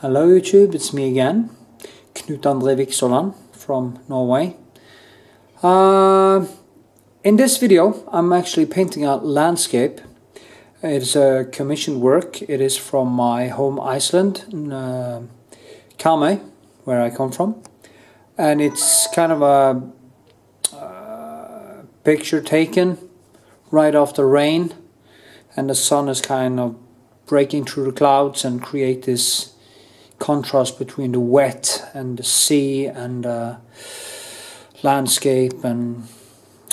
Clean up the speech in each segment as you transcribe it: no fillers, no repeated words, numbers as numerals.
Hello YouTube, it's me again, Knut Andre Vikshåland from Norway. In this video I'm actually painting a landscape. It's a commissioned work. It is from my home Iceland, Karmøy, where I come from. And it's kind of a picture taken right after rain, and the sun is kind of breaking through the clouds and create this contrast between the wet and the sea and the landscape and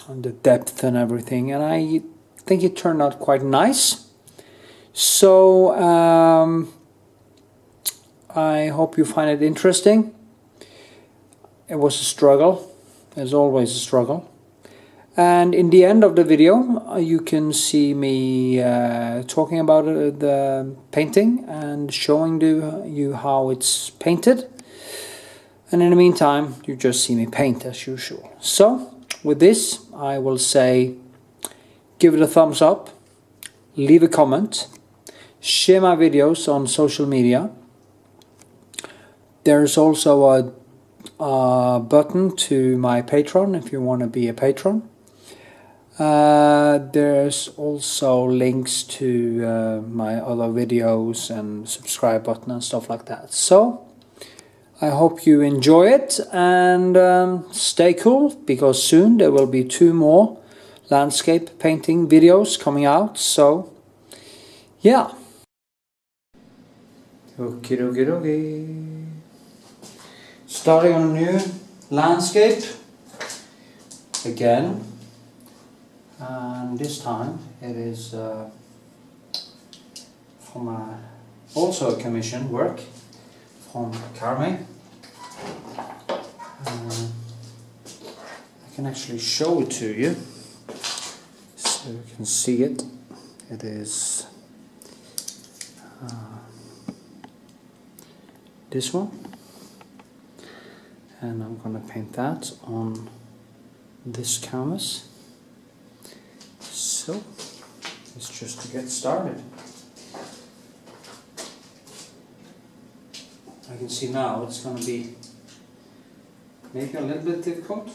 the depth and everything, and I think it turned out quite nice. So I hope you find it interesting. It was a struggle, as always a struggle. And in the end of the video you can see me talking about the painting and showing you how it's painted. And in the meantime you just see me paint as usual. So with this I will say, give it a thumbs up, leave a comment, share my videos on social media. There's also a button to my Patreon if you want to be a patron. There's also links to my other videos and subscribe button and stuff like that. So I hope you enjoy it and stay cool, because soon there will be 2 more landscape painting videos coming out. So yeah. Okie dokie dokie. Starting on a new landscape again. And this time it is from also a commission work from Karmøy. I can actually show it to you so you can see it. It is this one, and I'm gonna paint that on this canvas. So it's just to get started. I can see now it's going to be maybe a little bit difficult,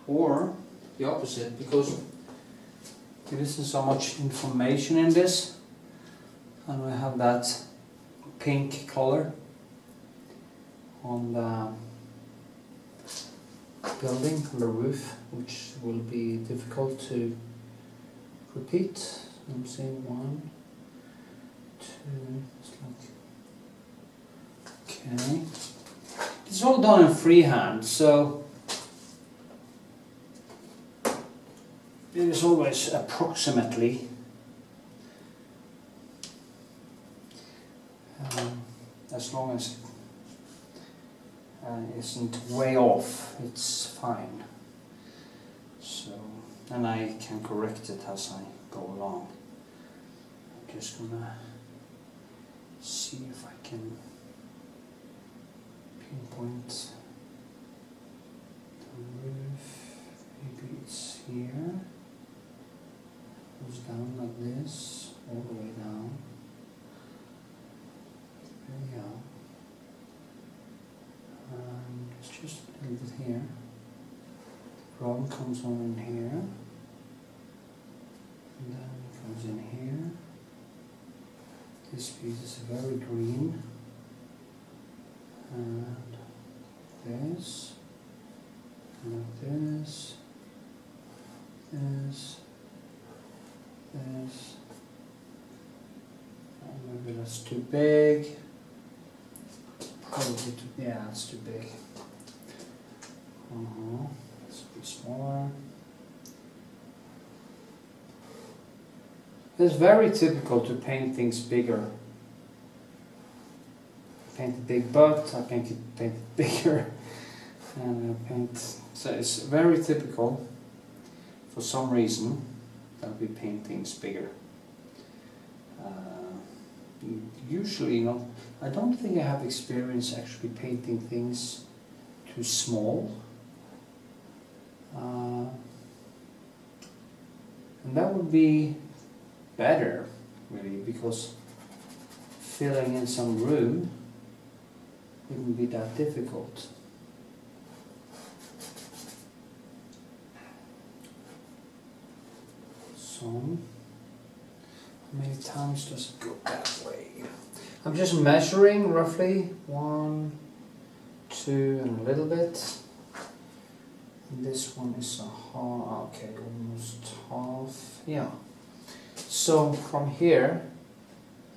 or the opposite, because there isn't so much information in this, and we have that pink color on the building, on the roof, which will be difficult to repeat. I'm saying 1, 2, it's like, okay. It's all done in freehand, so it is always approximately as long as it isn't way off, it's fine. So, and I can correct it as I go along. I'm just gonna see if I can pinpoint the roof. Maybe it's here. Goes down like this, all the way down. There we go. And it's just a little bit here. Ground comes on in here, and then it comes in here. This piece is very green, and this, and this, this, this, and maybe that's too big. Probably too, yeah, it's too big. This will be smaller. It's very typical to paint things bigger. I paint a big butt, I paint it bigger, and I paint. So it's very typical, for some reason, that we paint things bigger. Usually not. I don't think I have experience actually painting things too small. And that would be better, really, because filling in some room wouldn't be that difficult. So, how many times does it go that way? I'm just measuring roughly 1, 2, and a little bit. And this one is a half, okay, almost half, yeah. So from here,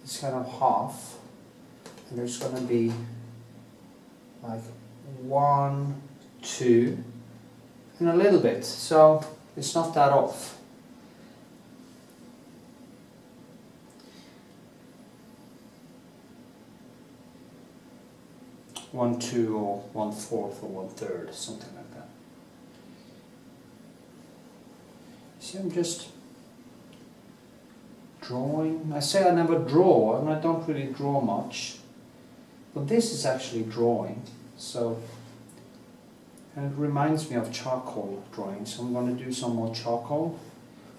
it's kind of half, and there's going to be like 1, 2, and a little bit, so it's not that off. One, 2, or 1/4 or 1/3, something like that. See, I'm just drawing. I say I never draw, and I don't really draw much. But this is actually drawing, so, and it reminds me of charcoal drawing, so I'm going to do some more charcoal.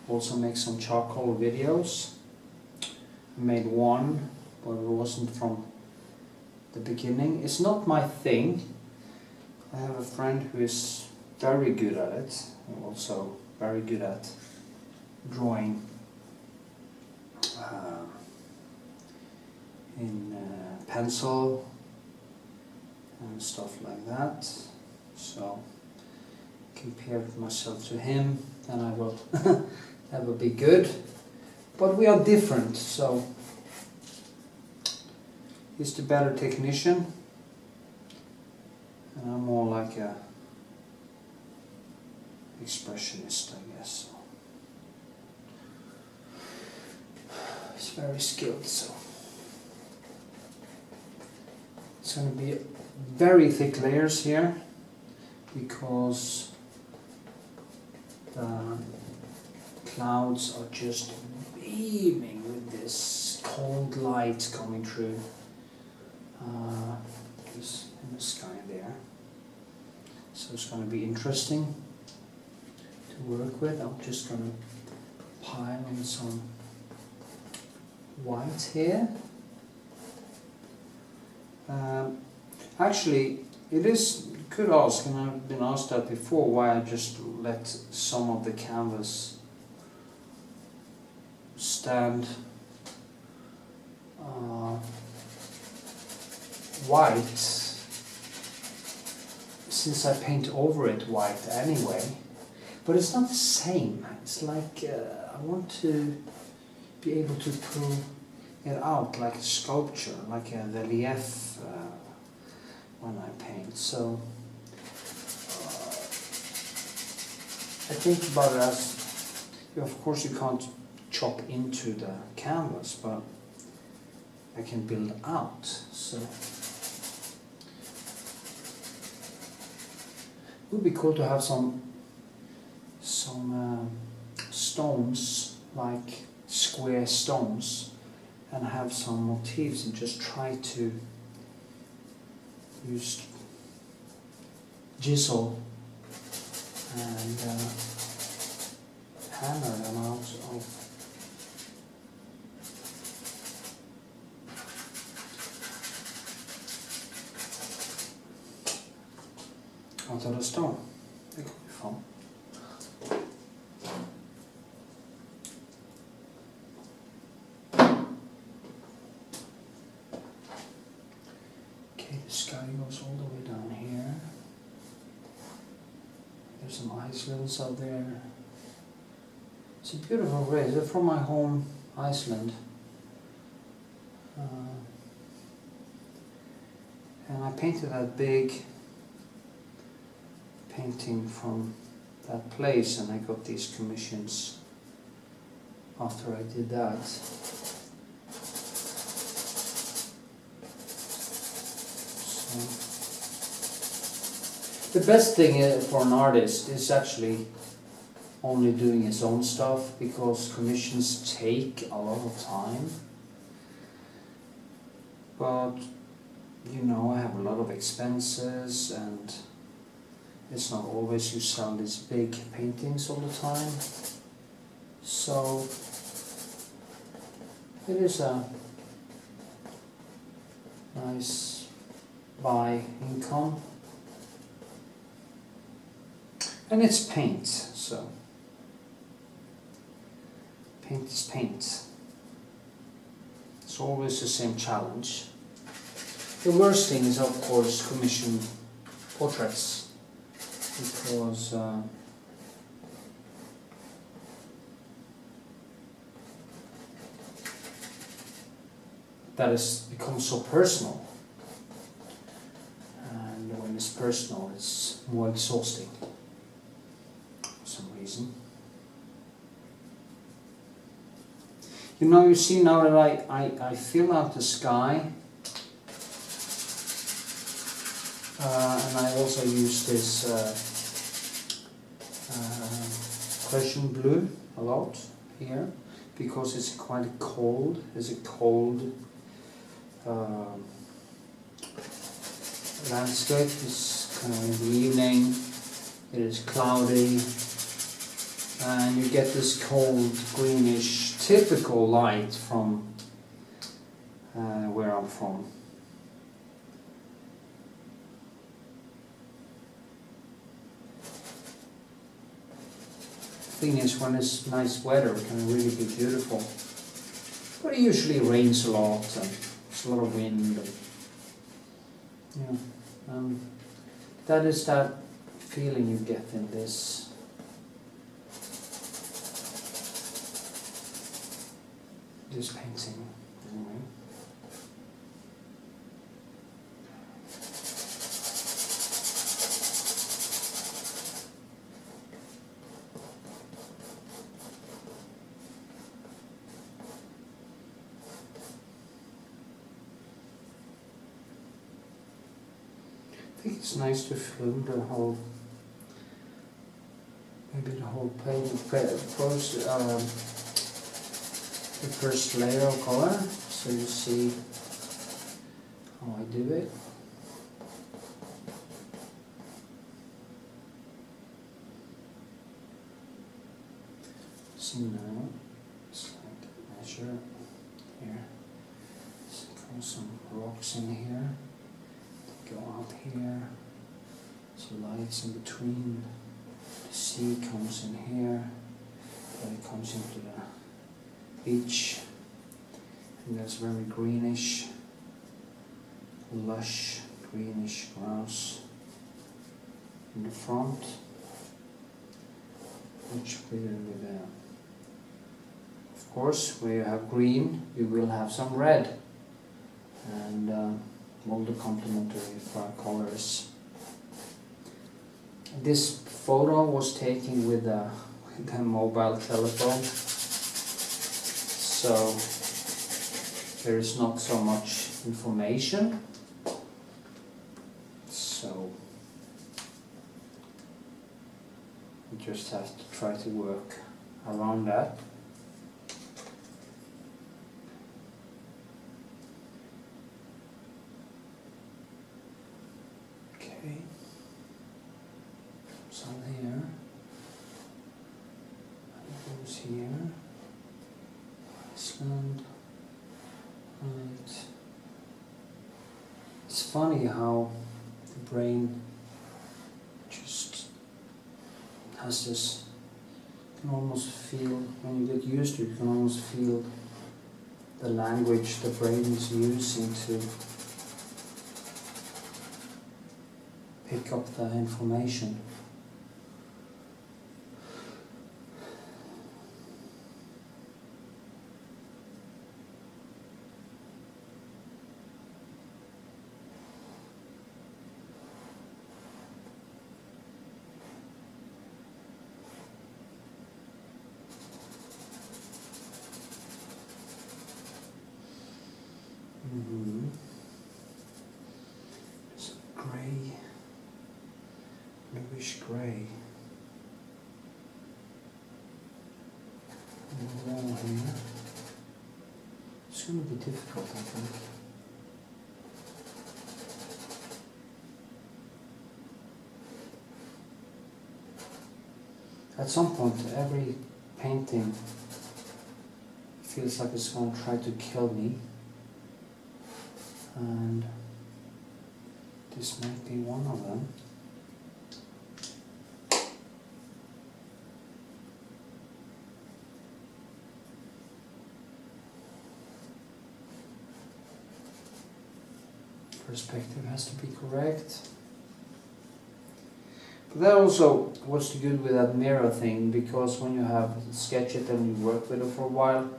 Also make some charcoal videos. I made one, but it wasn't from the beginning. It's not my thing. I have a friend who is very good at it, and also very good at drawing in pencil and stuff like that. So compare myself to him and I will never be good. But we are different, so he's the better technician and I'm more like a expressionist, I guess. He's very skilled, so it's going to be very thick layers here because the clouds are just beaming with this cold light coming through this in the sky there. So it's going to be interesting to work with. I'm just going to pile on some white here. Actually, it is, you could ask, and I've been asked that before, why I just let some of the canvas stand white, since I paint over it white anyway. But it's not the same. It's like I want to be able to pull it out like a sculpture, like a relief when I paint. So I think about it as, of course you can't chop into the canvas, but I can build out. So it would be cool to have some stones, like square stones, and have some motifs and just try to use chisel and hammer them out of the stone. It could be fun. Okay, the sky goes all the way down here. There's some islands out there. It's a beautiful race. They're from my home, Iceland. And I painted that big painting from that place, and I got these commissions after I did that. So, the best thing for an artist is actually only doing his own stuff, because commissions take a lot of time. But you know, I have a lot of expenses, and it's not always you sell these big paintings all the time. So it is a nice by income. And it's paint, so paint is paint. It's always the same challenge. The worst thing is, of course, commission portraits, because that has become so personal, and when it's personal it's more exhausting for some reason. You know, you see now that I fill out the sky, and I also use this Prussian blue a lot here, because it's quite cold. It's a cold landscape. It's kind of in the evening, it is cloudy, and you get this cold greenish typical light from where I'm from. Thing is, when it's nice weather it can really be beautiful, but it usually rains a lot and there's a lot of wind, and, yeah, that is that feeling you get in this. This painting, anyway. I think it's nice to film the whole, maybe the whole the first layer of color, so you see how I do it. See now, it's like measure here. So throw some rocks in here. Go out here, so lights in between, the sea comes in here, then it comes into the beach, and that's very greenish, lush greenish grass in the front, much clearer with there. Of course, where you have green, you will have some red, and all the complementary colors. This photo was taken with a mobile telephone, so there is not so much information, so you just have to try to work around that. Okay, some here, and goes here, Iceland, right. It's funny how the brain just has this, you can almost feel, when you get used to it, you can almost feel the language the brain is using to pick up the information. It's grey, bluish grey. And the wall here. It's going to be difficult, I think. At some point, every painting feels like it's going to try to kill me, and This might be one of them. Perspective has to be correct. But that also what's good with that mirror thing, because when you have sketch it and you work with it for a while,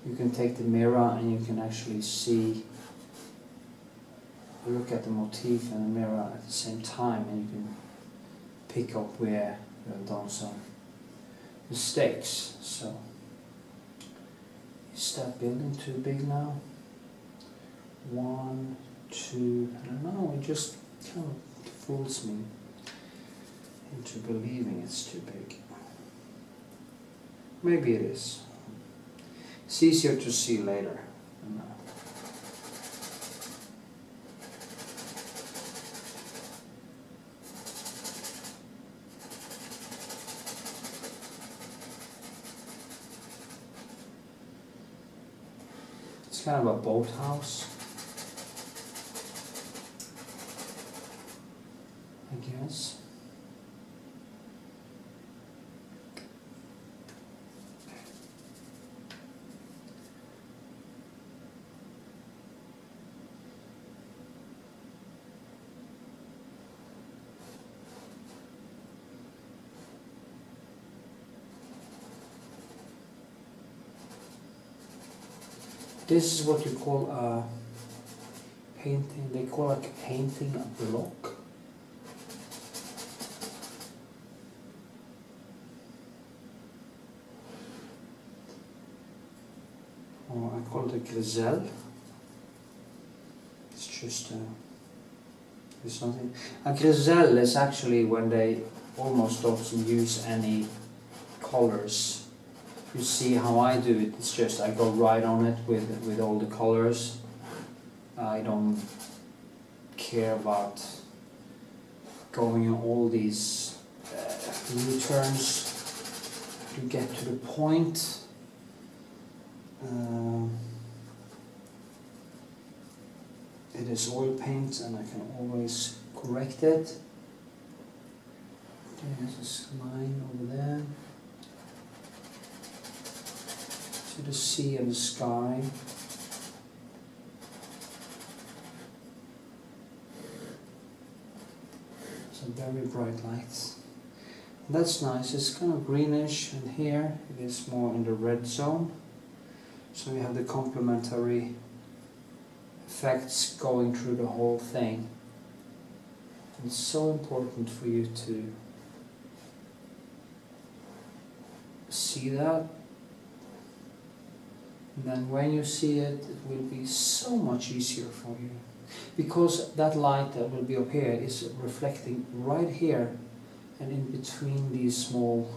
you can take the mirror and you can actually see, look at the motif in the mirror at the same time, and you can pick up where you have done some mistakes. So, is that building too big now? 1, 2, I don't know, it just kind of fools me into believing it's too big. Maybe it is. It's easier to see later. It's kind of a boathouse, I guess. This is what you call a painting, they call it painting a block. Or I call it a griselle. It's just it's something. A griselle is actually when they almost don't use any colors. You see how I do it, it's just I go right on it with all the colors. I don't care about going in all these U-turns to get to the point. It is oil paint and I can always correct it. There's a line over there. To the sea and the sky. Some very bright lights. And that's nice, it's kind of greenish, and here it is more in the red zone. So you have the complementary effects going through the whole thing. And it's so important for you to see that. And then when you see it, it will be so much easier for you. Because that light that will be up here is reflecting right here and in between these small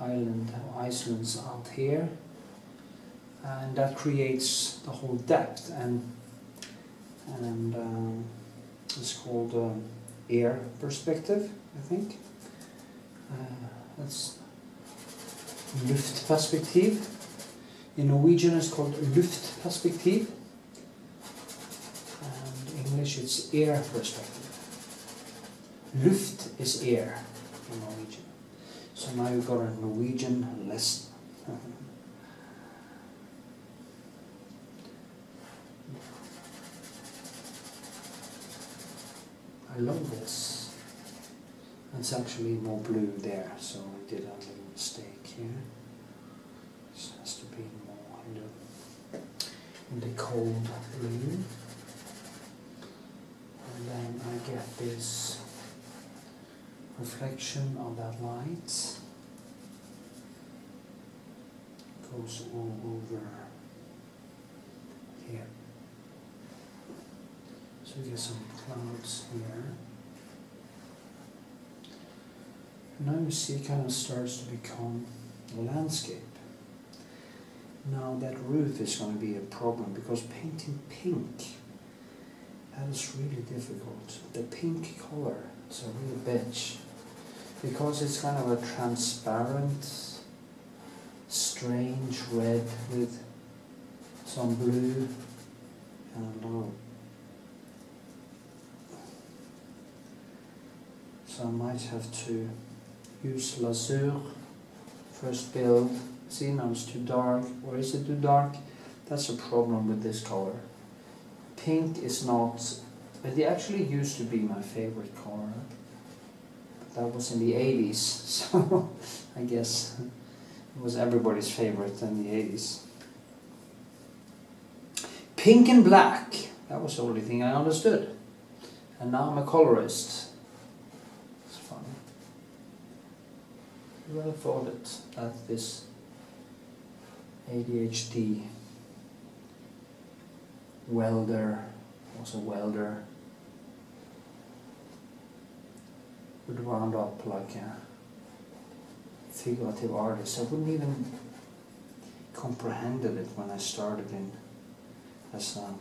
islands out here. And that creates the whole depth, and it's called air perspective, I think. That's luftperspektiv. In Norwegian it's called luftperspektiv, and in English it's air perspective. Luft is air in Norwegian. So now you've got a Norwegian lesson. I love this. It's actually more blue there, so I did a little mistake here. This has to be more in the cold blue. And then I get this reflection of that light. Goes all over here. So we get some clouds here. And now you see it kind of starts to become a landscape. Now that roof is going to be a problem because painting pink, that is really difficult. The pink color is a real bitch because it's kind of a transparent, strange red with some blue and So I might have to use Lasur. First build. See, now it's too dark. Or is it too dark? That's a problem with this color. Pink is not... It actually used to be my favorite color. But that was in the 80s, so I guess it was everybody's favorite in the 80s. Pink and black. That was the only thing I understood. And now I'm a colorist. It's funny. Who would have thought it, that this ADHD welder was a welder would round up like a figurative artist. I wouldn't even comprehended it when I started in as a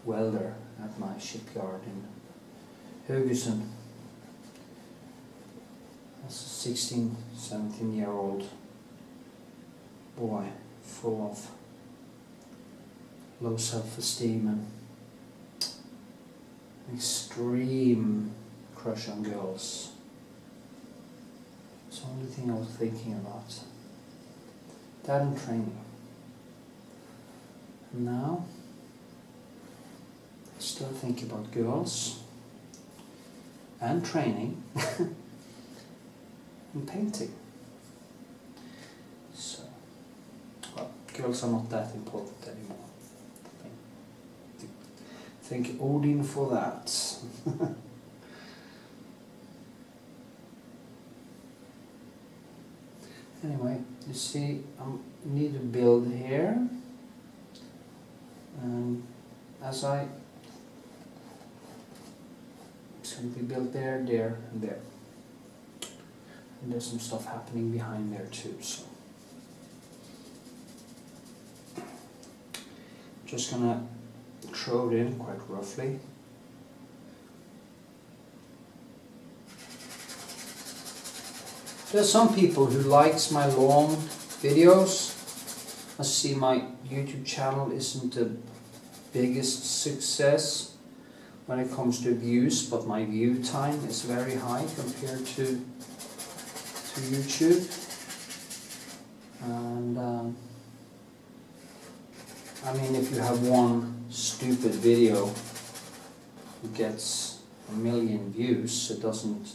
welder at my shipyard in Haugesund. As a 16, 17-year-old boy full of low self-esteem and extreme crush on girls. It's the only thing I was thinking about. That and training. And now I still think about girls and training and painting. So, well, girls are not that important anymore. Thank Odin for that. Anyway, you see, I need to build here, and as it's going to be built there, there, and there. And there's some stuff happening behind there too, so. Just gonna throw it in quite roughly. There's some people who likes my long videos. I see my YouTube channel isn't the biggest success when it comes to views, but my view time is very high compared to YouTube. And I mean, if you have one stupid video who gets 1 million views, it doesn't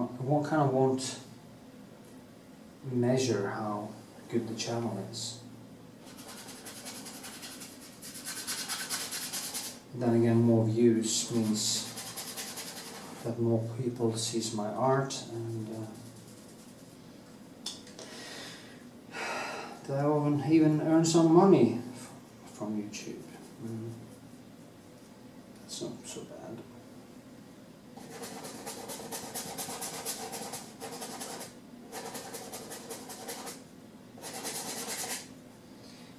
won't measure how good the channel is. Then again, more views means that more people sees my art, and that I even earn some money from YouTube. That's not so bad.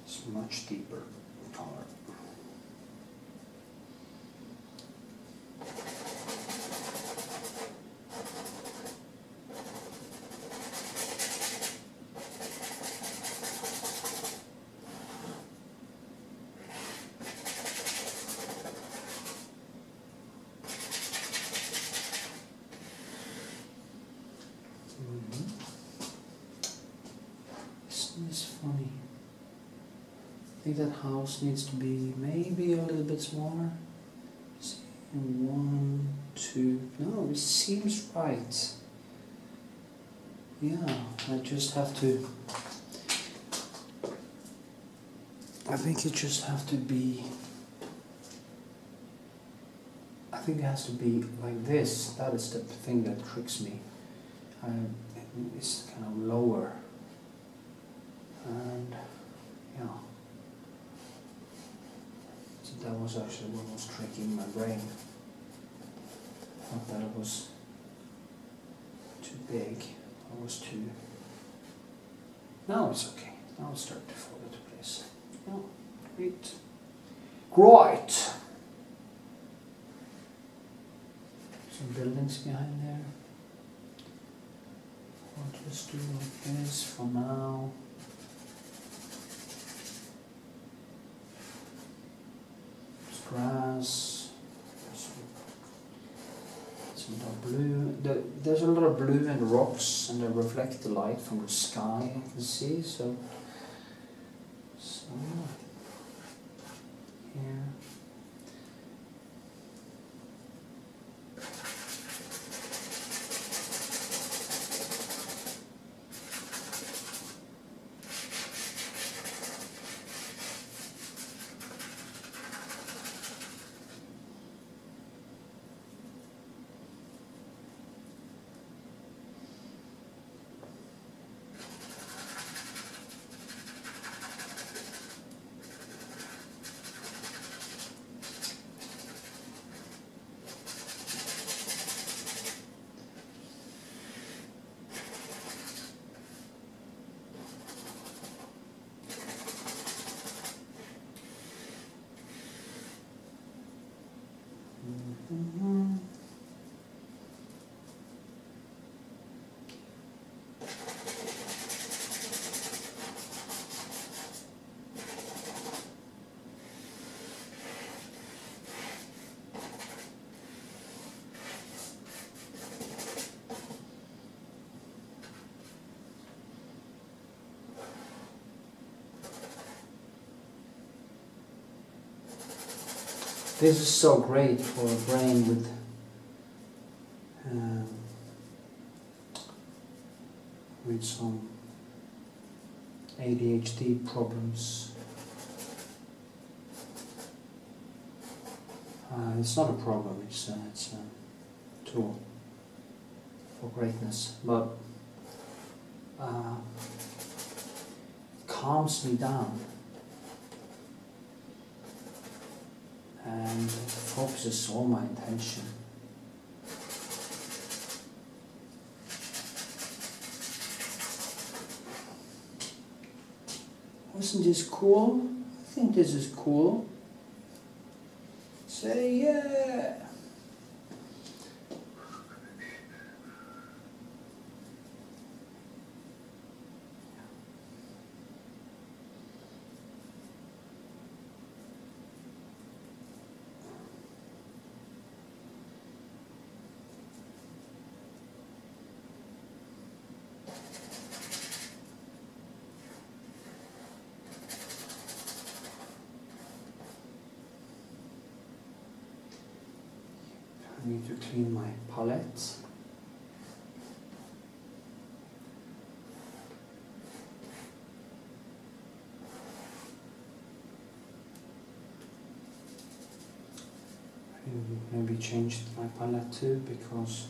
It's much deeper color. It's funny. I think that house needs to be maybe a little bit smaller. See, 1, 2. No, it seems right. Yeah, I just have to. I think it just have to be. I think it has to be like this. That is the thing that tricks me. It's kind of lower. And yeah, so that was actually what was tricking my brain. Not that it was too big, it was too. Now it's okay. Now it's starting to fall into place. Oh, great. Great! Some buildings behind there. I'll just do like this for now. grass. Some blue. There's a lot of blue in the rocks, and they reflect the light from the sky. I can see so here. This is so great for a brain with some ADHD problems. It's not a problem, it's a tool for greatness, but it calms me down and focuses all my attention. Isn't this cool? I think this is cool. Say yeah! I need to clean my palette. Maybe change my palette too, because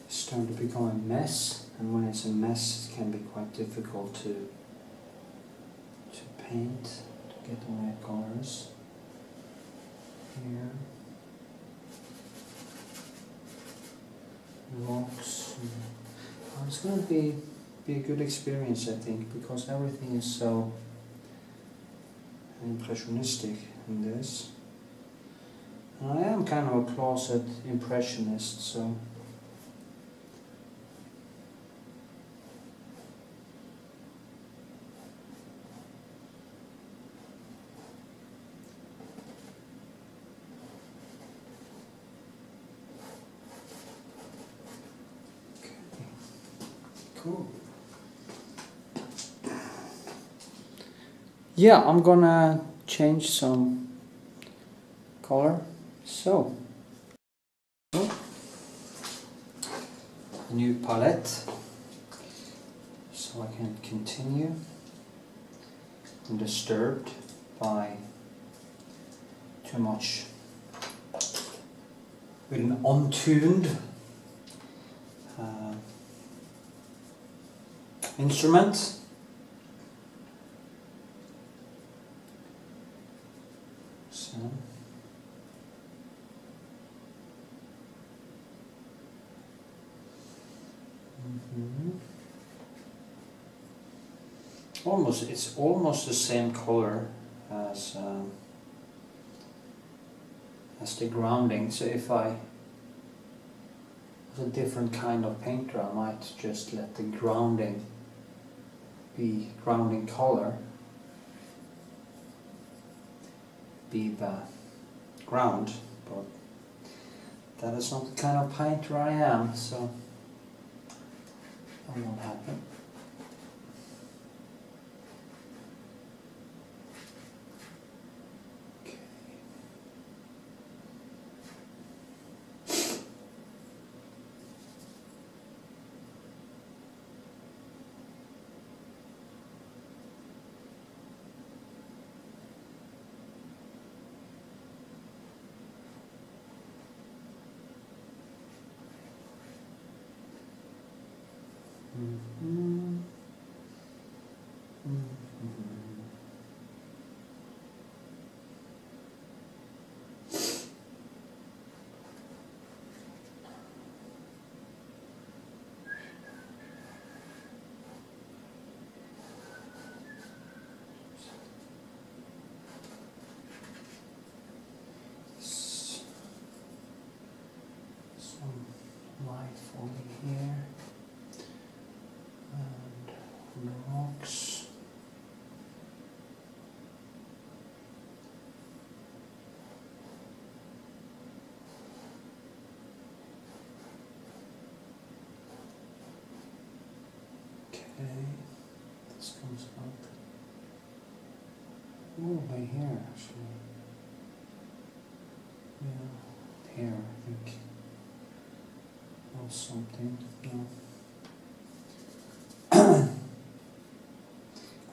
it's starting to become a mess, and when it's a mess it can be quite difficult to paint, to get the right colors. Here. Rocks. It's going to be a good experience, I think, because everything is so impressionistic in this. And I am kind of a closet impressionist, so cool. Yeah, I'm gonna change some color. So, a new palette, so I can continue undisturbed by too much with an untuned instrument. So it's almost the same color as the grounding. So if I was a different kind of painter, I might just let the grounding be grounding color, be the ground, but that is not the kind of painter I am, so that won't happen. Some light falling here and on the rocks. Okay, this comes up all the way here actually. Yeah, here I think. Or something, no.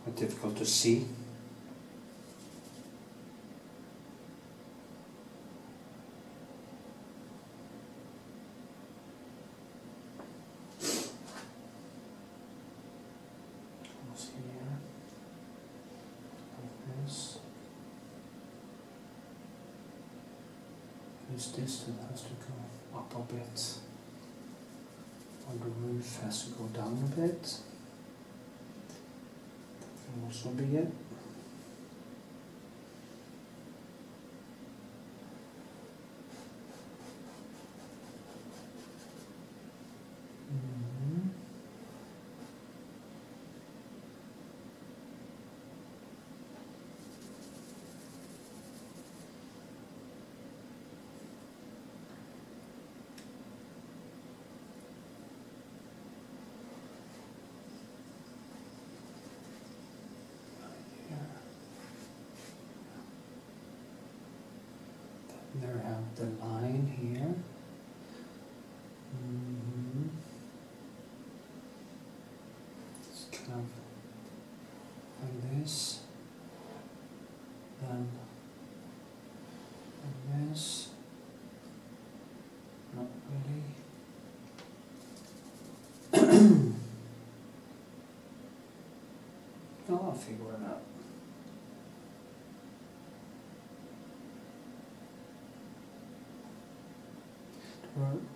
Quite difficult to see. Almost here, like this. Use this that has to go up a bit. And the roof has to go down a bit. That can also be it. There I have the line here. It's kind of like this. Then like this. Not really. I'll figure it out.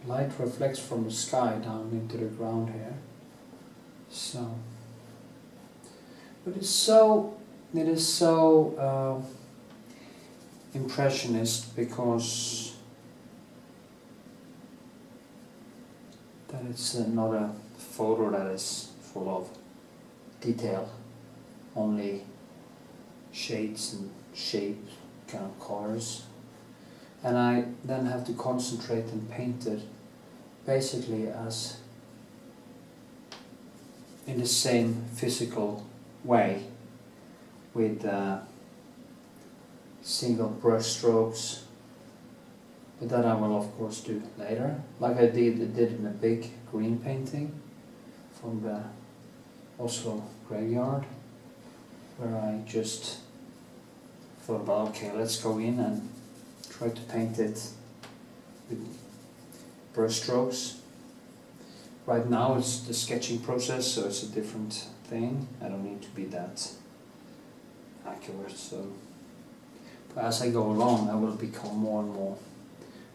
Light reflects from the sky down into the ground here. So, but it is so impressionist because that it's not a photo that is full of detail, only shades and shape kind of colors. And I then have to concentrate and paint it basically as in the same physical way with single brush strokes. But that I will of course do later, like I did in a big green painting from the Oslo graveyard, where I just thought about, okay, let's go in and try to paint it with brush strokes. Right now it's the sketching process, so it's a different thing. I don't need to be that accurate. So, but as I go along, I will become more and more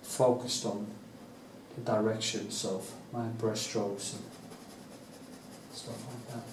focused on the directions of my brush strokes and stuff like that.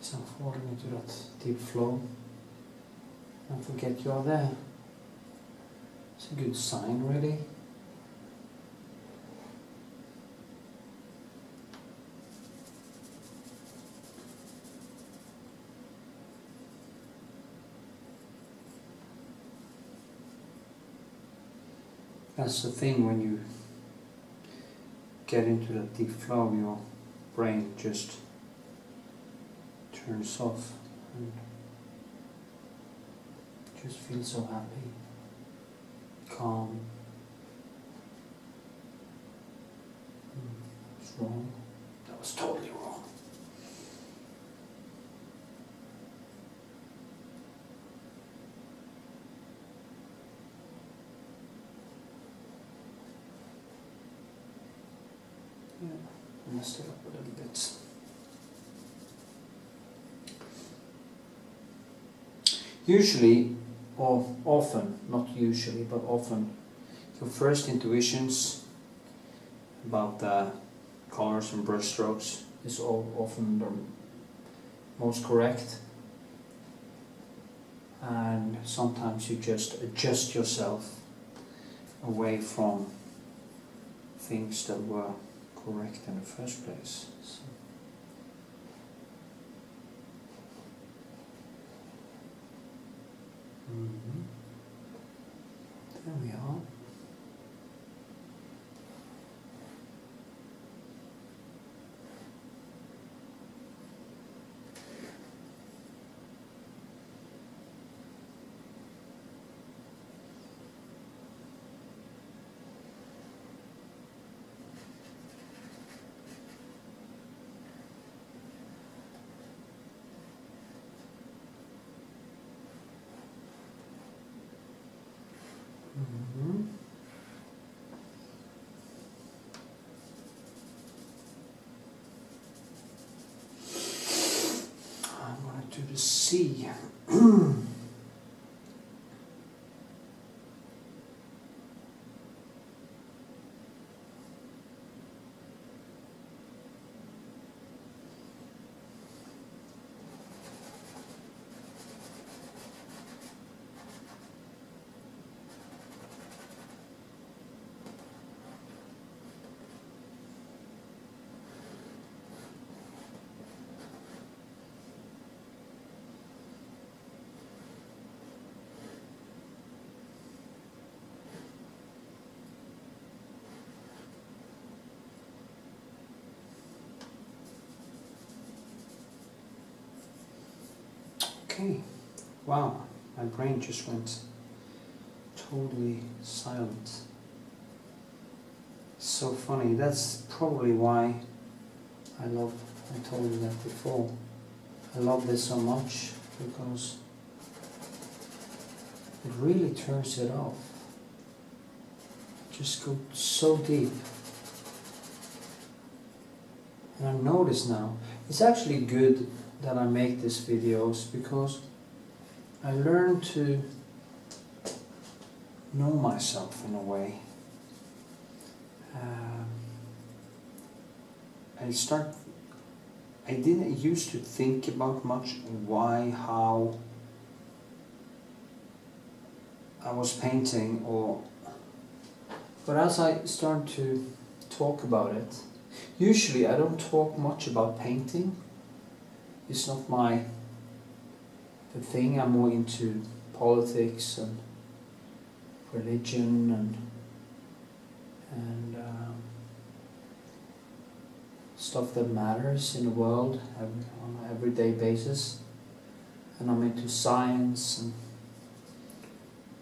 As I'm falling into that deep flow, don't forget you're there. It's a good sign, really. That's the thing, when you get into that deep flow, your brain just turns off and just feels so happy, calm. It's wrong. That was totally wrong. Yeah, I messed it up a little bit. Usually, or often, not usually, but often, your first intuitions about the colors and brush strokes is often the most correct. And sometimes you just adjust yourself away from things that were correct in the first place. So. There we are. I'm going to do the sea. Okay, wow, my brain just went totally silent. So funny, that's probably why I told you that before. I love this so much because it really turns it off. Just go so deep. And I notice now, it's actually good that I make these videos because I learn to know myself in a way. I didn't used to think about much why, how I was painting, but as I start to talk about it, usually I don't talk much about painting. It's not the thing. I'm more into politics and religion and stuff that matters in the world on an everyday basis. And I'm into science and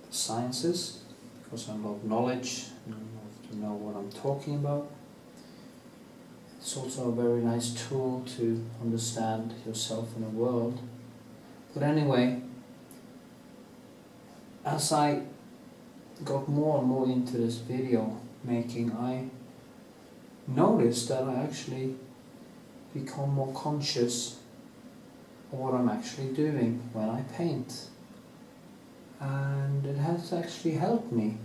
the sciences because I love knowledge and I love to know what I'm talking about. It's also a very nice tool to understand yourself in the world. But anyway, as I got more and more into this video making, I noticed that I actually become more conscious of what I'm actually doing when I paint. And it has actually helped me.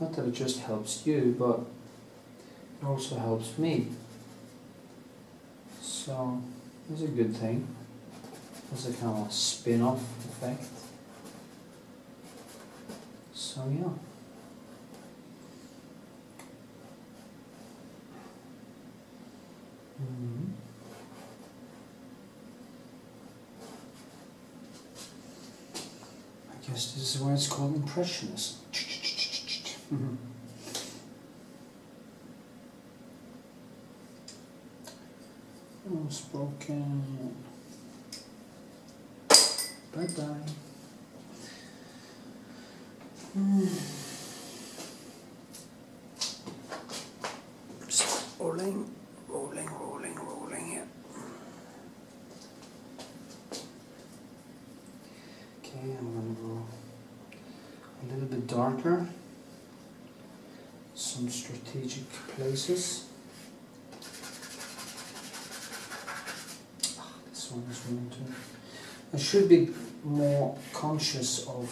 Not that it just helps you, but it also helps me. So, It's a good thing. It's a kind of spin-off effect. So yeah. I guess this is why it's called impressionist. Unspoken. Bye bye. Just rolling here. Okay, I'm going to go a little bit darker. Some strategic places. This one is going to. I should be more conscious of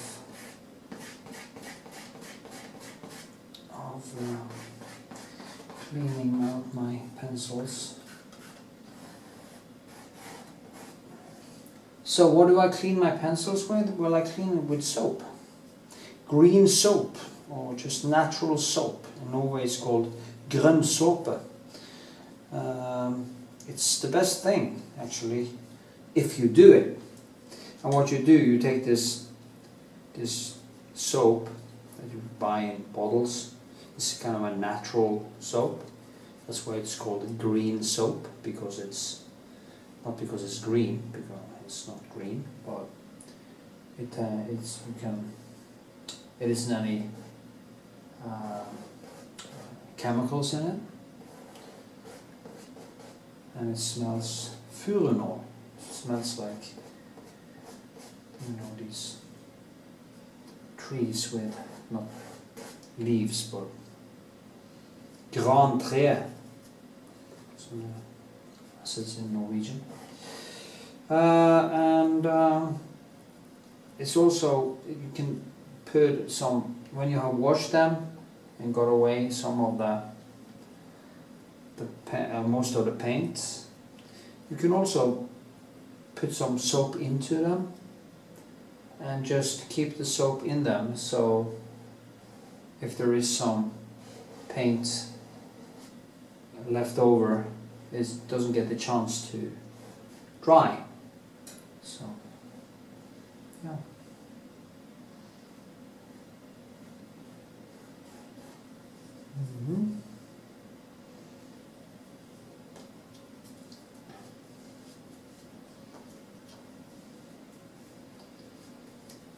cleaning out my pencils. So what do I clean my pencils with? Well, I clean it with soap. Green soap, or just natural soap. In Norway it's called grønnsåpe. It's the best thing, actually, if you do it. And what you do, you take this soap that you buy in bottles. It's kind of a natural soap. That's why it's called green soap, because it's not because it's green, because it's not green, but it isn't any chemicals in it, and it smells furanol. It smells like, you know, these trees with not leaves but grantre, so as it's in Norwegian. It's also, you can put some, when you have washed them and got away some of most of the paint, you can also put some soap into them and just keep the soap in them, so if there is some paint left over, it doesn't get the chance to dry. So yeah.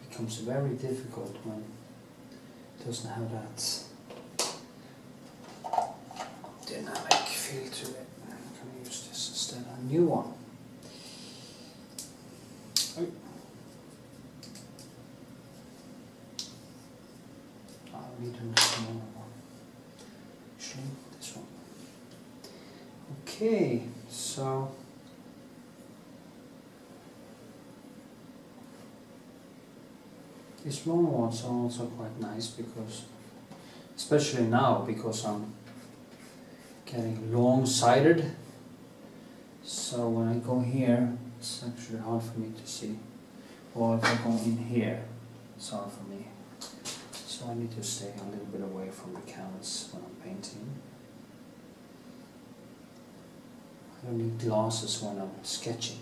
Becomes very difficult when it doesn't have that dynamic feel to it. I'm going to use this instead, a new one. Oh. I'll need a smaller one. Actually, this one. Okay, so these long ones are also quite nice, because, especially now, because I'm getting long-sighted. So when I go here, it's actually hard for me to see. Or if I go in here, it's hard for me. So I need to stay a little bit away from the canvas when I'm painting. I don't need glasses when I'm sketching.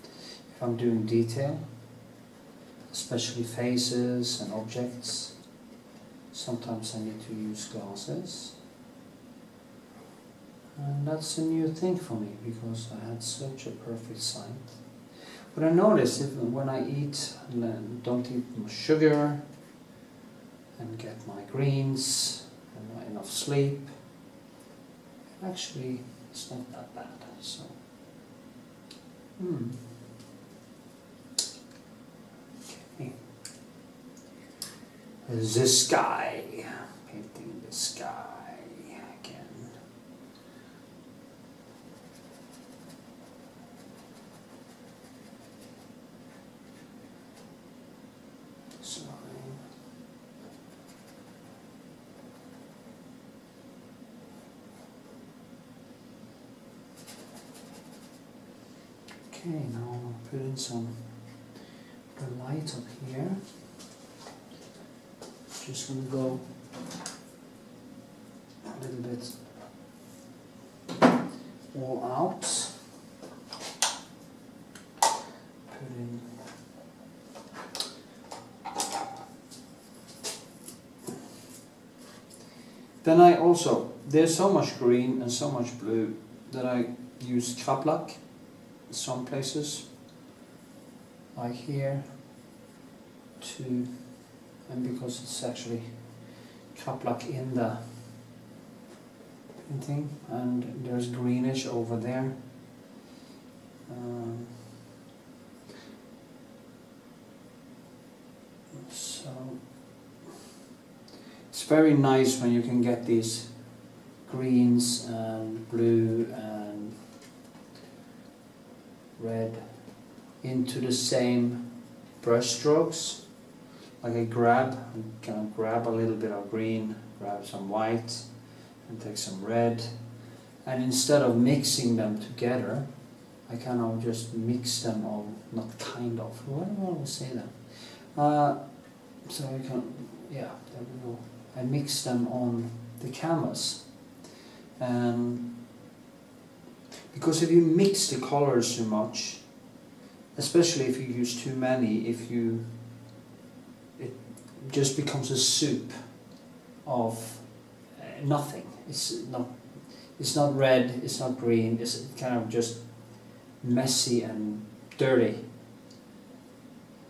If I'm doing detail, especially faces and objects, sometimes I need to use glasses. And that's a new thing for me, because I had such a perfect sight. But I notice when I eat, and don't eat much sugar, and get my greens, and enough sleep, actually it's not that bad. So, okay. The sky, painting the sky again. This line. Okay, now I'll put in some the light up here. Just gonna go a little bit all out. Put in then I also, there's so much green and so much blue that I use kraplak in some places, like here, to, and because it's actually kraplak in the painting, and there's greenish over there. So it's very nice when you can get these greens and blue and red into the same brush strokes. Like I kind of grab a little bit of green, grab some white, and take some red, and instead of mixing them together, I kind of just mix them all, not kind of, why do I always say that? So I can, yeah, there we go. I mix them on the canvas, and because if you mix the colors too much, especially if you use too many, it just becomes a soup of nothing. It's not red, it's not green, it's kind of just messy and dirty,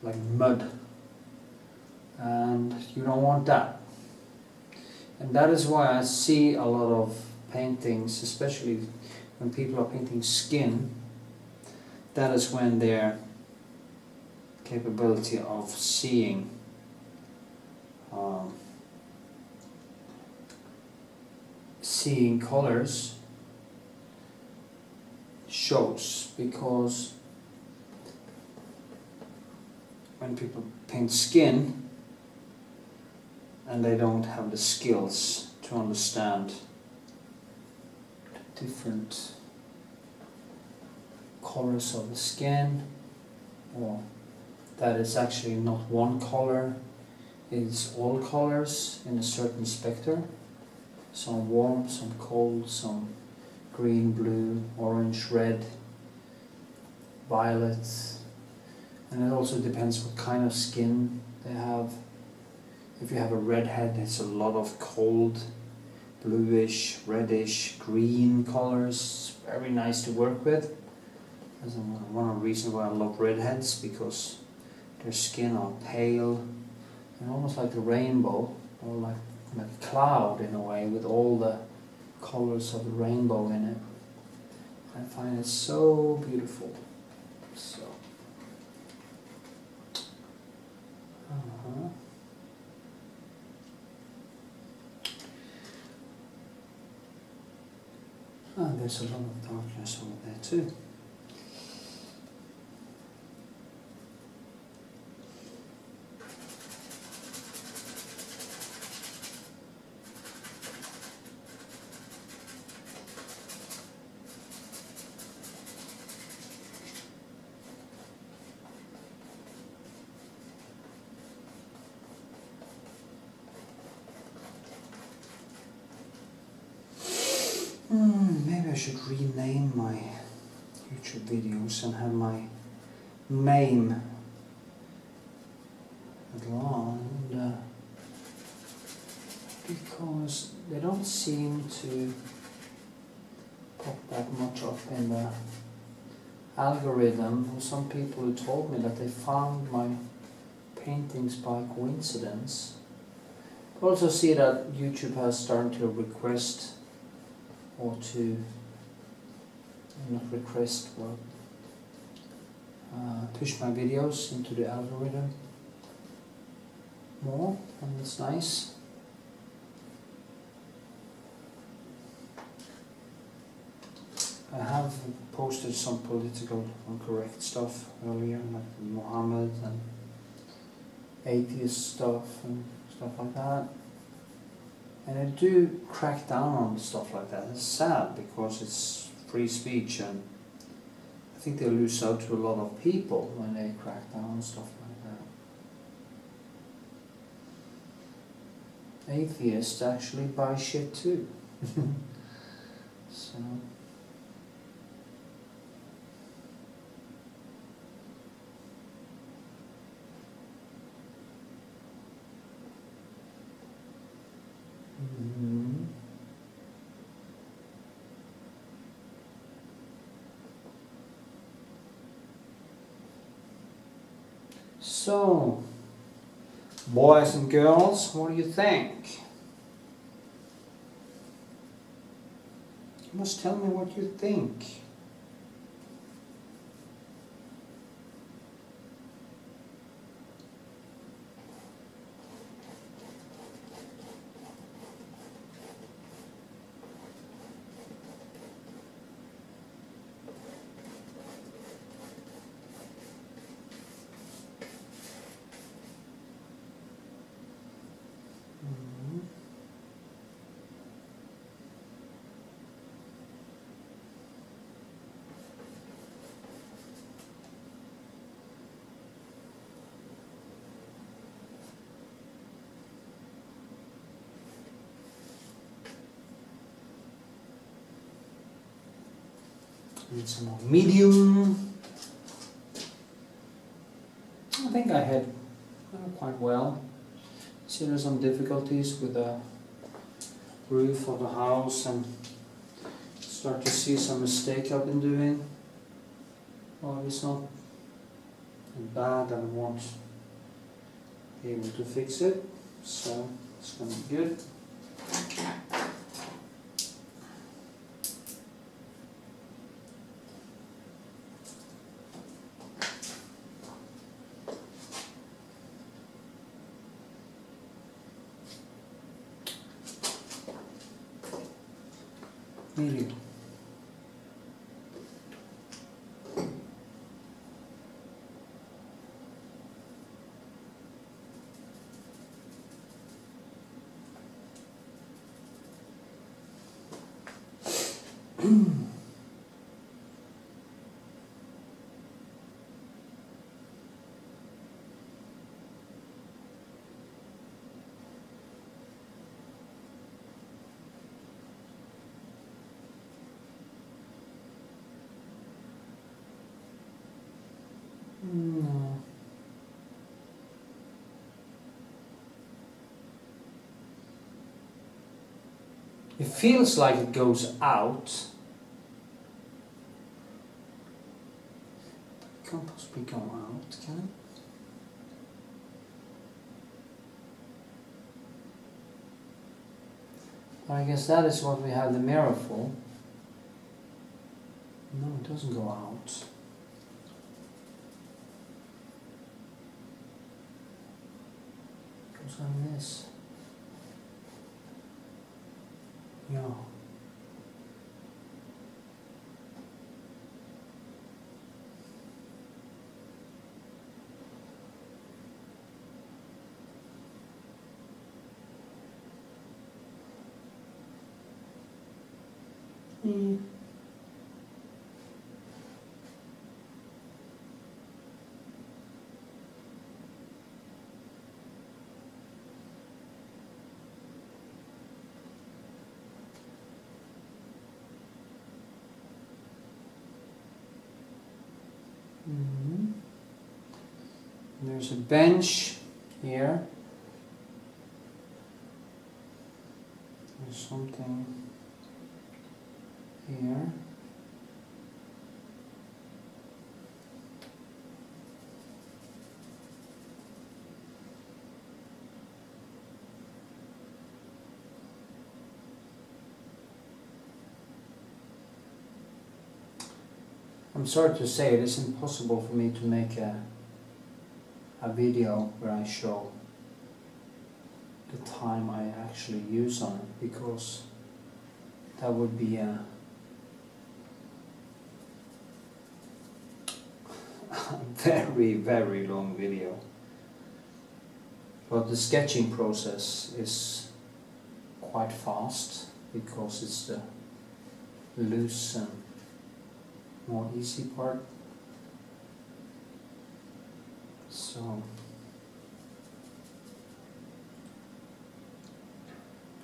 like mud, and you don't want that. And that is why I see a lot of paintings, especially when people are painting skin, that is when their capability of seeing seeing colors shows, because when people paint skin and they don't have the skills to understand different colors of the skin, or that it's actually not one color, it's all colors in a certain spectrum, some warm, some cold, some green, blue, orange, red, violet, and it also depends what kind of skin they have. If you have a redhead, it's a lot of cold, bluish, reddish, green colors. It's very nice to work with. That's one of the reasons why I love redheads, because their skin are pale and almost like a rainbow, or like a cloud in a way, with all the colors of the rainbow in it. I find it so beautiful. So. And there's a lot of darkness over there too. Maybe I should rename my YouTube videos and have my name at long, because they don't seem to pop that much up in the algorithm. There were some people who told me that they found my paintings by coincidence. I also see that YouTube has started to request, or to not request, but push my videos into the algorithm more, and it's nice. I have posted some political incorrect stuff earlier, like Muhammad and atheist stuff and stuff like that. And I do crack down on stuff like that. It's sad because it's free speech, and I think they lose out to a lot of people when they crack down and stuff like that. Atheists actually buy shit too. So. So, boys and girls, what do you think? You must tell me what you think. Need some more medium. I think I had quite well. See, there's some difficulties with the roof of the house, and start to see some mistake I've been doing. Well, it's not bad, I won't be able to fix it, so it's going to be good. Medium. No. It feels like it goes out. It can't possibly go out, can it? I guess that is what we have the mirror for. No, it doesn't go out. It goes like this. Yeah. There's a bench here. There's something here. I'm sorry to say, it is impossible for me to make a video where I show the time I actually use on it, because that would be a very, very long video. But the sketching process is quite fast, because it's the loose and more easy part. So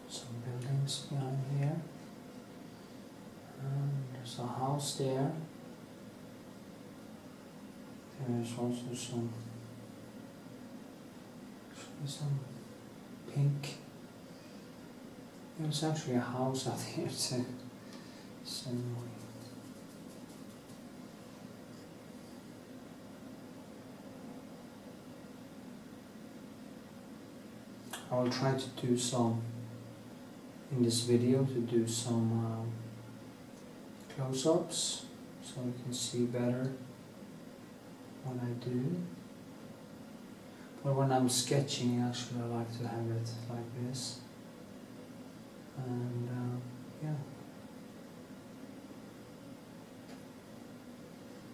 some buildings behind here, and there's a house there. There's also some pink. There's actually a house out here too. I will try to do some in this video close-ups so you can see better what I do. But when I'm sketching, actually I like to have it like this. And yeah.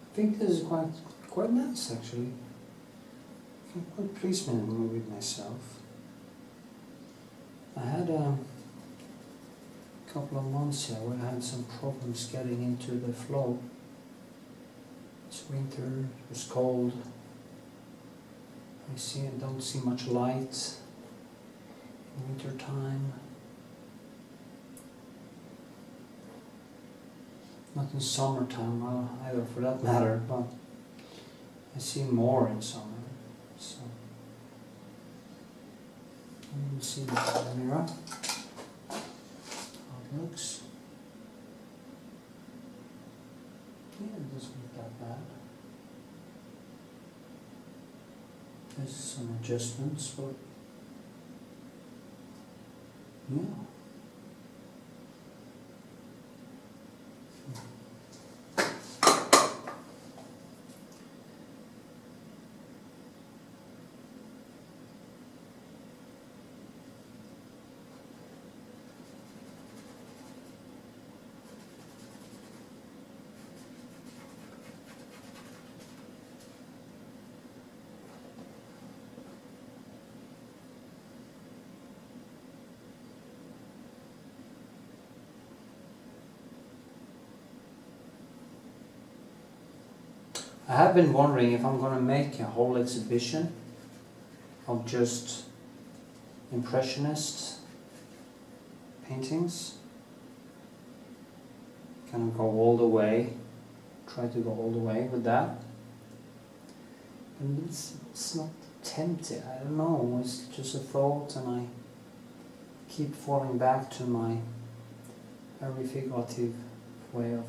I think this is quite nice actually. I'm quite pleased with myself. I had a couple of months here where I had some problems getting into the flow. It's winter, it was cold. I don't see much light in winter time. Not in summertime either, for that matter, but I see more in summer. So you can see the mirror, how it looks. Yeah, it doesn't look that bad. There's some adjustments, but yeah. I have been wondering if I'm going to make a whole exhibition of just impressionist paintings. Kind of go all the way, try to go all the way with that. And it's not tempting, I don't know, it's just a thought, and I keep falling back to my very figurative way of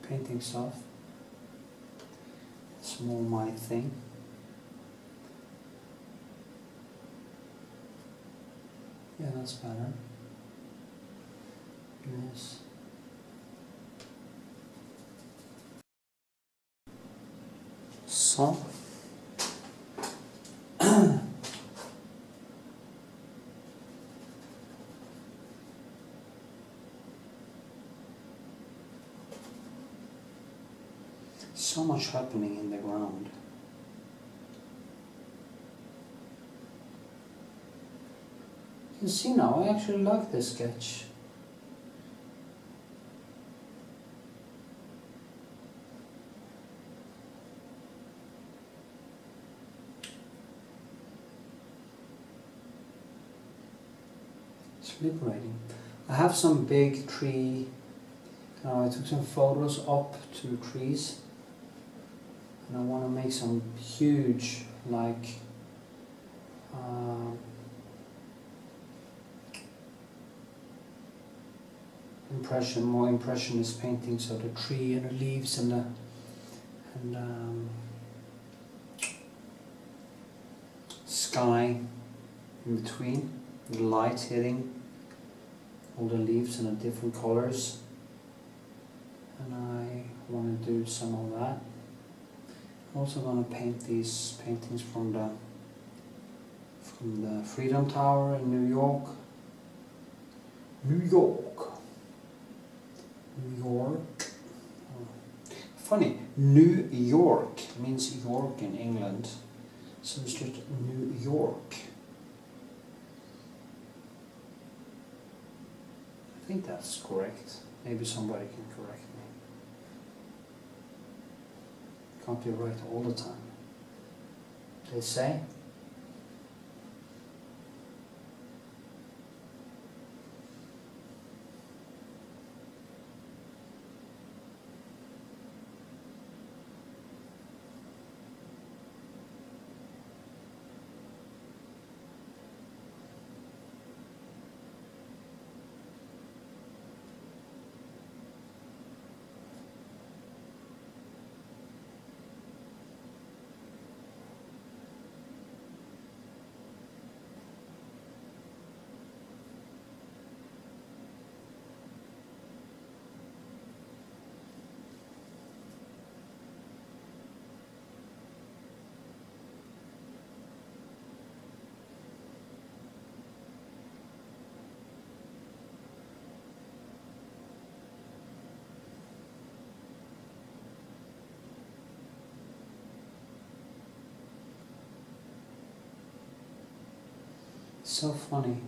painting stuff. It's more my thing. Yeah, that's better. Yes. So so much happening in the ground. You can see now, I actually like this sketch. It's liberating. I have some big tree. I took some photos up to trees, and I want to make some huge, like more impressionist paintings of the tree and the leaves and the sky in between, the light hitting all the leaves in the different colors. And I want to do some of that. I'm also going to paint these paintings from the Freedom Tower in New York. New York. Funny, New York means York in England, so it's just New York. I think that's correct. Maybe somebody can correct me. Can't be right all the time, they say. So funny.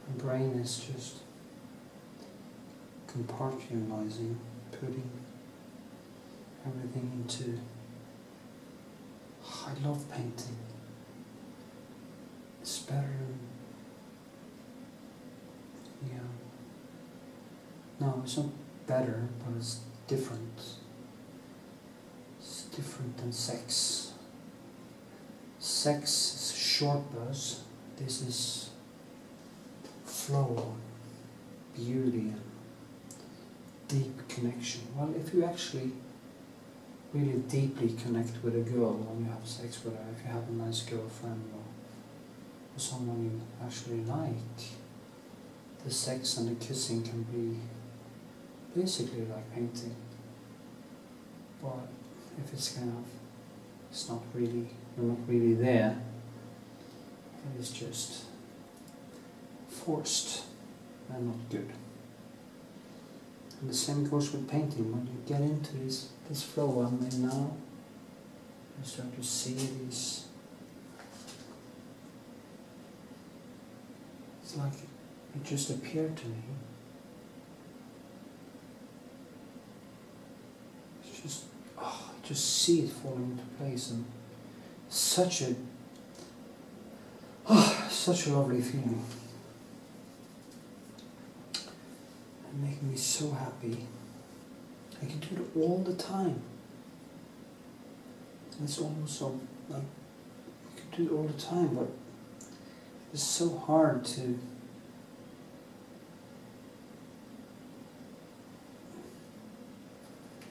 My brain is just compartmentalizing, putting everything into... I love painting. It's better than... yeah. No, it's not better, but it's different. It's different than sex. Sex is a short buzz. This is flow, beauty, and deep connection. Well, if you actually really deeply connect with a girl when you have sex with her, if you have a nice girlfriend or someone you actually like, the sex and the kissing can be basically like painting. But if it's kind of, it's not really, you're not really there, it is just forced and not good. And the same goes with painting. When you get into this flow I'm in now, you start to see these. It's like it just appeared to me. It's just, oh, I just see it falling into place, and such a lovely feeling. And making me so happy. I can do it all the time. And it's also like I can do it all the time, but it's so hard to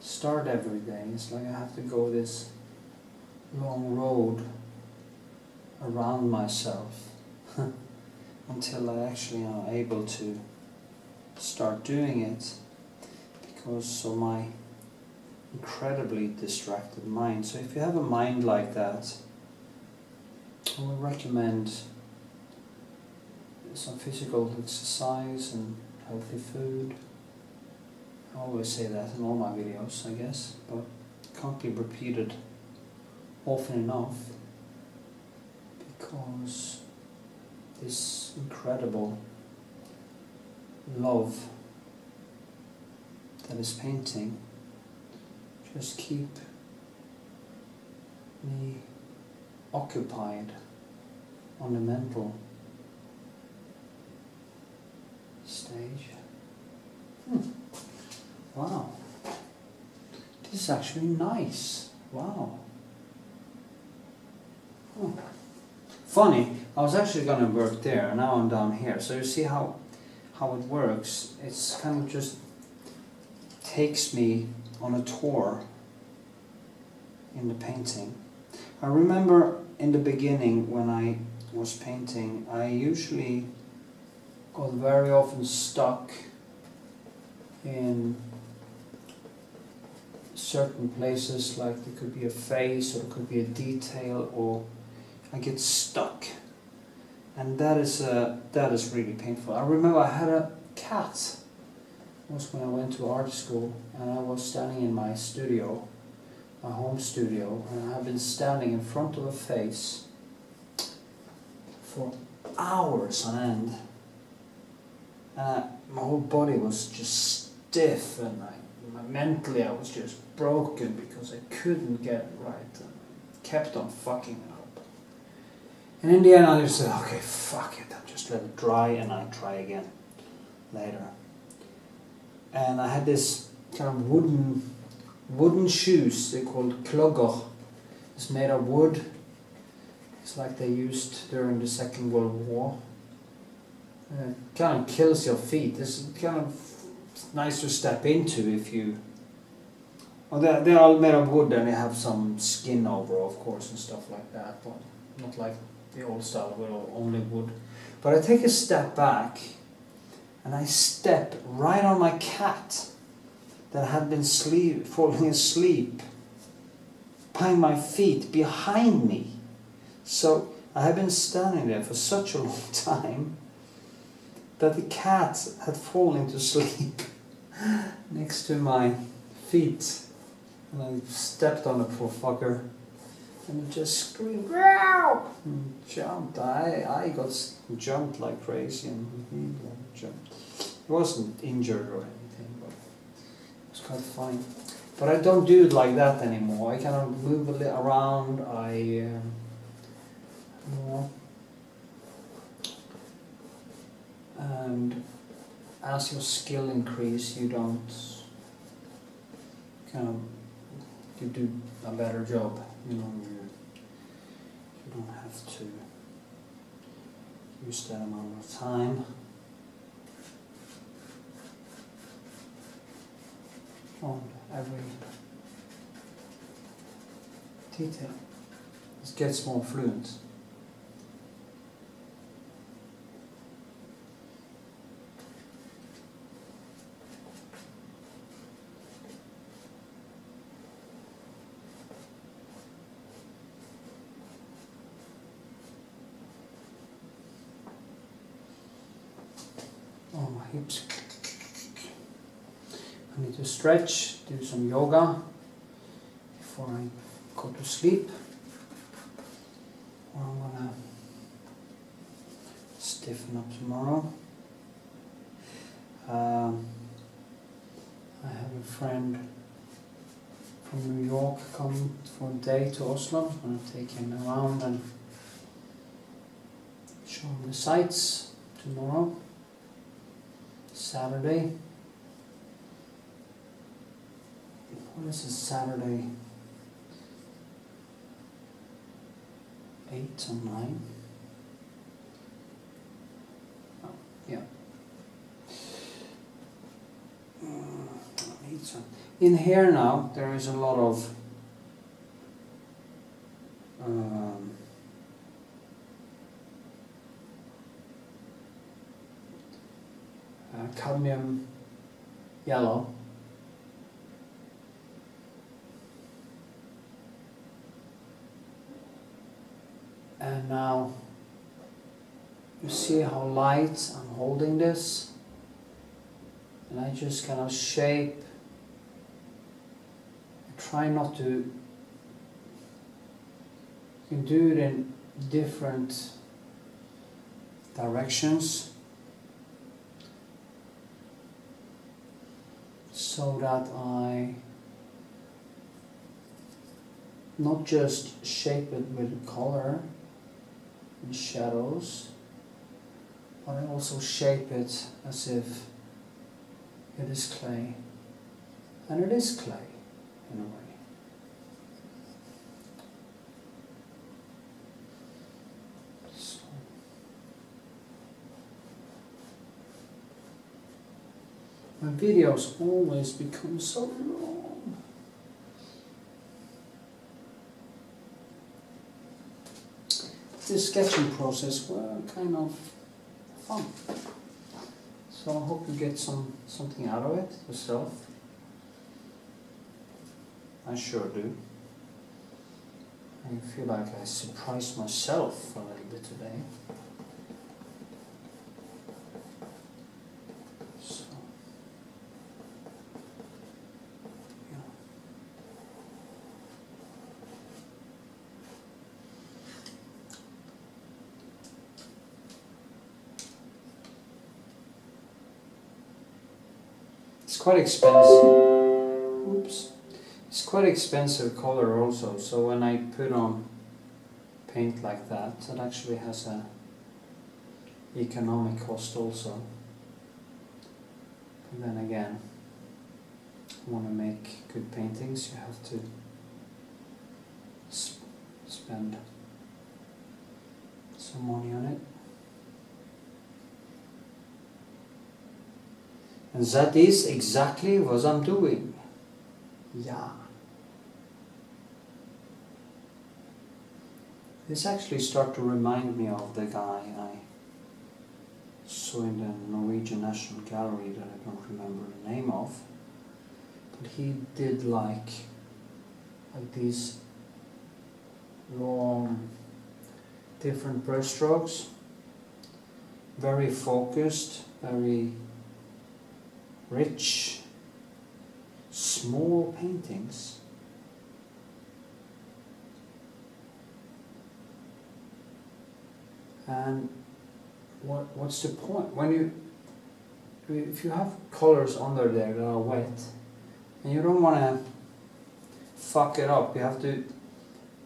start every day. It's like I have to go this long road around myself until I actually am able to start doing it, because of my incredibly distracted mind. So if you have a mind like that, I would recommend some physical exercise and healthy food. I always say that in all my videos, I guess, but it can't be repeated often enough, because this incredible love that is painting just keep me occupied on the mental stage. Wow, this is actually nice. Wow. Funny, I was actually going to work there, and now I'm down here. So you see how it works. It's kind of just takes me on a tour in the painting. I remember in the beginning when I was painting, I usually got very often stuck in certain places, like there could be a face or there could be a detail, or I get stuck, and that is really painful. I remember I had a cat. It was when I went to art school, and I was standing in my studio, my home studio, and I had been standing in front of a face for hours on end. My whole body was just stiff, and mentally I was just broken because I couldn't get it right and kept on fucking it up. And in the end I just said, okay, fuck it, I'll just let it dry and I'll try again later. And I had this kind of wooden shoes, they're called klogger. It's made of wood. It's like they used during the Second World War. It kind of kills your feet. It's kind of nice to step into if you... Well, they're all made of wood and they have some skin over, of course, and stuff like that. But not like the old style with only wood. But I take a step back and I step right on my cat that had been falling asleep behind my feet, behind me. So I had been standing there for such a long time that the cat had fallen to sleep next to my feet. And I stepped on the poor fucker and it just screamed, "Meow!" and jumped. I got jumped like crazy and he jumped. He wasn't injured or anything, but it was quite funny. But I don't do it like that anymore. I kind of move a little around. And as your skill increases, you do a better job. You don't have to use that amount of time. On every detail. It gets more fluent. Oh, my hips. I need to stretch, do some yoga before I go to sleep. Or I'm gonna stiffen up tomorrow. I have a friend from New York coming for a day to Oslo. I'm gonna take him around and show him the sights tomorrow, Saturday. What is this, Saturday? 8 or 9? Oh, yeah. In here now, there is a lot of cadmium yellow. And now you see how light I'm holding this, and I just kind of shape. I try not to. You can do it in different directions so that I not just shape it with color and shadows, but I also shape it as if it is clay. And it is clay, in a way. So, my videos always become so long. This sketching process were kind of fun. So I hope you get something out of it yourself. I sure do. I feel like I surprised myself a little bit today. So, yeah. It's quite expensive. It's quite expensive color also, so when I put on paint like that, it actually has a economic cost also. And then again, you want to make good paintings, you have to spend some money on it. And that is exactly what I'm doing. Yeah. This actually started to remind me of the guy I saw in the Norwegian National Gallery that I don't remember the name of. But he did like these long, different brush strokes. Very focused, very rich, small paintings. And what's the point? If you have colors under there that are wet, and you don't want to fuck it up, you have to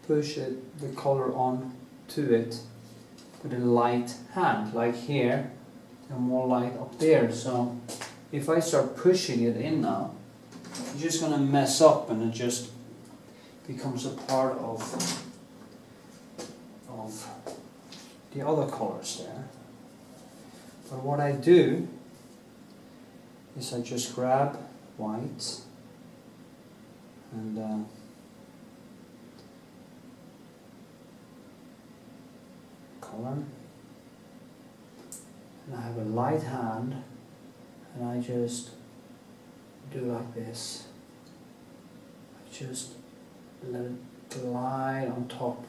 push the color on to it with a light hand, like here, and more light up there. So if I start pushing it in now, you're just gonna mess up, and it just becomes a part of the other colors there. But what I do is I just grab white and color, and I have a light hand, and I just do like this. I just let it glide on top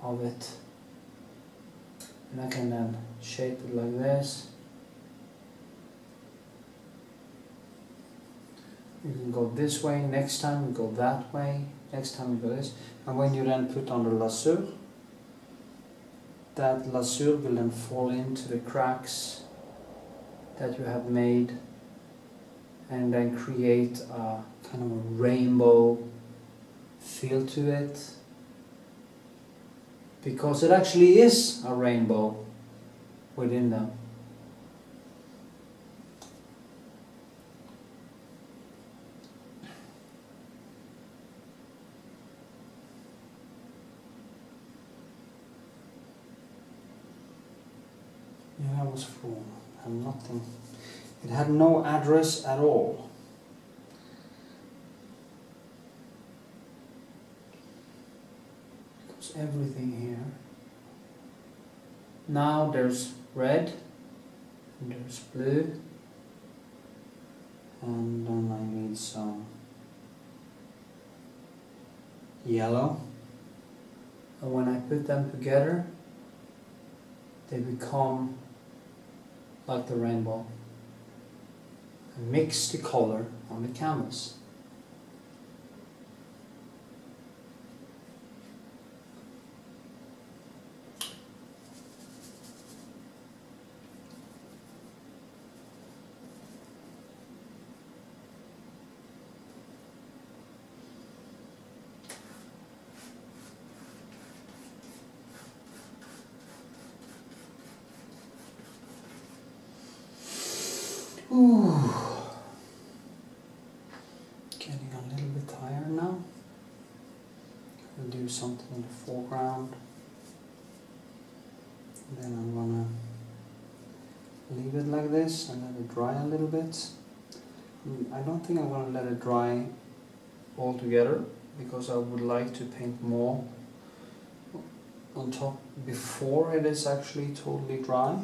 of it, and I can then shape it like this. You can go this way, next time you go that way, next time you go this, and when you then put on the lasur, that lasur will then fall into the cracks that you have made, and then create a kind of a rainbow feel to it, because it actually is a rainbow within them. Yeah, that was full. And nothing. It had no address at all. Because everything here. Now there's red, and there's blue, and then I need some yellow. And when I put them together, they become like the rainbow, and mix the color on the canvas. Ooh. Getting a little bit tired now. I'll do something in the foreground. And then I'm gonna leave it like this and let it dry a little bit. I don't think I'm gonna let it dry all together, because I would like to paint more on top before it is actually totally dry.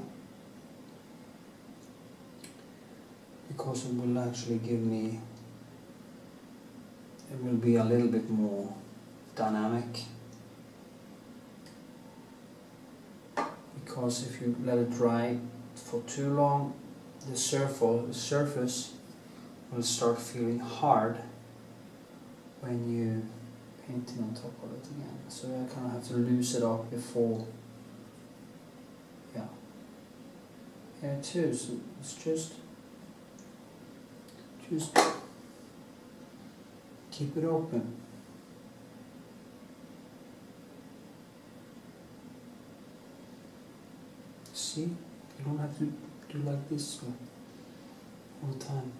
Because it will actually give me, it will be a little bit more dynamic. Because if you let it dry for too long, the surface will start feeling hard when you paint it on top of it again. So I kind of have to loose it up before. Yeah. Here too, so it's just keep it open. See, you don't have to do like this all the time.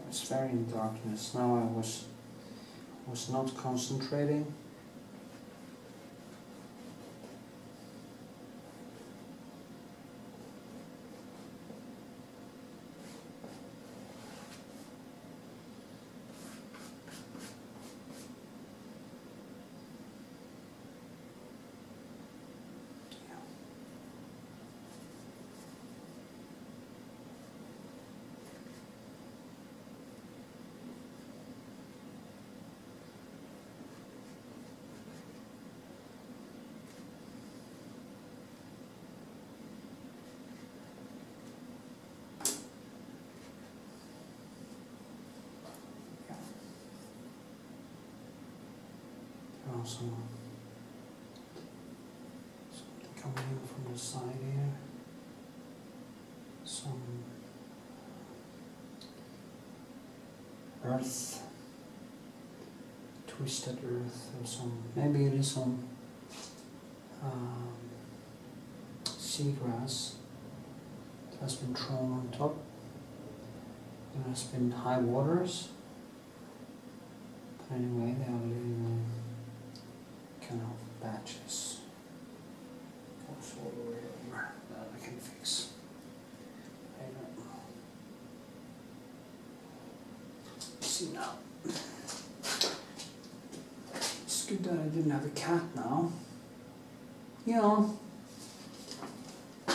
It's very in darkness. Now I was not concentrating. Also, something coming in from the side here. Some earth, twisted earth, or some, maybe it is some seagrass that has been thrown on top. There has been high waters. But anyway, they are living in kind of batches. Goes all the way over. That I can fix later. See now. It's good that I didn't have a cat now. Yeah. I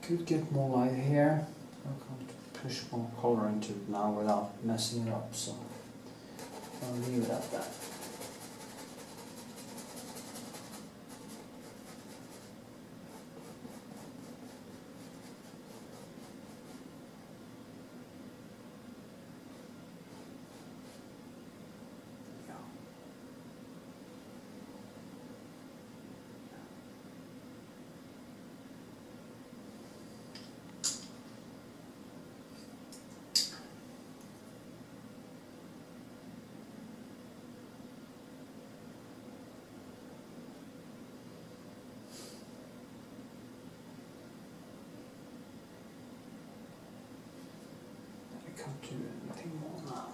could get more light here. I'm going to push more color into it now without messing it up, so I'll leave it at that. I can't do anything more now.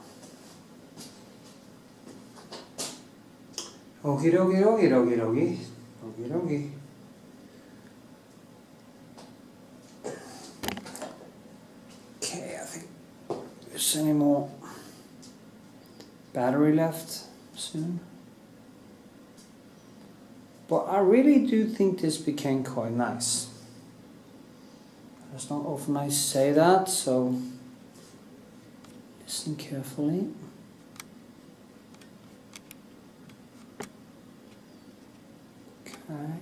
Okie dokie dokie dokie dokie. Okie dokie. Okay, I think there's any more battery left soon. But I really do think this became quite nice. It's not often I say that, so listen carefully. Okay.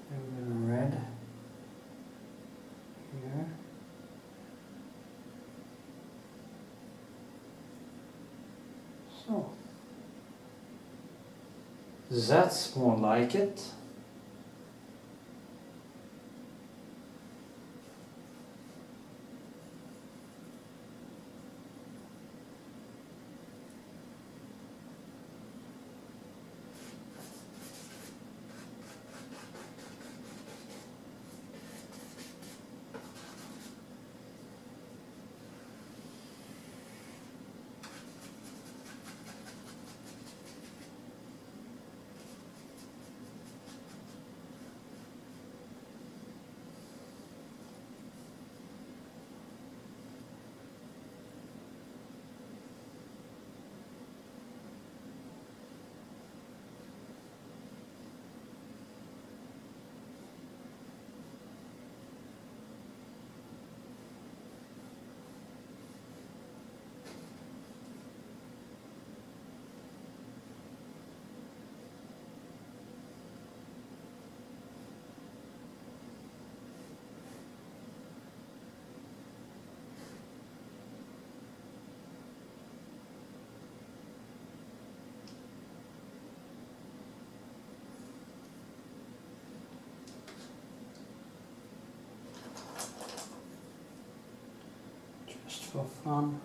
A little red here. So that's more like it. just for fun.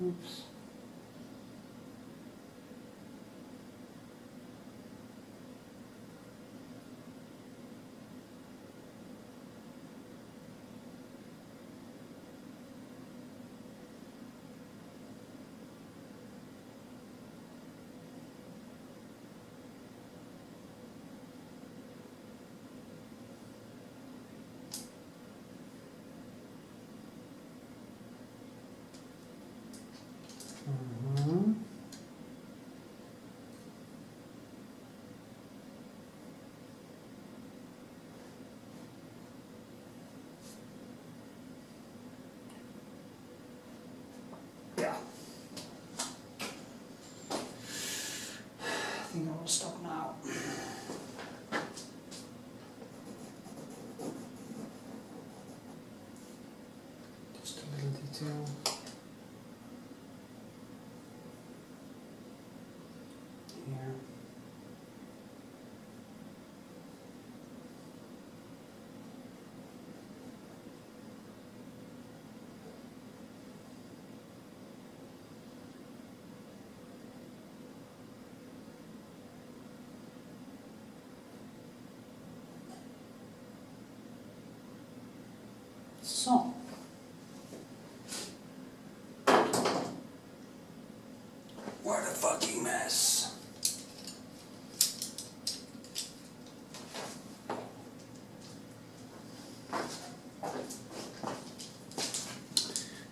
Oops. Yeah. I think I will stop now. Just a little detail. Here. So, what a fucking mess.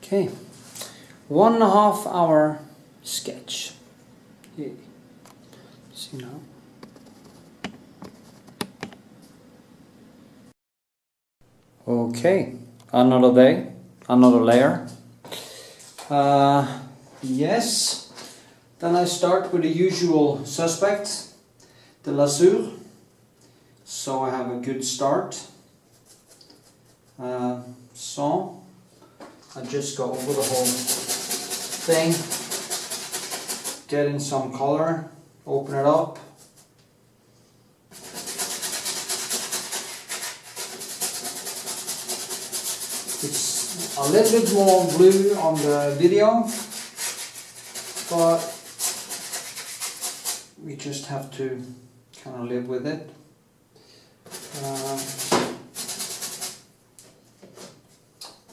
Okay, 1.5 hour sketch. Yeah. See now. Okay, another day, another layer. Yes, then I start with the usual suspect, the lasur. So I have a good start. So I just go over the whole thing, get in some color, open it up. It's a little bit more blue on the video, but we just have to kind of live with it.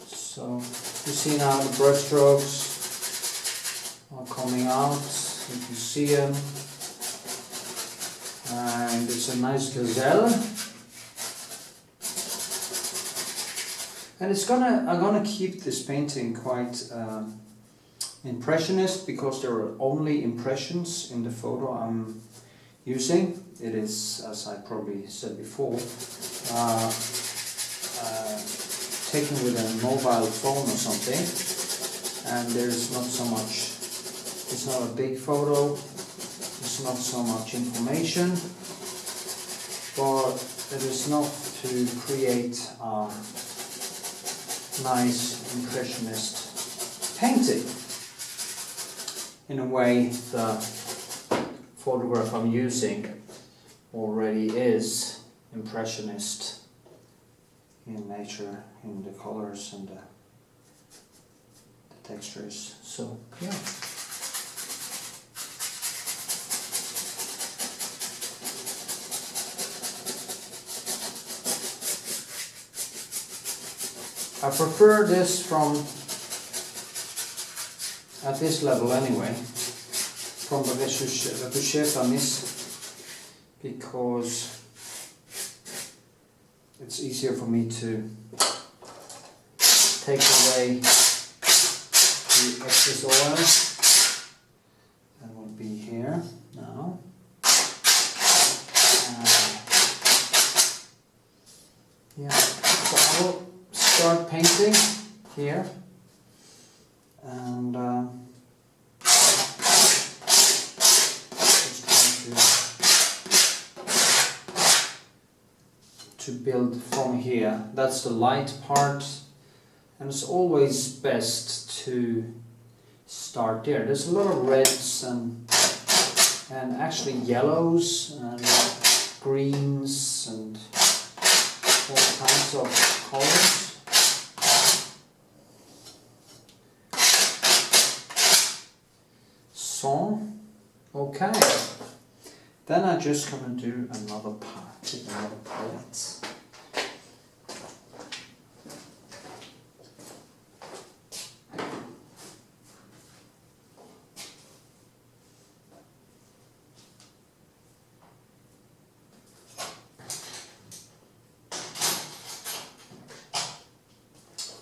So you see now the brush strokes are coming out, you can see them, and it's a nice gazelle. And I'm gonna keep this painting quite impressionist, because there are only impressions in the photo I'm using. It is, as I probably said before, taken with a mobile phone or something, and there's not so much, it's not a big photo, there's not so much information, but it is enough to create a nice impressionist painting. In a way, the photograph I'm using already is impressionist in nature, in the colors and the textures. So yeah. I prefer this at this level anyway, from the brushwork, because it's easier for me to take away the excess oil. That will be here now. Yeah, so I will start painting here, and just try to to build from here. That's the light part, and it's always best to start there. There's a lot of reds and actually yellows and greens and all kinds of colors. So, okay. Then I'm just gonna do another part with another palette.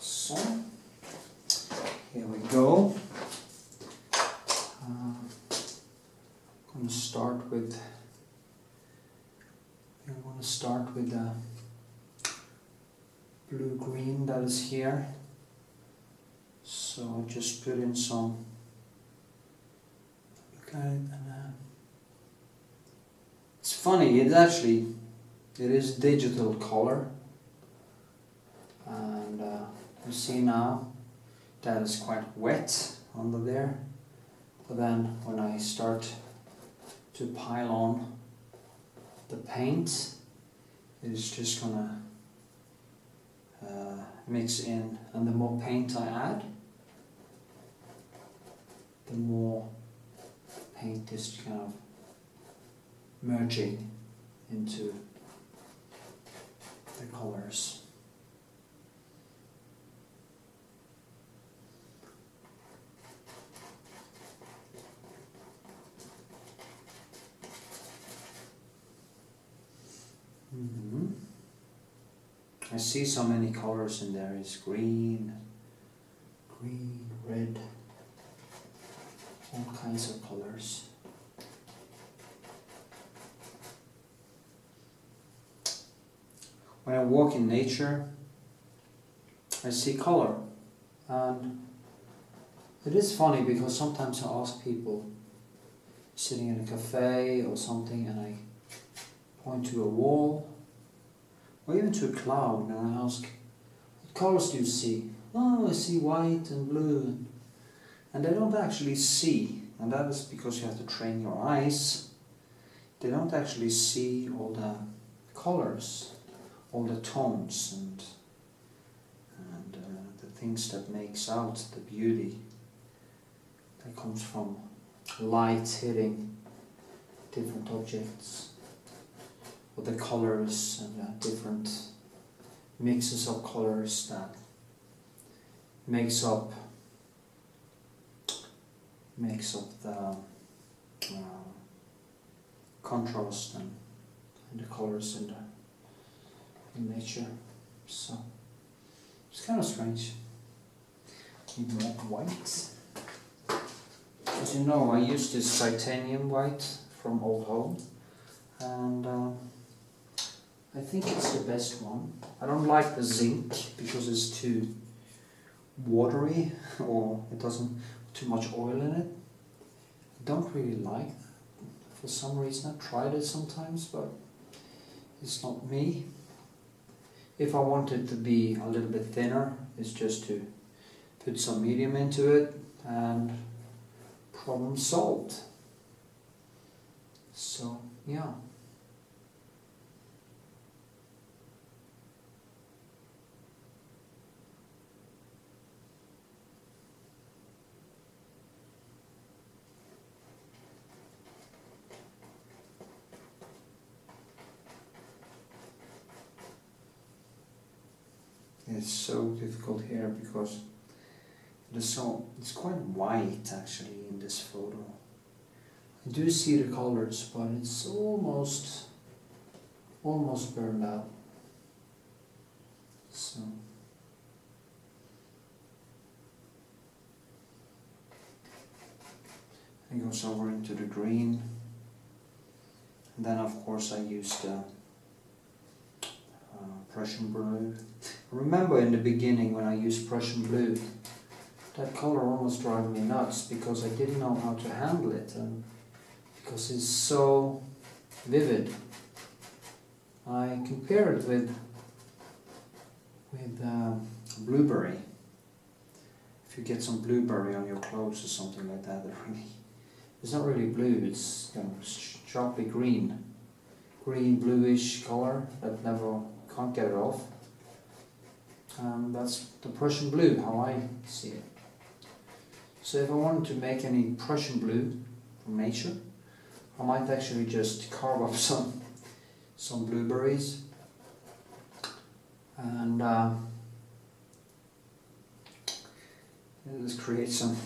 So, here we go. I'm going to start with the blue-green that is here. So I just put in some. Look at it, and it's funny. It is digital color, and you see now that is quite wet under there. But then when I start to pile on the paint, it's just gonna mix in, and the more paint I add, the more paint is kind of merging into the colors. I see so many colors in there. It's green, red, all kinds of colors. When I walk in nature, I see color, and it is funny because sometimes I ask people sitting in a cafe or something, and I point to a wall or even to a cloud, and I ask, what colors do you see? Oh, I see white and blue, and they don't actually see, and that is because you have to train your eyes. They don't actually see all the colors, all the tones, and the things that makes out the beauty that comes from light hitting different objects, or the colors and the different mixes of colors that makes up the contrast and the colors in nature. So it's kind of strange. Need more white. As you know, I use this titanium white from Old Home, and I think it's the best one. I don't like the zinc because it's too watery, or it doesn't too much oil in it. I don't really like that. For some reason, I've tried it sometimes, but it's not me. If I want it to be a little bit thinner, it's just to put some medium into it, and problem solved. So, yeah. It's so difficult here because it's quite white actually in this photo. I do see the colors, but it's almost burned out. So it goes over into the green, and then of course I used Prussian blue. Remember in the beginning when I used Prussian blue, that color almost drove me nuts because I didn't know how to handle it, and because it's so vivid. I compare it with blueberry. If you get some blueberry on your clothes or something like that, it's not really blue, it's sharply green. Green, bluish color that never can't get it off. And that's the Prussian blue, how I see it. So if I wanted to make any Prussian blue from nature, I might actually just carve up some blueberries and let's create some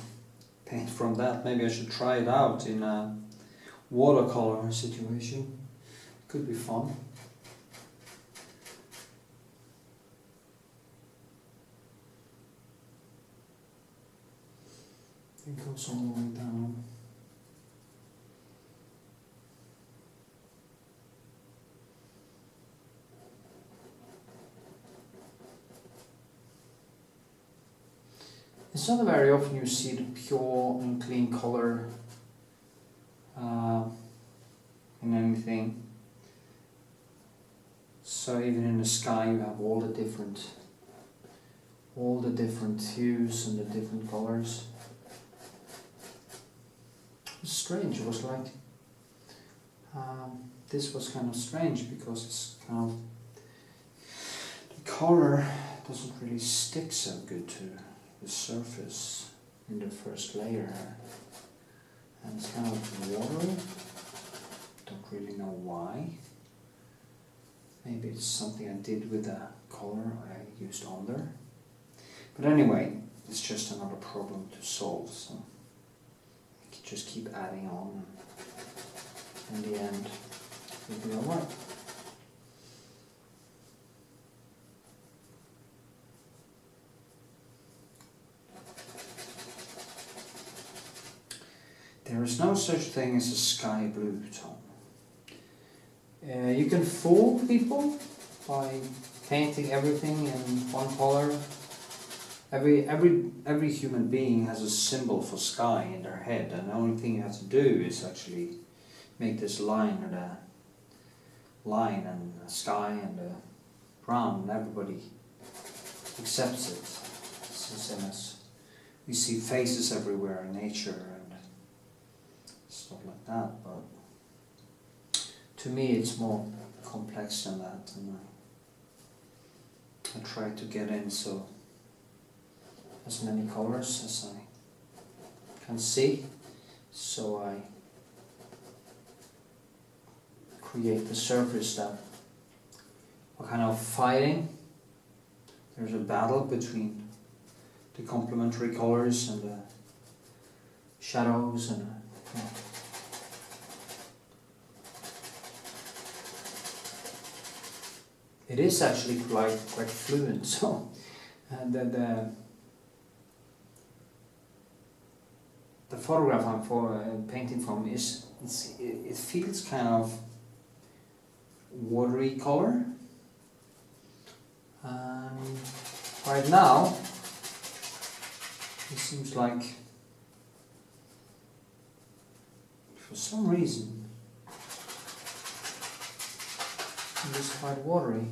paint from that. Maybe I should try it out in a watercolor situation. Could be fun. It goes all the way down. It's not very often you see the pure and clean color in anything. So even in the sky you have all the different hues and the different colors. It's strange. It was like this was kind of strange because it's kind of the color doesn't really stick so good to the surface in the first layer, and it's kind of watery. Don't really know why. Maybe it's something I did with the color I used on there. But anyway, it's just another problem to solve, so I can just keep adding on, and in the end it'll be alright. There is no such thing as a sky blue tone. You can fool people by painting everything in one color. Every human being has a symbol for sky in their head, and the only thing you have to do is actually make this line and a sky and a brown, and everybody accepts it. It's the same as we see faces everywhere in nature and stuff like that, but to me it's more complex than that, and I try to get in as many colors as I can see, so I create the surface that we're kind of fighting. There's a battle between the complementary colors and the shadows and it is actually quite fluent, so the photograph I'm painting from it feels kind of watery color, and right now it seems like for some reason it is quite watery.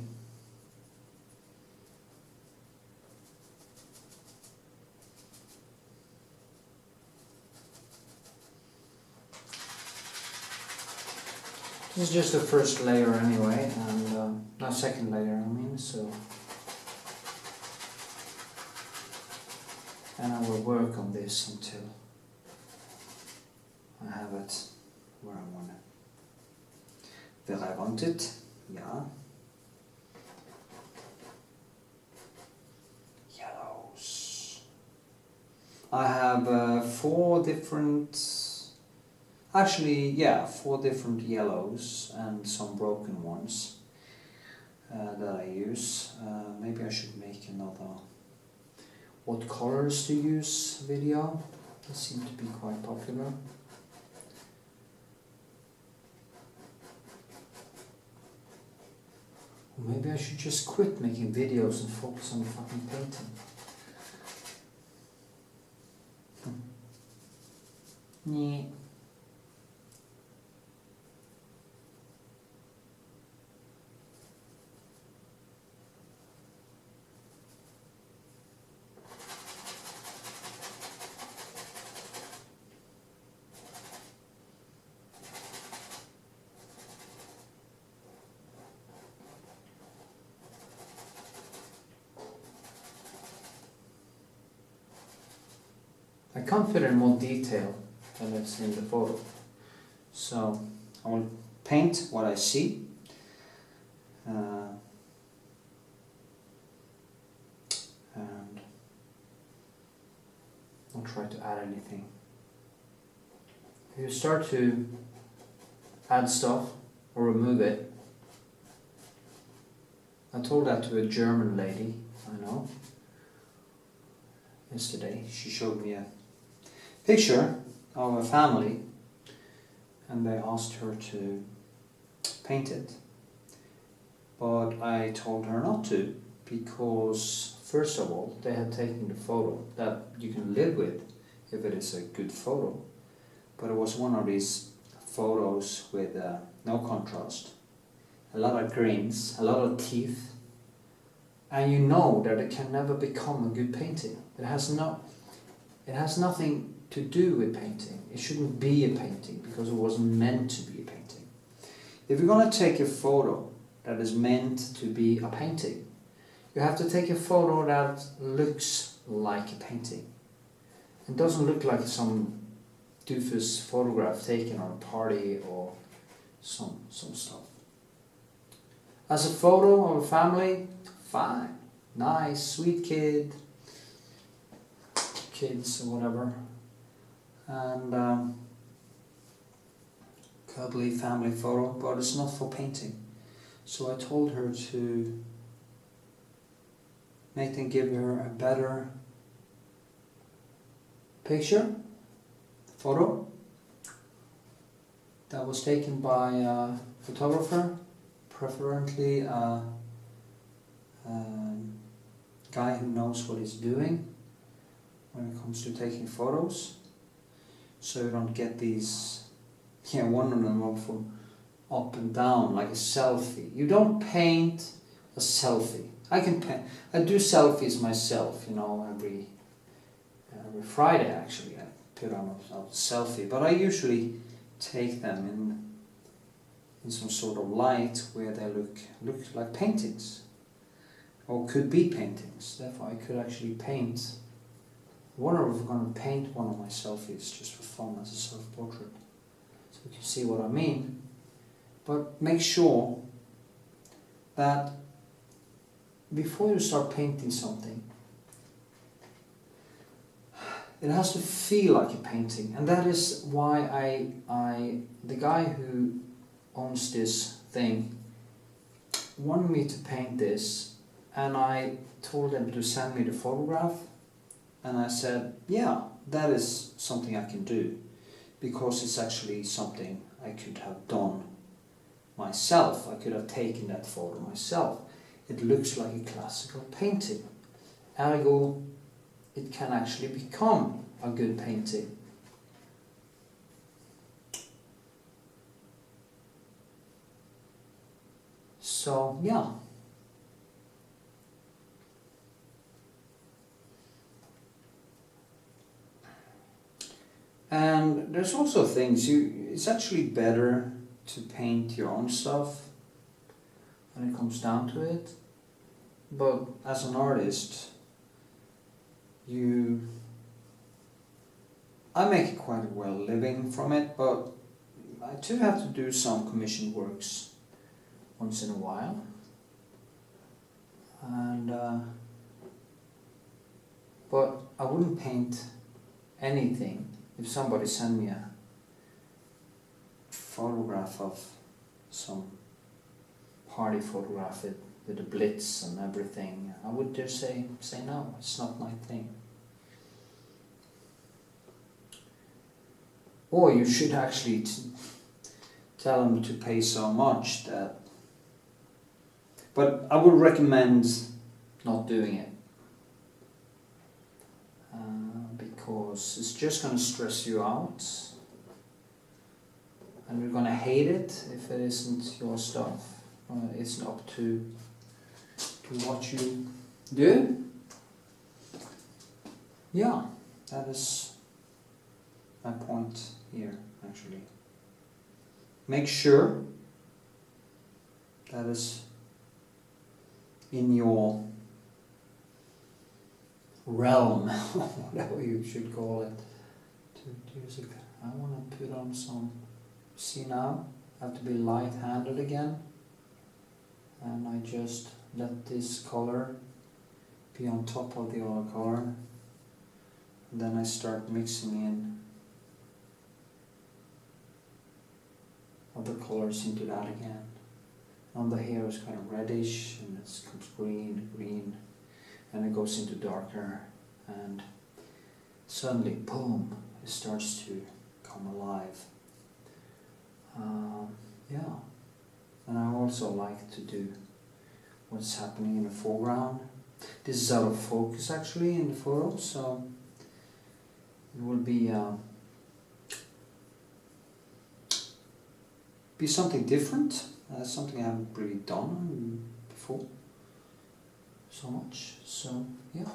This is just the first layer anyway, and no, second layer I mean, so. And I will work on this until I have it where I want it. Where I want it, yeah. Yellows. I have 4 different. Actually, yeah, 4 different yellows and some broken ones that I use. Maybe I should make another what colors to use video. They seem to be quite popular. Or maybe I should just quit making videos and focus on fucking painting. Yeah. I can't fit in more detail than it's in the photo. So I will paint what I see. And I'll try to add anything. If you start to add stuff or remove it, I told that to a German lady I know yesterday. She showed me a picture of a family and they asked her to paint it. But I told her not to, because first of all they had taken the photo that you can live with if it is a good photo, but it was one of these photos with no contrast, a lot of grains, a lot of teeth, and you know that it can never become a good painting. It has nothing to do with painting. It shouldn't be a painting because it wasn't meant to be a painting. If you're going to take a photo that is meant to be a painting, you have to take a photo that looks like a painting. It doesn't look like some doofus photograph taken on a party or some stuff. As a photo of a family, fine, nice, sweet kids or whatever, and cuddly family photo, but it's not for painting. So I told her to give her a better picture, photo, that was taken by a photographer, preferably a guy who knows what he's doing when it comes to taking photos, so you don't get these, one of them up and down like a selfie. You don't paint a selfie. I do selfies myself, every Friday actually. I put on a selfie, but I usually take them in some sort of light where they look like paintings, or could be paintings. Therefore I could actually paint. I wonder if I'm going to paint one of my selfies just for fun as a self-portrait, so you can see what I mean. But make sure that before you start painting something, it has to feel like a painting, and that is why the guy who owns this thing wanted me to paint this, and I told him to send me the photograph, and I said, yeah, that is something I can do, because it's actually something I could have done myself. I could have taken that photo myself. It looks like a classical painting, ergo it can actually become a good painting. So yeah. And there's also things, it's actually better to paint your own stuff when it comes down to it. But as an artist, I make quite a well living from it, but I too have to do some commission works once in a while. And but I wouldn't paint anything if somebody sent me a photograph of some party photograph with the blitz and everything. I would just say no, it's not my thing. Or you should actually tell them to pay so much that... But I would recommend not doing it. Because it's just going to stress you out. And you're going to hate it if it isn't your stuff. It's up to what you do. Yeah, that is my point here, actually. Make sure that is in your realm, whatever you should call it. I want to put on some, see now, I have to be light-handed again, and I just let this color be on top of the other color, and then I start mixing in other colors into that again. And the hair is kind of reddish, and it comes green, and it goes into darker, and suddenly, boom, it starts to come alive. Yeah, and I also like to do what's happening in the foreground. This is out of focus actually in the photo, so it will be something different, something I haven't really done before so much. So yeah.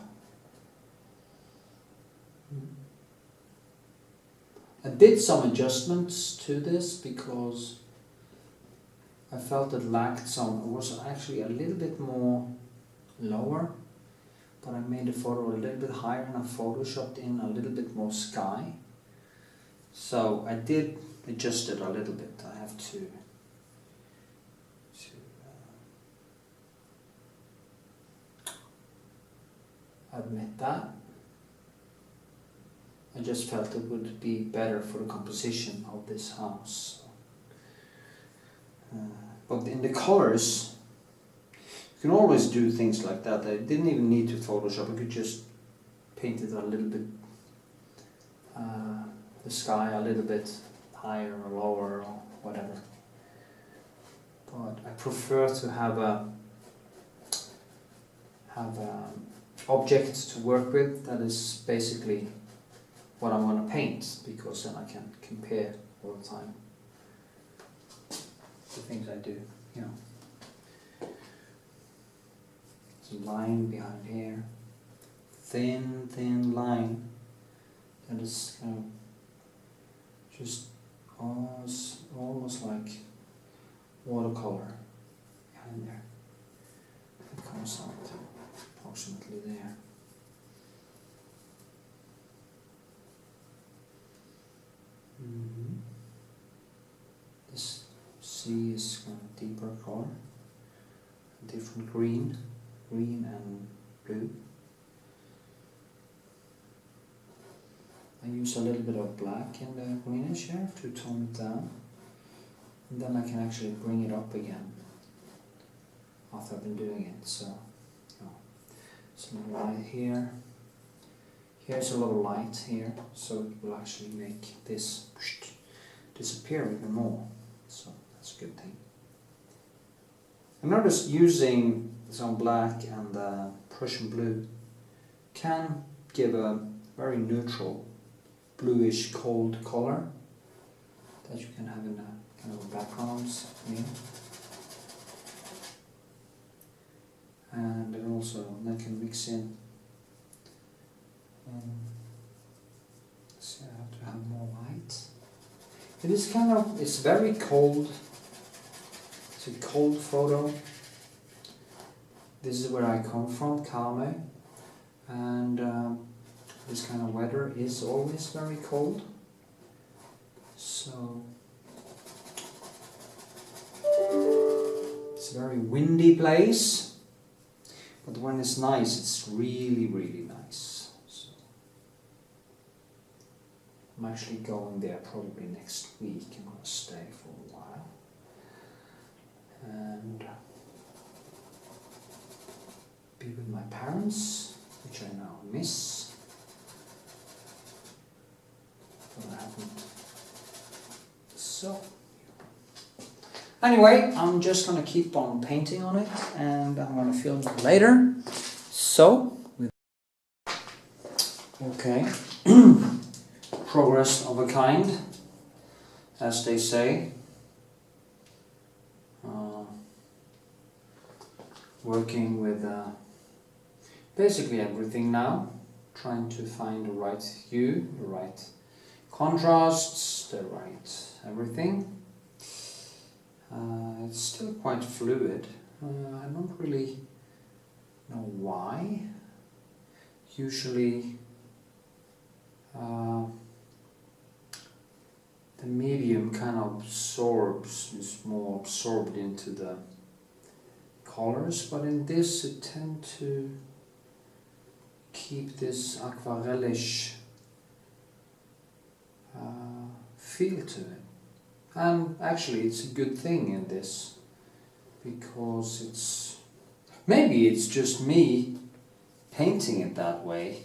I did some adjustments to this because I felt it lacked some. It was actually a little bit more lower, but I made the photo a little bit higher and I photoshopped in a little bit more sky. So I did adjust it a little bit. I have to admit that. I just felt it would be better for the composition of this house. But in the colors, you can always do things like that. I didn't even need to Photoshop. I could just paint it a little bit, the sky a little bit higher or lower or whatever. But I prefer to have a object to work with that is basically what I'm going to paint, because then I can compare all the time the things I do, you know. There's a line behind here, thin line that is kind of just almost like watercolor behind there. It comes out approximately there. This sea is kind of deeper color, a different green and blue. I use a little bit of black in the greenish here to tone it down, and then I can actually bring it up again after I've been doing it. So, it's a little light here. Here's a little light here, so it will actually make this disappear even more. So that's a good thing. I noticed using some black and Prussian blue can give a very neutral, bluish, cold color that you can have in a kind of backgrounds here. And then also that can mix in. So I have to have more light. It is kind of, it's very cold. It's a cold photo. This is where I come from, Kame, and this kind of weather is always very cold. So it's a very windy place, but when it's nice, it's really nice. I'm actually going there probably next week. I'm going to stay for a while and be with my parents, which I now miss, but I haven't. So anyway, I'm just going to keep on painting on it, and I'm going to film it later. So okay. Progress of a kind, as they say. Working with basically everything now, trying to find the right hue, the right contrasts, the right everything. It's still quite fluid. I don't really know why. usually the medium kind of is more absorbed into the colors, but in this it tends to keep this aquarellish feel to it. And actually it's a good thing in this, because maybe it's just me painting it that way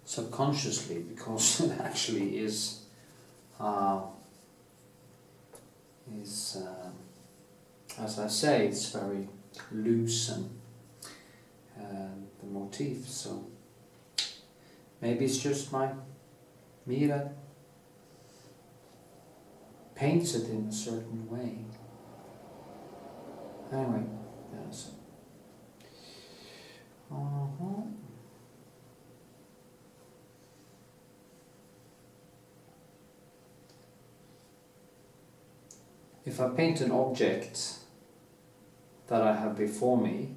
subconsciously, because it actually is as I say, it's very loose and the motif, so maybe it's just me that paints it in a certain way. Anyway, yes. If I paint an object that I have before me,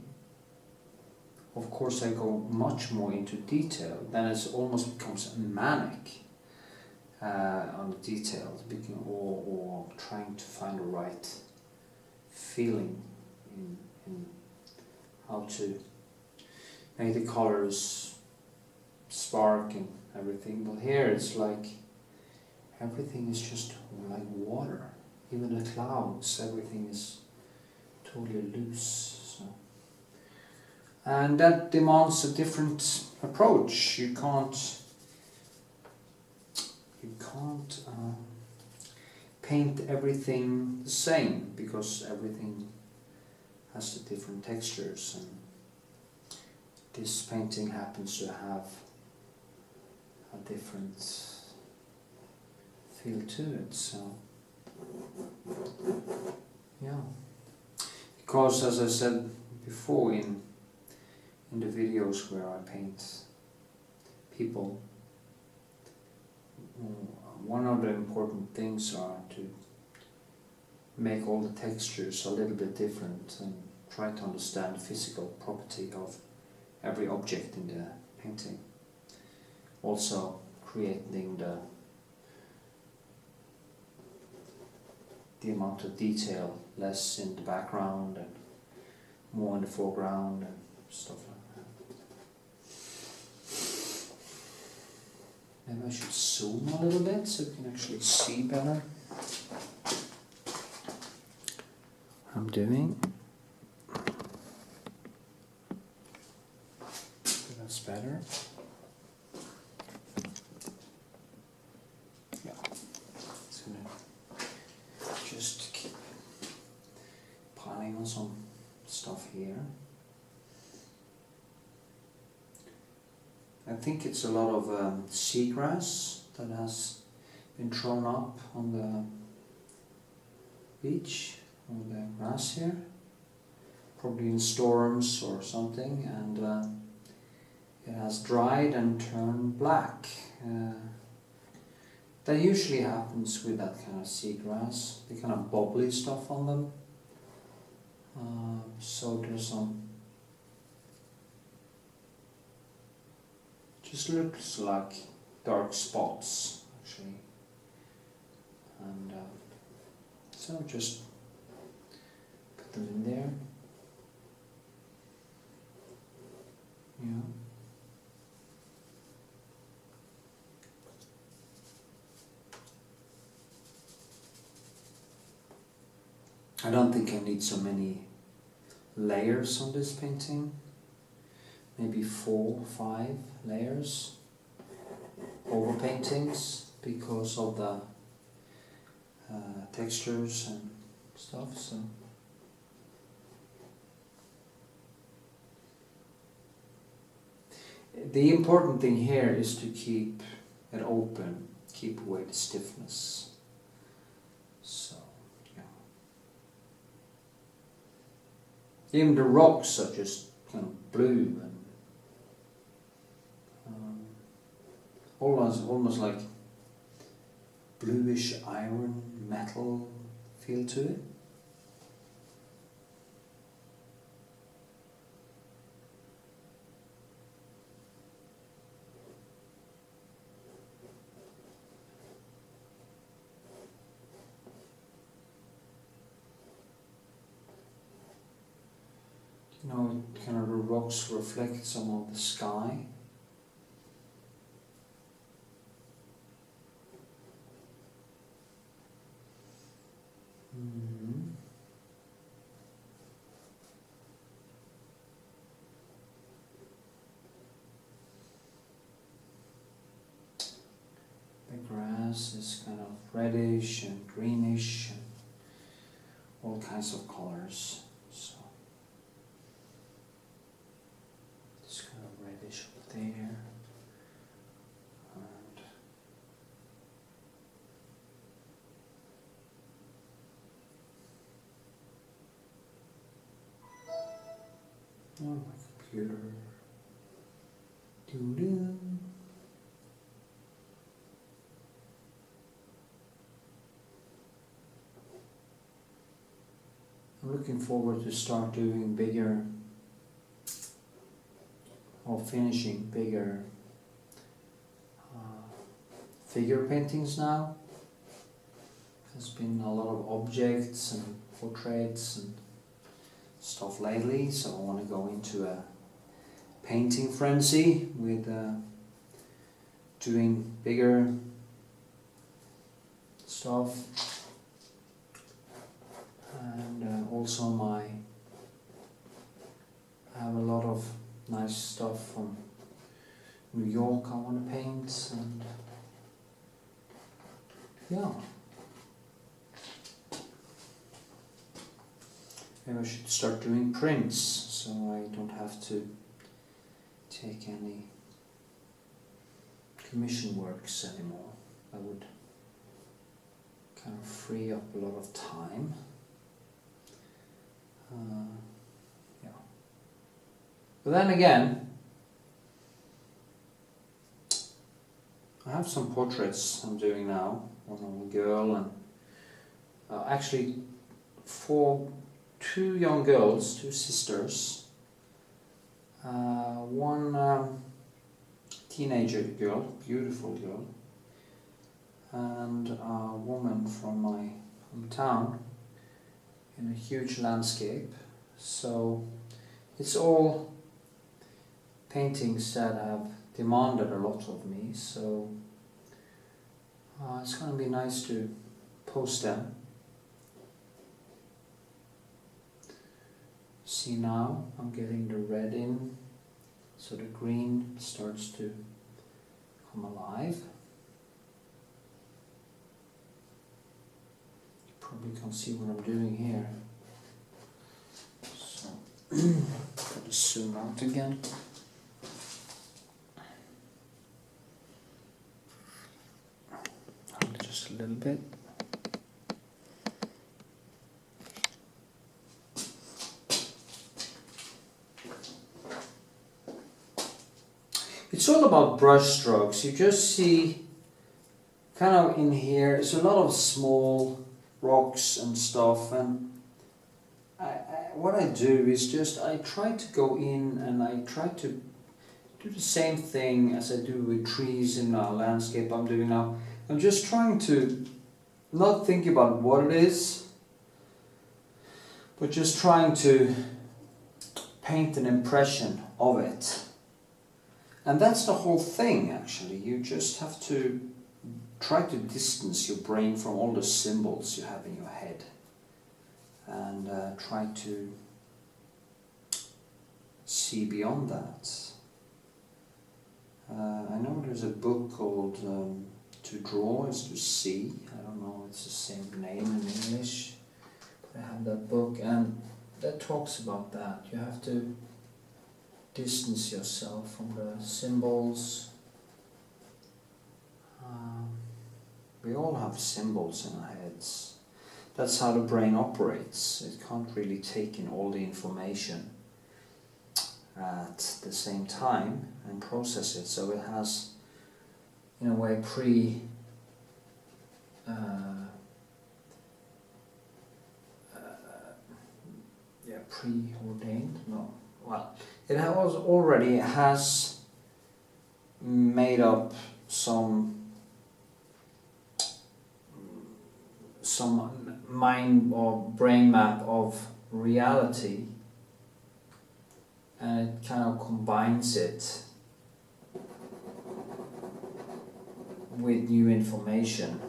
of course I go much more into detail. Then it almost becomes manic on the details, or trying to find the right feeling in how to make the colors spark and everything. But here it's like everything is just like water. Even the clouds, everything is totally loose. So. And that demands a different approach. You can't paint everything the same, because everything has the different textures, and this painting happens to have a different feel to it. So yeah, because as I said before in the videos where I paint people, one of the important things are to make all the textures a little bit different and try to understand the physical property of every object in the painting. Also creating the amount of detail, less in the background and more in the foreground and stuff like that. Maybe I should zoom a little bit so you can actually see better what I'm doing. That's better. Yeah. It's gonna just keep piling on some stuff here. I think it's a lot of seagrass that has been thrown up on the beach, on the grass here, probably in storms or something, and it has dried and turned black. That usually happens with that kind of seagrass, the kind of bubbly stuff on them. So there's some, just looks like dark spots actually, and so just put them in there. Yeah. I don't think I need so many layers on this painting. Maybe 4 or 5 layers over paintings because of the textures and stuff. So the important thing here is to keep it open, keep away the stiffness. So even the rocks are just kind of blue and almost like bluish iron metal feel to it. You know, kind of the rocks reflect some of the sky. The grass is kind of reddish and greenish and all kinds of colors. So it's kind of reddish up there. And oh, my computer. Doo-doo. I'm looking forward to start doing bigger, or finishing bigger figure paintings now. There's been a lot of objects and portraits and stuff lately, so I want to go into a painting frenzy with doing bigger stuff. And also I have a lot of nice stuff from New York I want to paint, and yeah. Maybe I should start doing prints so I don't have to take any commission works anymore. That would kind of free up a lot of time. Yeah. But then again, I have some portraits I'm doing now. One of a girl and actually two young girls, two sisters. One teenager girl, beautiful girl, and a woman from my hometown in a huge landscape. So it's all paintings that have demanded a lot of me, so it's going to be nice to post them. See, now I'm getting the red in, so the green starts to come alive. You probably can see what I'm doing here. So, gotta zoom out again. Just a little bit. It's all about brush strokes. You just see kind of in here, there's a lot of small rocks and stuff, and what I do is just I try to go in and I try to do the same thing as I do with trees in a landscape I'm doing now. I'm just trying to not think about what it is, but just trying to paint an impression of it. And that's the whole thing, actually. You just have to try to distance your brain from all the symbols you have in your head, and try to see beyond that. I know there's a book called To Draw is to See. I don't know, it's the same name in English. But I have that book, and that talks about that. You have to distance yourself from the symbols. We all have symbols in our heads. That's how the brain operates. It can't really take in all the information at the same time and process it, so it has, in a way, preordained. No, well, it already has made up some mind or brain map of reality, and it kind of combines it with new information.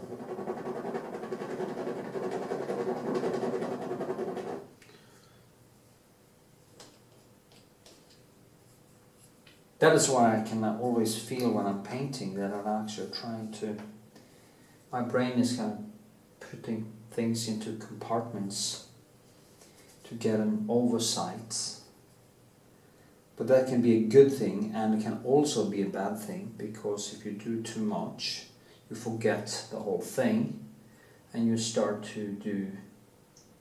That is why I can always feel when I'm painting that I'm actually trying to, my brain is kind of putting things into compartments to get an oversight. But that can be a good thing, and it can also be a bad thing, because if you do too much, you forget the whole thing and you start to do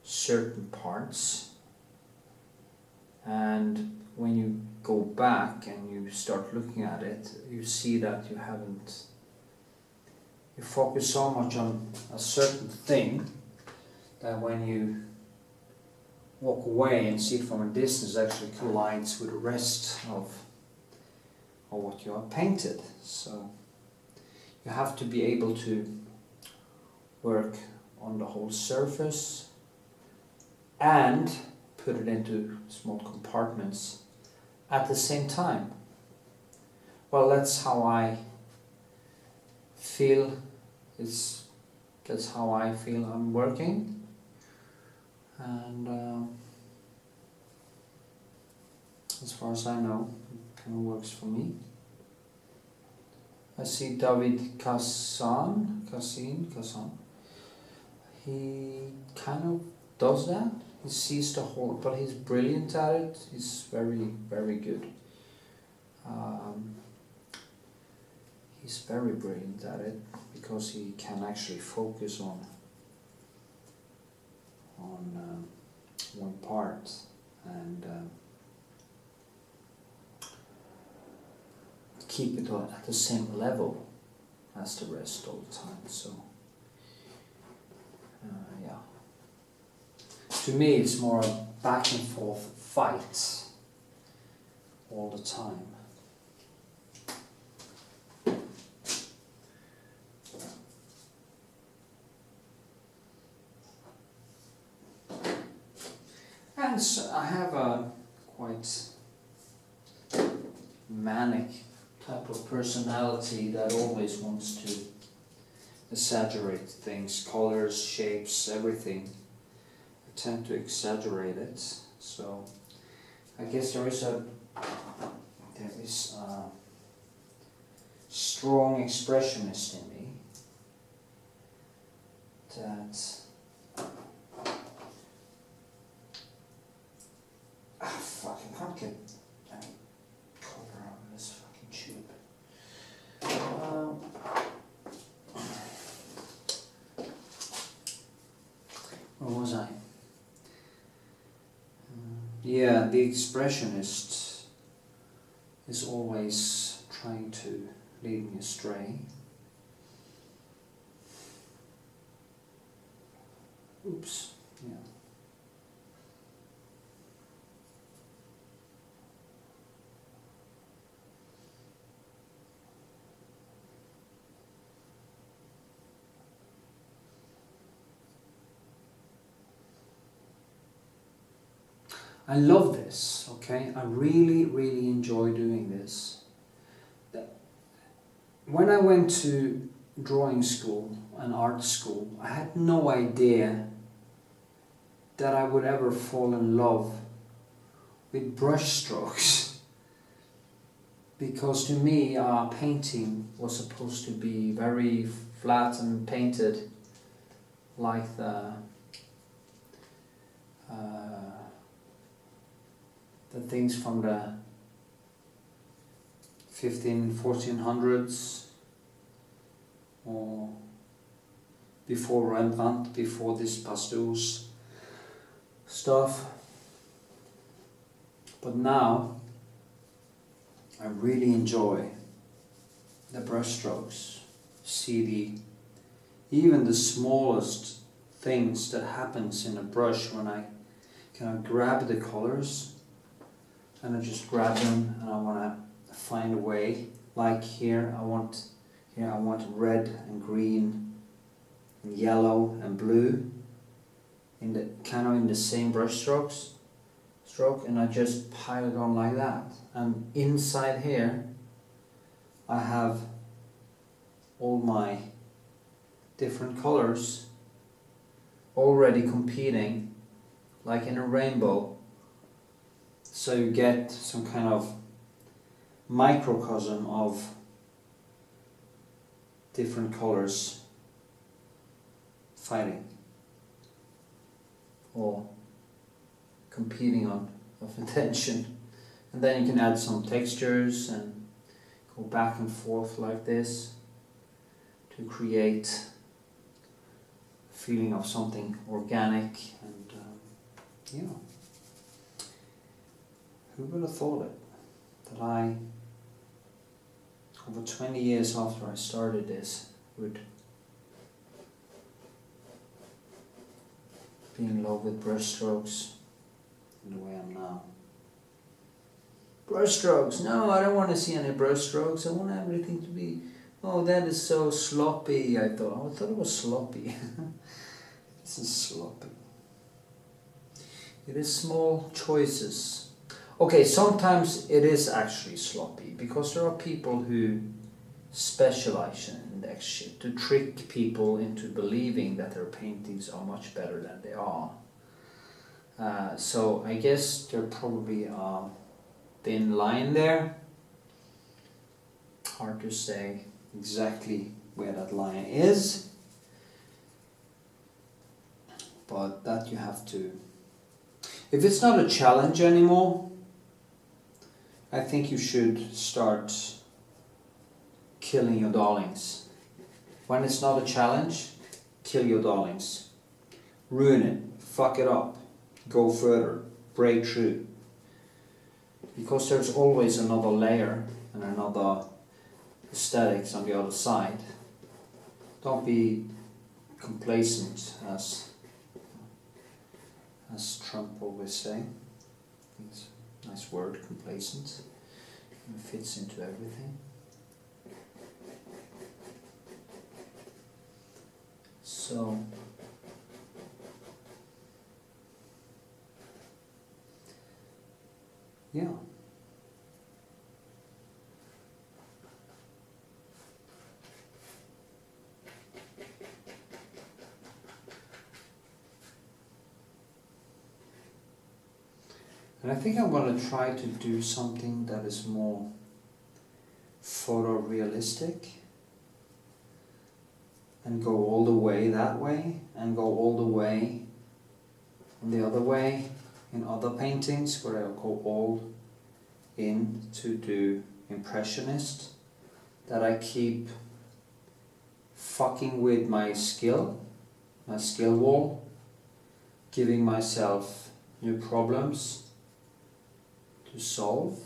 certain parts, and when you go back and you start looking at it, you see that you focus so much on a certain thing that when you walk away and see it from a distance, it actually collides with the rest of what you have painted. So you have to be able to work on the whole surface and put it into small compartments at the same time. Well, that's how I feel. That's how I feel I'm working, and as far as I know, it kind of works for me. I see David Kazan. He kind of does that. He sees the whole, but he's brilliant at it. He's very, very good. He's very brilliant at it because he can actually focus on one part and keep it at the same level as the rest all the time. So yeah, to me it's more a back and forth fight all the time. And so I have a quite manic type of personality that always wants to exaggerate things, colors, shapes, everything. I tend to exaggerate it. So I guess there is a strong expressionist in me that I can't get any color out of this fucking tube. Where was I? Yeah, the expressionist is always trying to lead me astray. Oops, yeah. I love this, okay? I really, really enjoy doing this. When I went to drawing school and art school, I had no idea that I would ever fall in love with brush strokes. Because to me, painting was supposed to be very flat and painted like the things from the 1400s or before Rembrandt, before this pastels stuff. But now I really enjoy the brush strokes. See even the smallest things that happens in a brush when I kind of grab the colors and I just grab them and I want to find a way. Like here I want red and green and yellow and blue in the kind of in the same brush strokes. stroke, and I just pile it on like that. And inside here I have all my different colors already competing like in a rainbow, so you get some kind of microcosm of different colors fighting or competing of attention. And then you can add some textures and go back and forth like this to create a feeling of something organic. And yeah, who would have thought it, that I, over 20 years after I started this, would be in love with brushstrokes in the way I'm now. Brushstrokes? No, I don't want to see any brushstrokes. I want everything to be, oh, that is so sloppy, I thought. Oh, I thought it was sloppy. This is sloppy. It is small choices. Okay, sometimes it is actually sloppy, because there are people who specialize in that shit to trick people into believing that their paintings are much better than they are. So I guess there probably a thin line there. Hard to say exactly where that line is, but that you have to. If it's not a challenge anymore, I think you should start killing your darlings. When it's not a challenge, kill your darlings. Ruin it, fuck it up, go further, break through. Because there's always another layer and another aesthetics on the other side. Don't be complacent, as Trump always say. It's a nice word, complacent. It fits into everything. So yeah. And I think I'm going to try to do something that is more photorealistic, and go all the way that way, and go all the way the other way in other paintings, where I'll go all in to do impressionist, that I keep fucking with my skill wall, giving myself new problems to solve.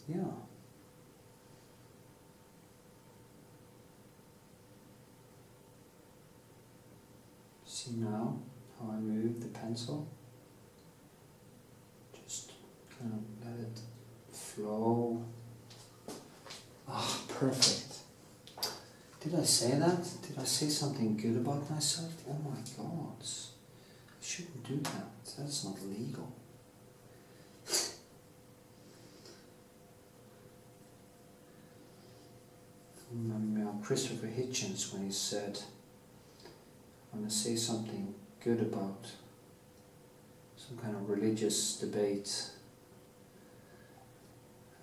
Yeah. See now how I move the pencil? Just kind of let it flow. Ah, perfect. Did I say that? Did I say something good about myself? Oh my god. I shouldn't do that. That's not legal. I remember Christopher Hitchens when he said, I want to say something good about some kind of religious debate.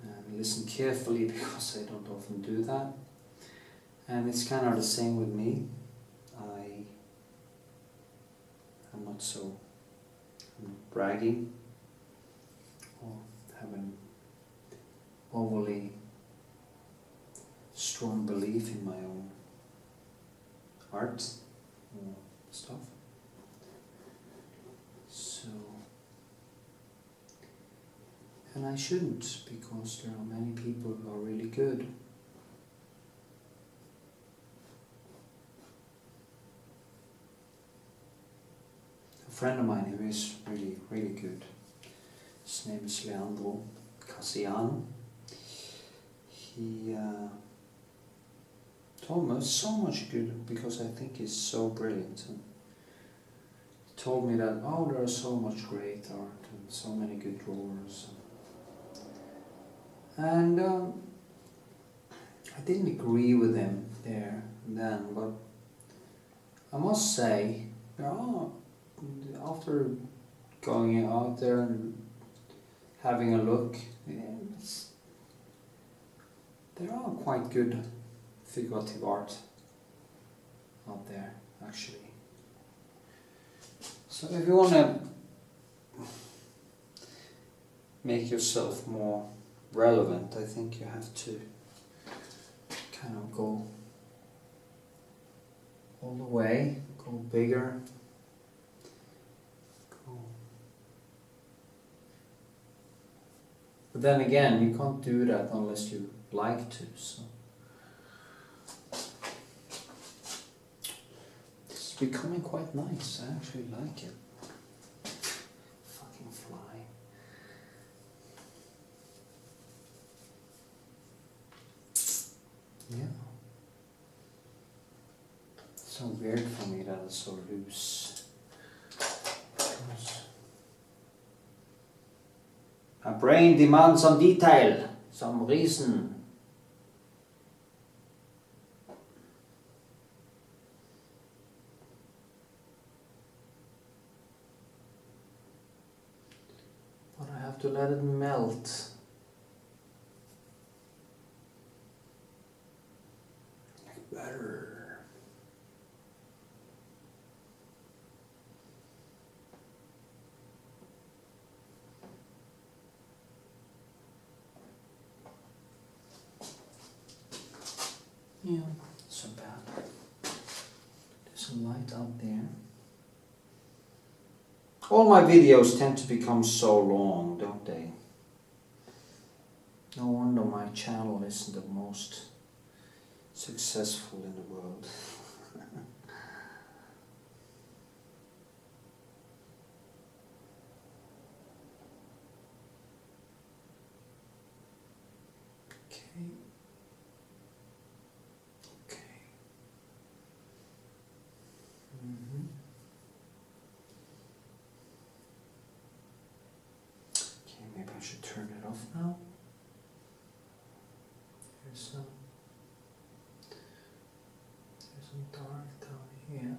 And listen carefully, because I don't often do that. And it's kind of the same with me. I'm not so bragging or having overly strong belief in my own art or stuff. So, and I shouldn't, because there are many people who are really good. A friend of mine who is really, really good, his name is Leandro. He told me so much good, because I think he's so brilliant. And told me that, oh, there is so much great art and so many good drawers. And I didn't agree with him there and then, but I must say, after going out there and having a look, there are quite good figurative art out there, actually. So if you want to make yourself more relevant, I think you have to kind of go all the way, go bigger, but then again, you can't do that unless you like to, so it's becoming quite nice. I actually like it. Fucking fly. Yeah. It's so weird for me that it's so loose. My brain demands some detail, some reason. But I have to let it melt. Like butter. Yeah, so bad. There's a light out there. All my videos tend to become so long, don't they? No wonder my channel isn't the most successful in the world. Okay. Maybe I should turn it off now. There's some dark down here.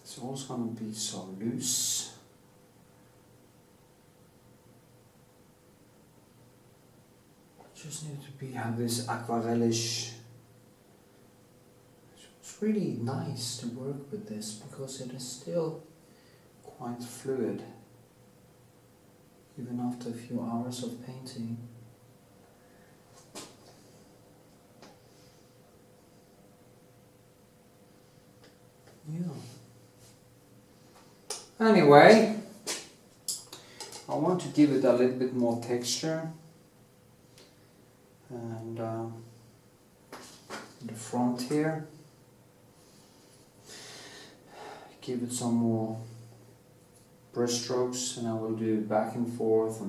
It's always going to be so loose. Just need to have this aquarellish. It's really nice to work with this because it is still quite fluid, even after a few hours of painting. Yeah. Anyway, I want to give it a little bit more texture, and in the front here, give it some more brush strokes, and I will do back and forth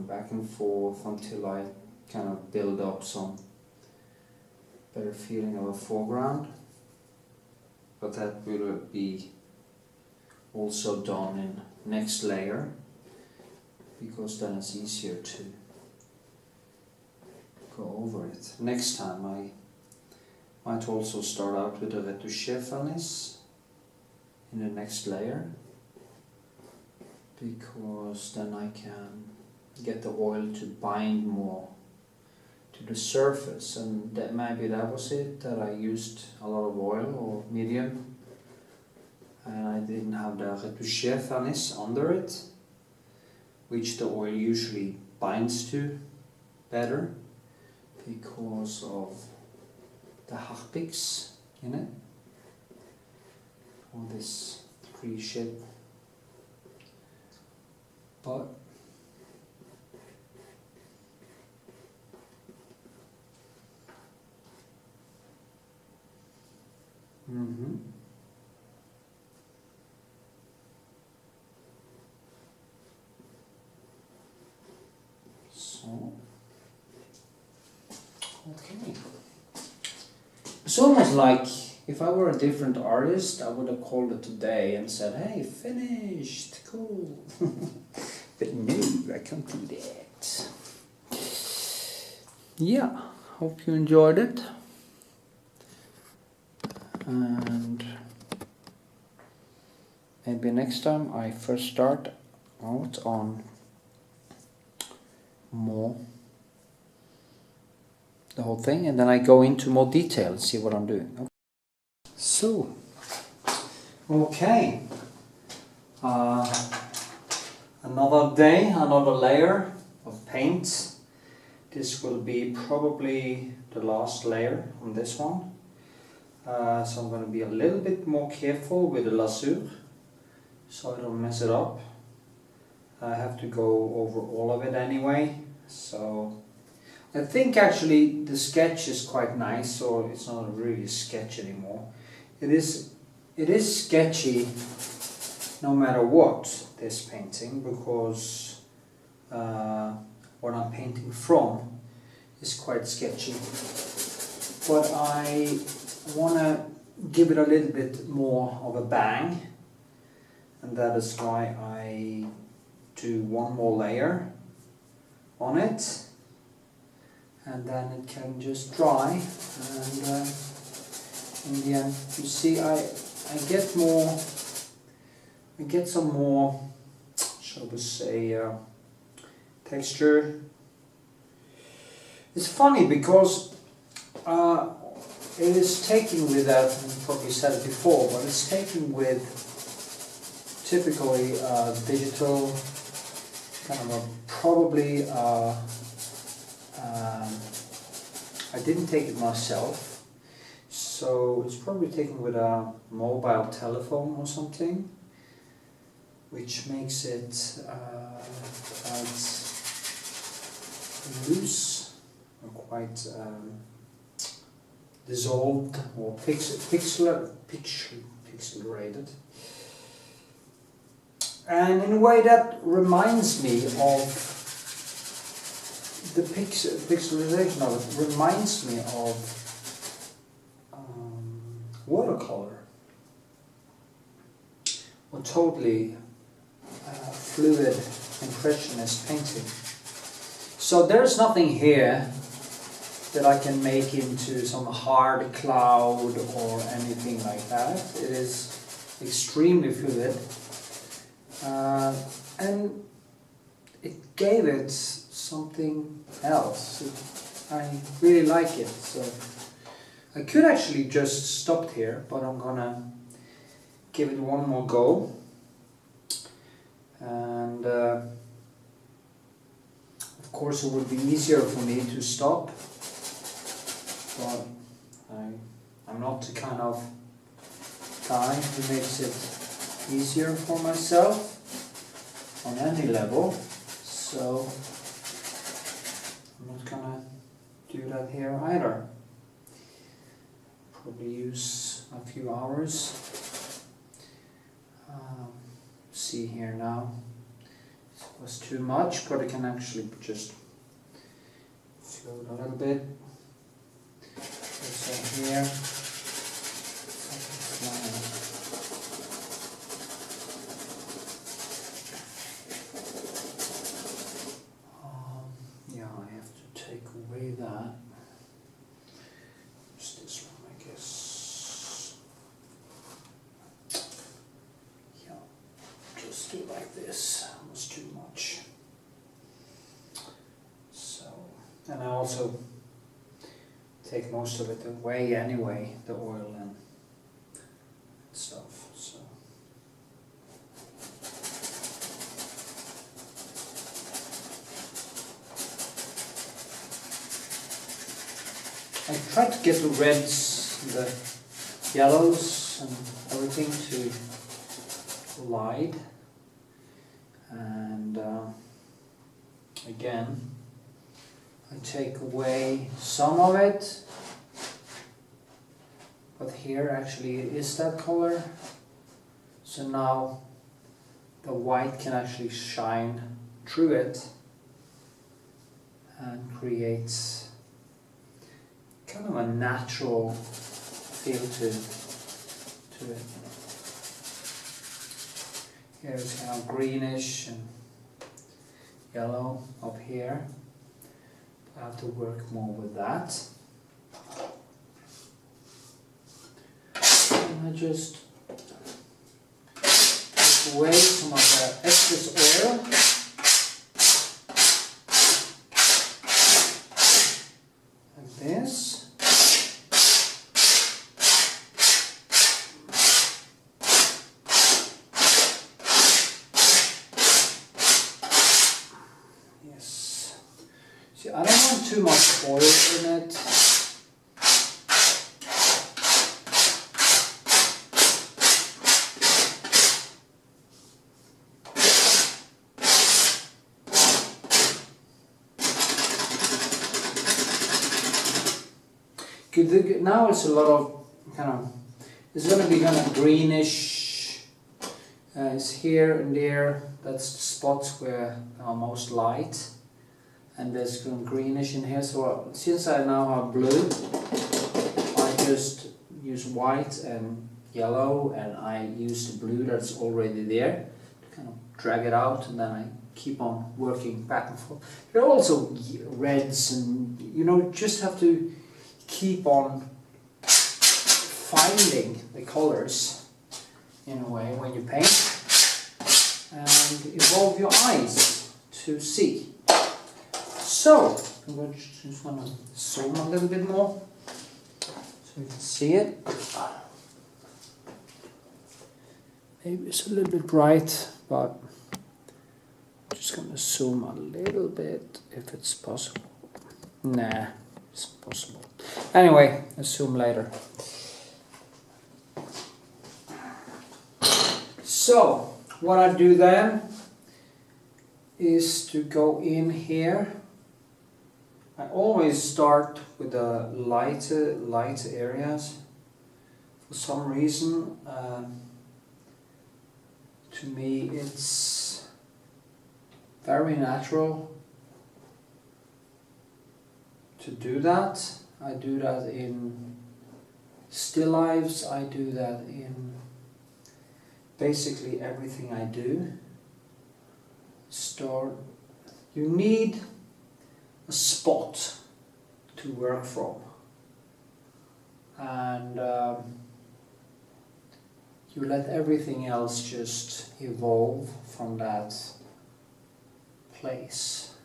until I kind of build up some better feeling of a foreground. But that will be also done in next layer, because then it's easier to go over it. Next time I might also start out with a retouché vernisse in the next layer, because then I can get the oil to bind more to the surface, and that maybe that was it, that I used a lot of oil or medium and I didn't have the retouché vernisse under it, which the oil usually binds to better because of the harpiks in it, all this free shit. But so okay, it's almost like If I were a different artist, I would have called it today and said, hey, finished, cool. But no, I can't do that. Yeah, hope you enjoyed it. And maybe next time I first start out on more the whole thing, and then I go into more detail and see what I'm doing. Okay. So, okay, another day, another layer of paint. This will be probably the last layer on this one. So I'm going to be a little bit more careful with the lasur, so I don't mess it up. I have to go over all of it anyway, so I think actually the sketch is quite nice, so it's not really a sketch anymore. It is sketchy no matter what, this painting, because what I'm painting from is quite sketchy. But I want to give it a little bit more of a bang, and that is why I do one more layer on it, and then it can just dry, and in the end you see I get some more, shall we say, texture. It's funny because it is taking with that, I probably said it before, but it's taking with typically digital kind of a, probably I didn't take it myself, so it's probably taken with a mobile telephone or something, which makes it quite loose or quite dissolved or pixelated. And in a way that reminds me of the pixelization of it, reminds me of watercolor, or totally fluid impressionist painting. So there's nothing here that I can make into some hard cloud or anything like that. It is extremely fluid, and it gave it something else. I really like it. So I could actually just stop here, but I'm gonna give it one more go, and of course it would be easier for me to stop, but I'm not the kind of guy who makes it easier for myself on any level, so I'm not gonna do that here either. Probably use a few hours. See here now, it was too much, but I can actually just float a little bit. Also here. Yeah, I have to take away that. Just this one, I guess. Yeah, just do like this. That was too much. So, and I also take most of it away anyway, the oil and stuff. So. I try to get the reds, the yellows and everything to light, and again I take away some of it, but here actually it is that color, so now the white can actually shine through it and creates kind of a natural feel to it. to it. Here it's kind of greenish and yellow up here. I have to work more with that. And I just take away some of the excess oil. Like this. I don't want too much oil in it. Good. Now it's a lot of it's going to be kind of greenish. It's here and there. That's the spots where are most light. And there's some greenish in here, so since I now have blue, I just use white and yellow, and I use the blue that's already there to kind of drag it out, and then I keep on working back and forth. There are also reds, and you just have to keep on finding the colors in a way when you paint, and involve your eyes to see. So, I'm just going to zoom a little bit more so you can see it. Maybe it's a little bit bright, but I'm just going to zoom a little bit if it's possible. Nah, it's impossible. Anyway, I'll zoom later. So, what I do then is to go in here. I always start with the light areas. For some reason, to me it's very natural to do that. I do that in still lifes, I do that in basically everything I do. You need a spot to work from, and you let everything else just evolve from that place.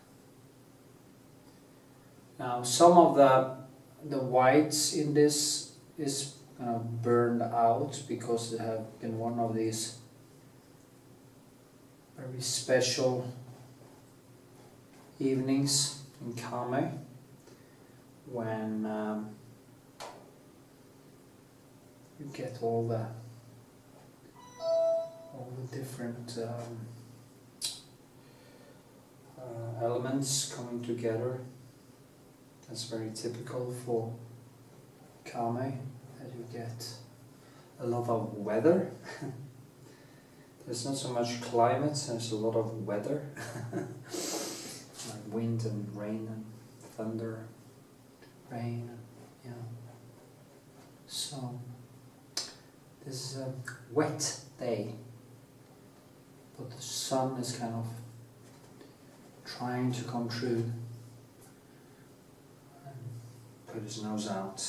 Now some of the whites in this is kind of burned out because they have been one of these very special evenings in Kame when you get all the different elements coming together. That's very typical for Kame, that you get a lot of weather. There's not so much climate, there's a lot of weather. Like wind and rain and thunder, rain, So, this is a wet day, but the sun is kind of trying to come through and put his nose out,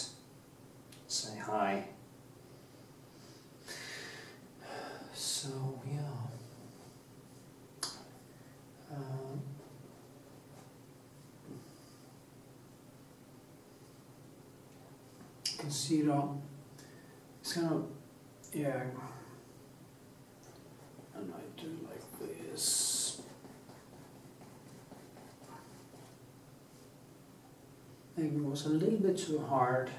say hi. So, you can see that it's kind of, and I do like this. Maybe it was a little bit too hard,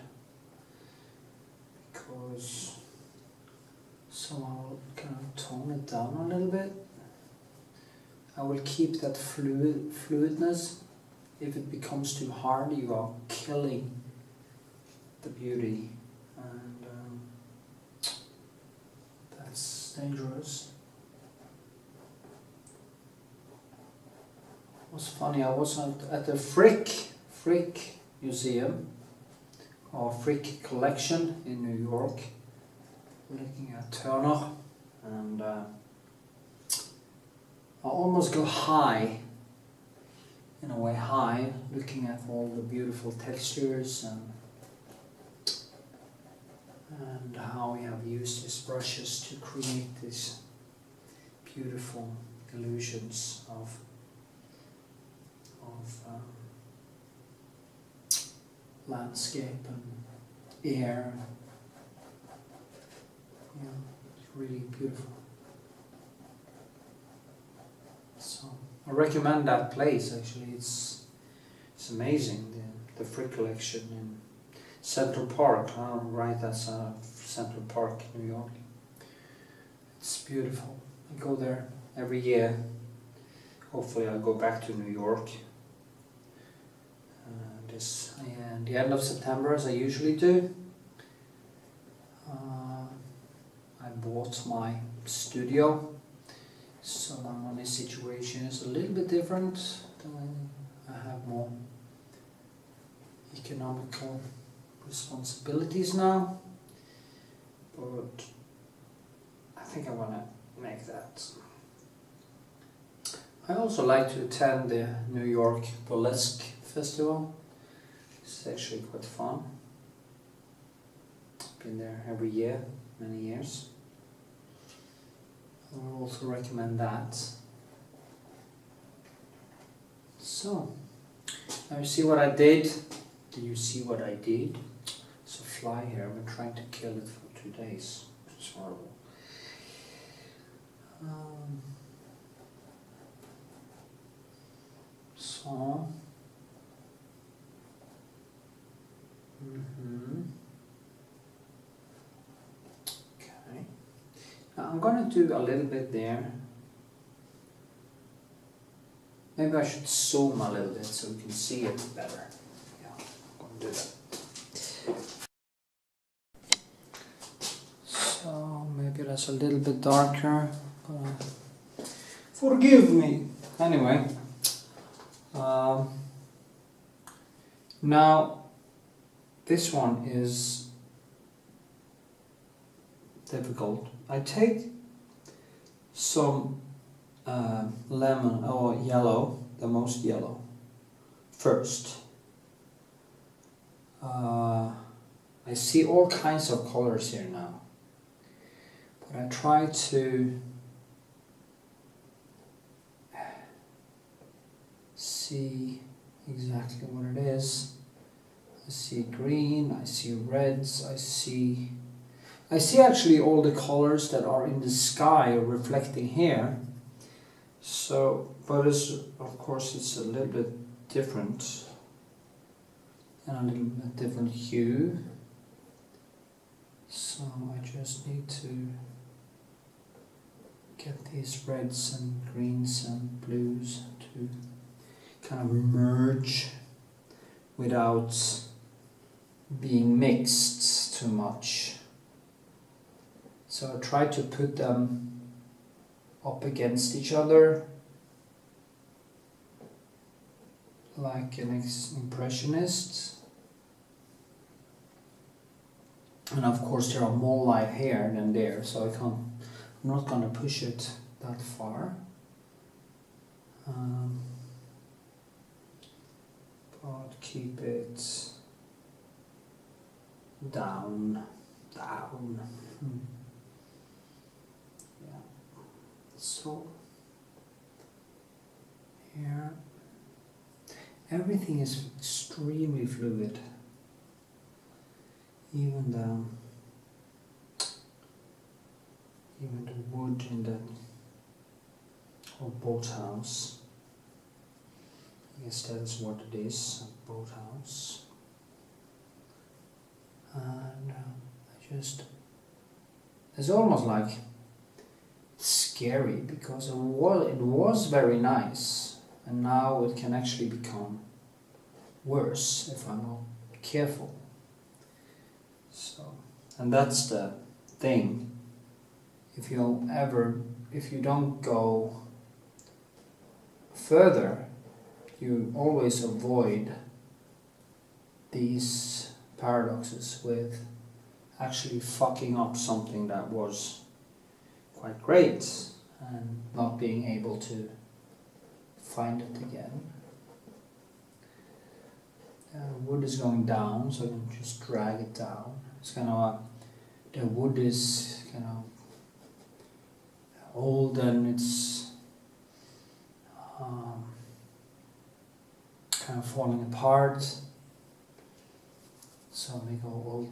because so I'll kind of tone it down a little bit. I will keep that fluidness. If it becomes too hard, you are killing the beauty, and that's dangerous. It was funny, I was at the Frick Museum, or Frick Collection in New York looking at Turner, and I almost go high, in a way high, looking at all the beautiful textures and how we have used these brushes to create these beautiful illusions of landscape and air. Yeah, it's really beautiful. So I recommend that place. Actually, it's amazing. The Frick collection in Central Park. Right, that's Central Park, New York. It's beautiful. I go there every year. Hopefully, I'll go back to New York. And the end of September, as I usually do. I bought my studio, so my money situation is a little bit different. I have more economical responsibilities now, but I think I want to make that. I also like to attend the New York Burlesque Festival. It's actually quite fun. Been there every year, many years. I will also recommend that. So, now you see what I did? Did you see what I did? It's a fly here. I've been trying to kill it for 2 days. It's horrible. So. Okay. Now I'm going to do a little bit there. Maybe I should zoom a little bit so you can see it better. Yeah, I'm going to do that. So maybe that's a little bit darker. Forgive me. Anyway. Now this one is difficult. I take some lemon or yellow, the most yellow, first. I see all kinds of colors here now, but I try to see exactly what it is. I see green, I see reds, I see actually all the colors that are in the sky reflecting here. So, but of course it's a little bit different and a little bit different hue. So I just need to get these reds and greens and blues to kind of merge without being mixed too much. So I try to put them up against each other like an impressionist. And of course there are more light here than there, so I'm not going to push it that far. But keep it down. Yeah. So here, everything is extremely fluid. Even the wood in the old boathouse. I guess that's what it is, a boathouse. And it's almost like scary because it was very nice, and now it can actually become worse if I'm not careful. So, and that's the thing. If you don't go further, you always avoid these paradoxes with actually fucking up something that was quite great and not being able to find it again. Wood is going down, so I can just drag it down. It's kind of the wood is kind of old and it's kind of falling apart. So they go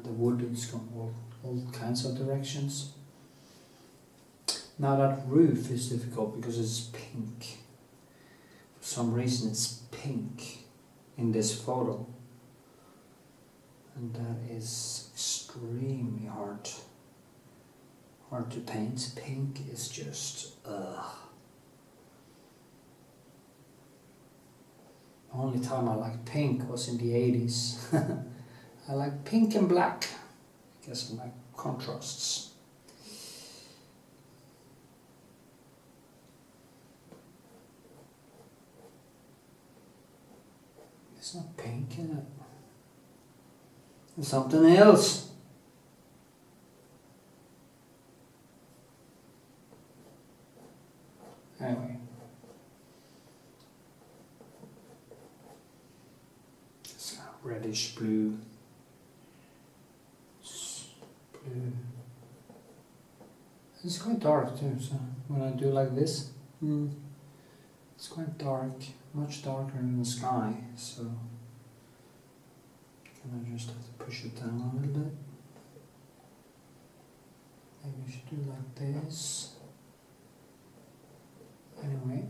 the wood is going all kinds of directions. Now that roof is difficult because it's pink. For some reason it's pink in this photo, and that is extremely hard to paint. Pink is just The only time I liked pink was in the 80s. I like pink and black. I guess I like contrasts. It's not pink, is it? It's something else. Anyway. It's kind of reddish blue. It's quite dark too, so when I do like this, it's quite dark, much darker than the sky, so I just have to push it down a little bit. Maybe we should do like this. Anyway,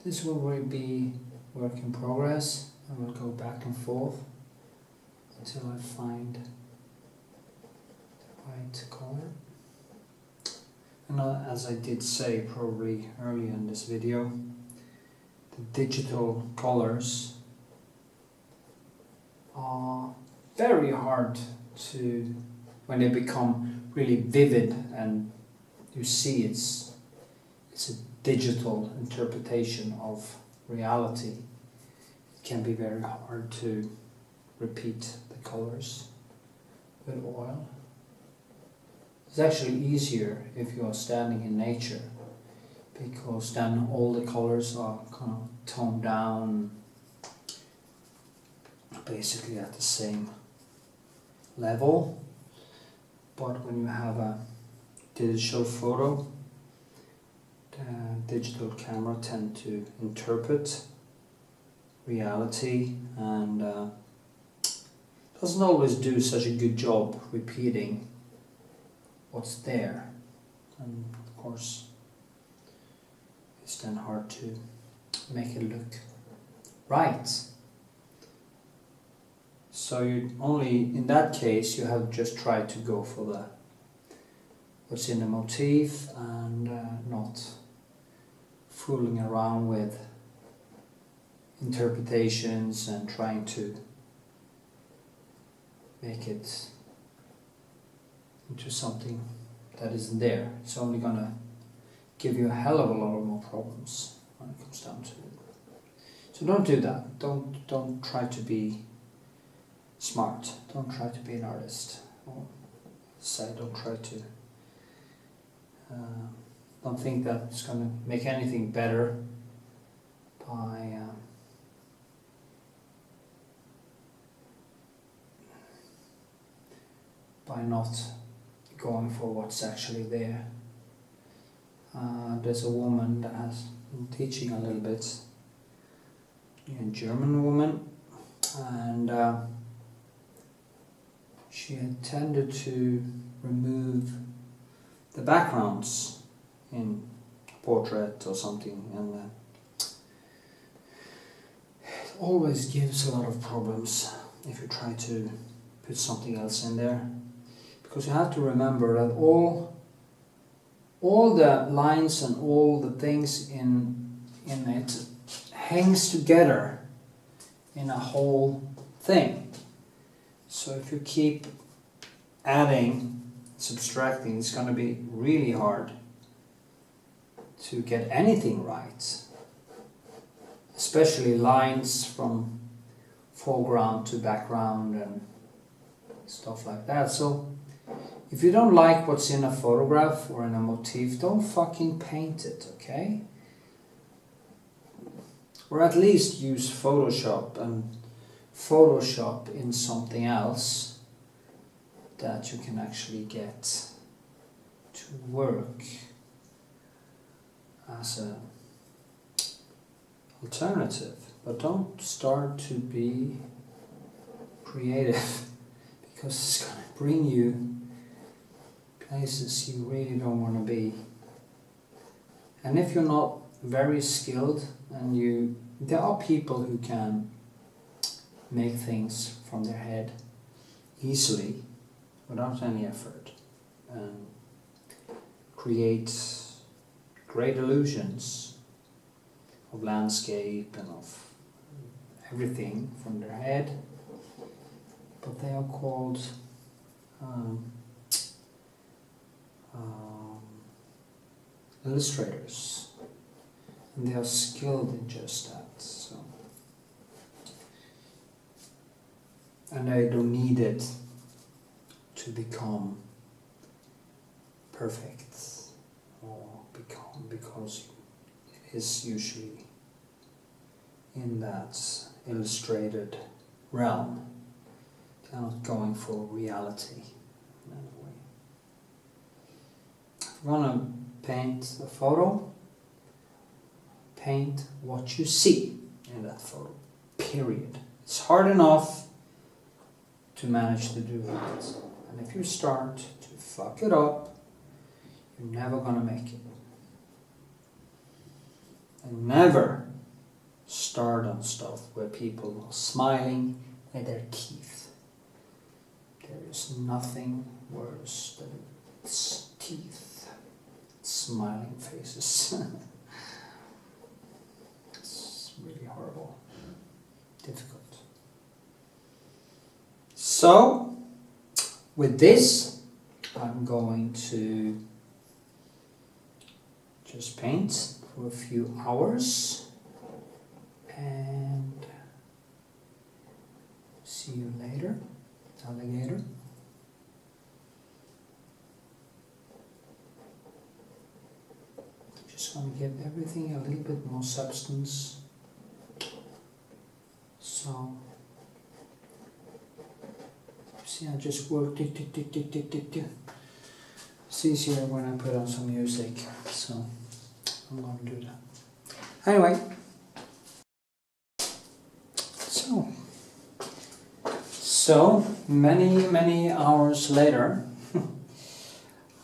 this will be work in progress. I will go back and forth until I find the right color. And as I did say probably earlier in this video, the digital colors are very hard to, when they become really vivid and you see it's a digital interpretation of reality, it can be very hard to repeat the colors with oil. It's actually easier if you are standing in nature, because then all the colors are kind of toned down, basically at the same level. But when you have a digital photo, the digital camera tend to interpret reality and doesn't always do such a good job repeating what's there, and of course it's then hard to make it look right. So you only, in that case, you have just tried to go for the what's in the motif and not fooling around with interpretations and trying to make it into something that isn't there. It's only gonna give you a hell of a lot more problems when it comes down to it. So don't do that. Don't try to be smart. Don't try to be an artist. Or say don't try to. Don't think that it's gonna make anything better by not going for what's actually there. There's a woman that has been teaching a little bit, a German woman, and she had tended to remove the backgrounds in a portrait or something, and it always gives a lot of problems if you try to put something else in there, because you have to remember that all the lines and all the things in it hangs together in a whole thing. So if you keep adding, subtracting, it's going to be really hard to get anything right, especially lines from foreground to background and stuff like that. So if you don't like what's in a photograph or in a motif, don't fucking paint it, okay? Or at least use Photoshop and Photoshop in something else that you can actually get to work as a alternative. But don't start to be creative, because it's going to bring you places you really don't want to be. And if you're not very skilled, and there are people who can make things from their head easily without any effort and create great illusions of landscape and of everything from their head, but they are called illustrators, and they are skilled in just that. So, and they don't need it to become perfect or because it is usually in that illustrated realm. They're not going for reality in any way. If you want to paint a photo, paint what you see in that photo, period. It's hard enough to manage to do that. And if you start to fuck it up, you're never gonna make it. And never start on stuff where people are smiling with their teeth. There is nothing worse than its teeth, smiling faces. It's really horrible, difficult. So, with this, I'm going to just paint for a few hours and see you later, alligator. Just going to give everything a little bit more substance. So, see, I just work tick, tick, tick, tick, tick, tick, tick. It's easier when I put on some music, so I'm going to do that. Anyway, so many hours later,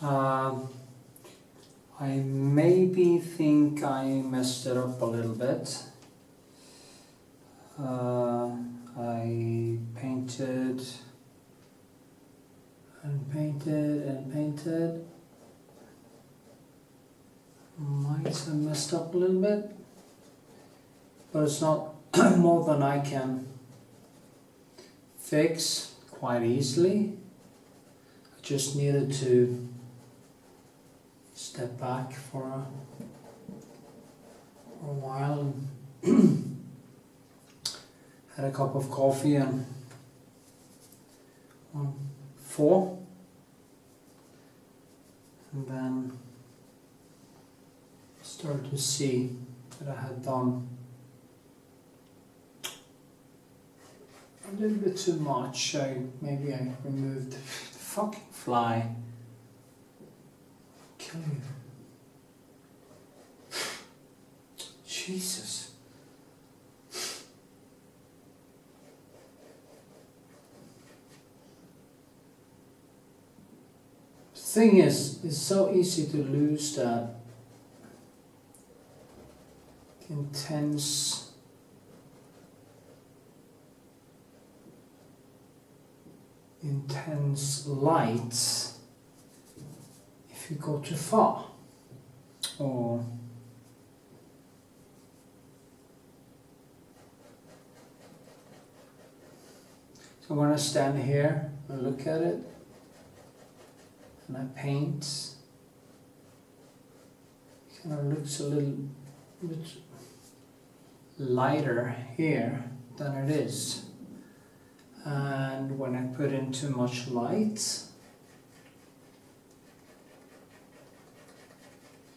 I maybe think I messed it up a little bit. I painted and painted and painted. Might have messed up a little bit, but it's not more than I can fix quite easily. I just needed to step back for a while and had a cup of coffee and 4, and then started to see that I had done a little bit too much. Maybe I removed the fucking fly. Kill you. Jesus. The thing is, it's so easy to lose that intense light if you go too far, or so when I stand here and look at it and I paint, it kind of looks a little bit lighter here than it is. And when I put in too much light,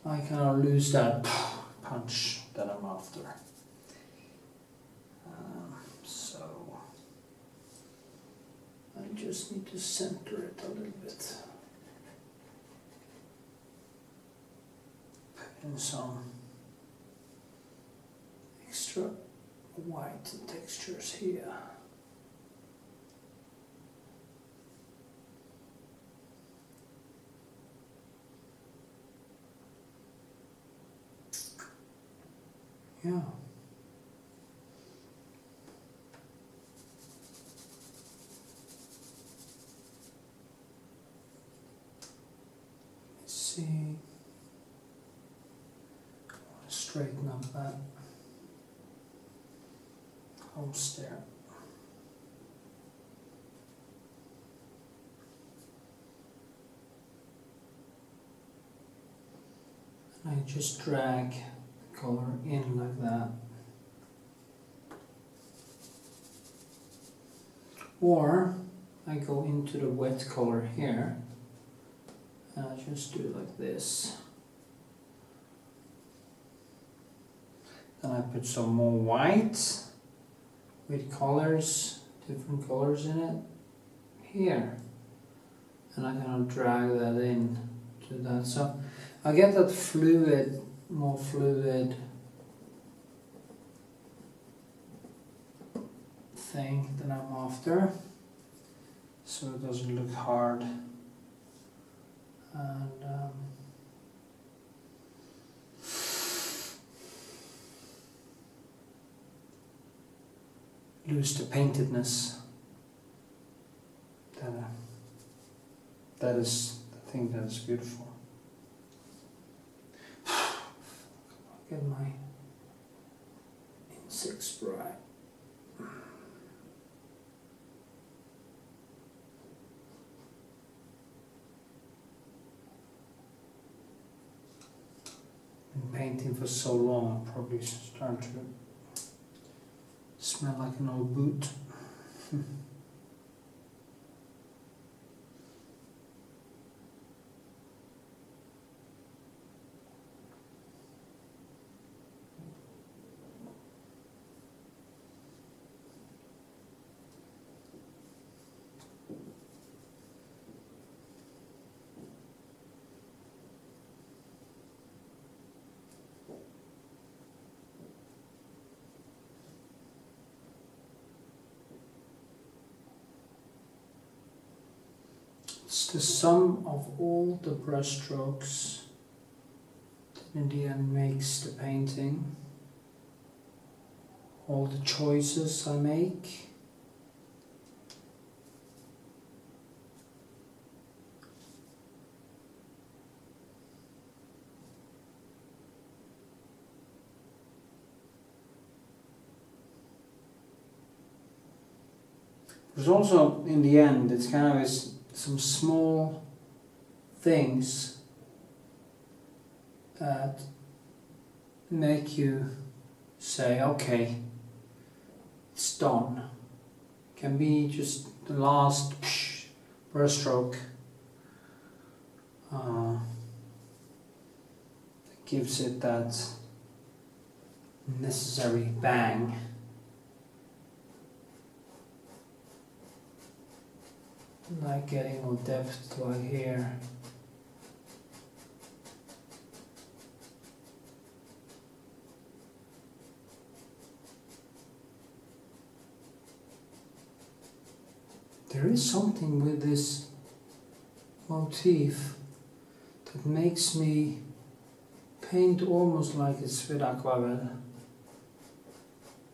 I kind of lose that punch that I'm after. So I just need to center it a little bit. Put in some extra white textures here. Yeah. Let's see. I want to straighten up that house there. And I just drag the color in like that. Or I go into the wet color here and I just do it like this. Then I put some more white with colors, different colors in it here, and I kind of drag that in to that. So I get that fluid, more fluid thing that I'm after, so it doesn't look hard. And lose the paintedness. That is the thing that is beautiful. Get my insect spray. Been painting for so long, I'm probably starting to smell like an old boot. It's the sum of all the brush strokes that in the end makes the painting. All the choices I make. There's also, in the end, it's kind of some small things that make you say, okay, it's done. It can be just the last brush stroke that gives it that necessary bang. Like getting more depth like here. There is something with this motif that makes me paint almost like it's with aquarelle.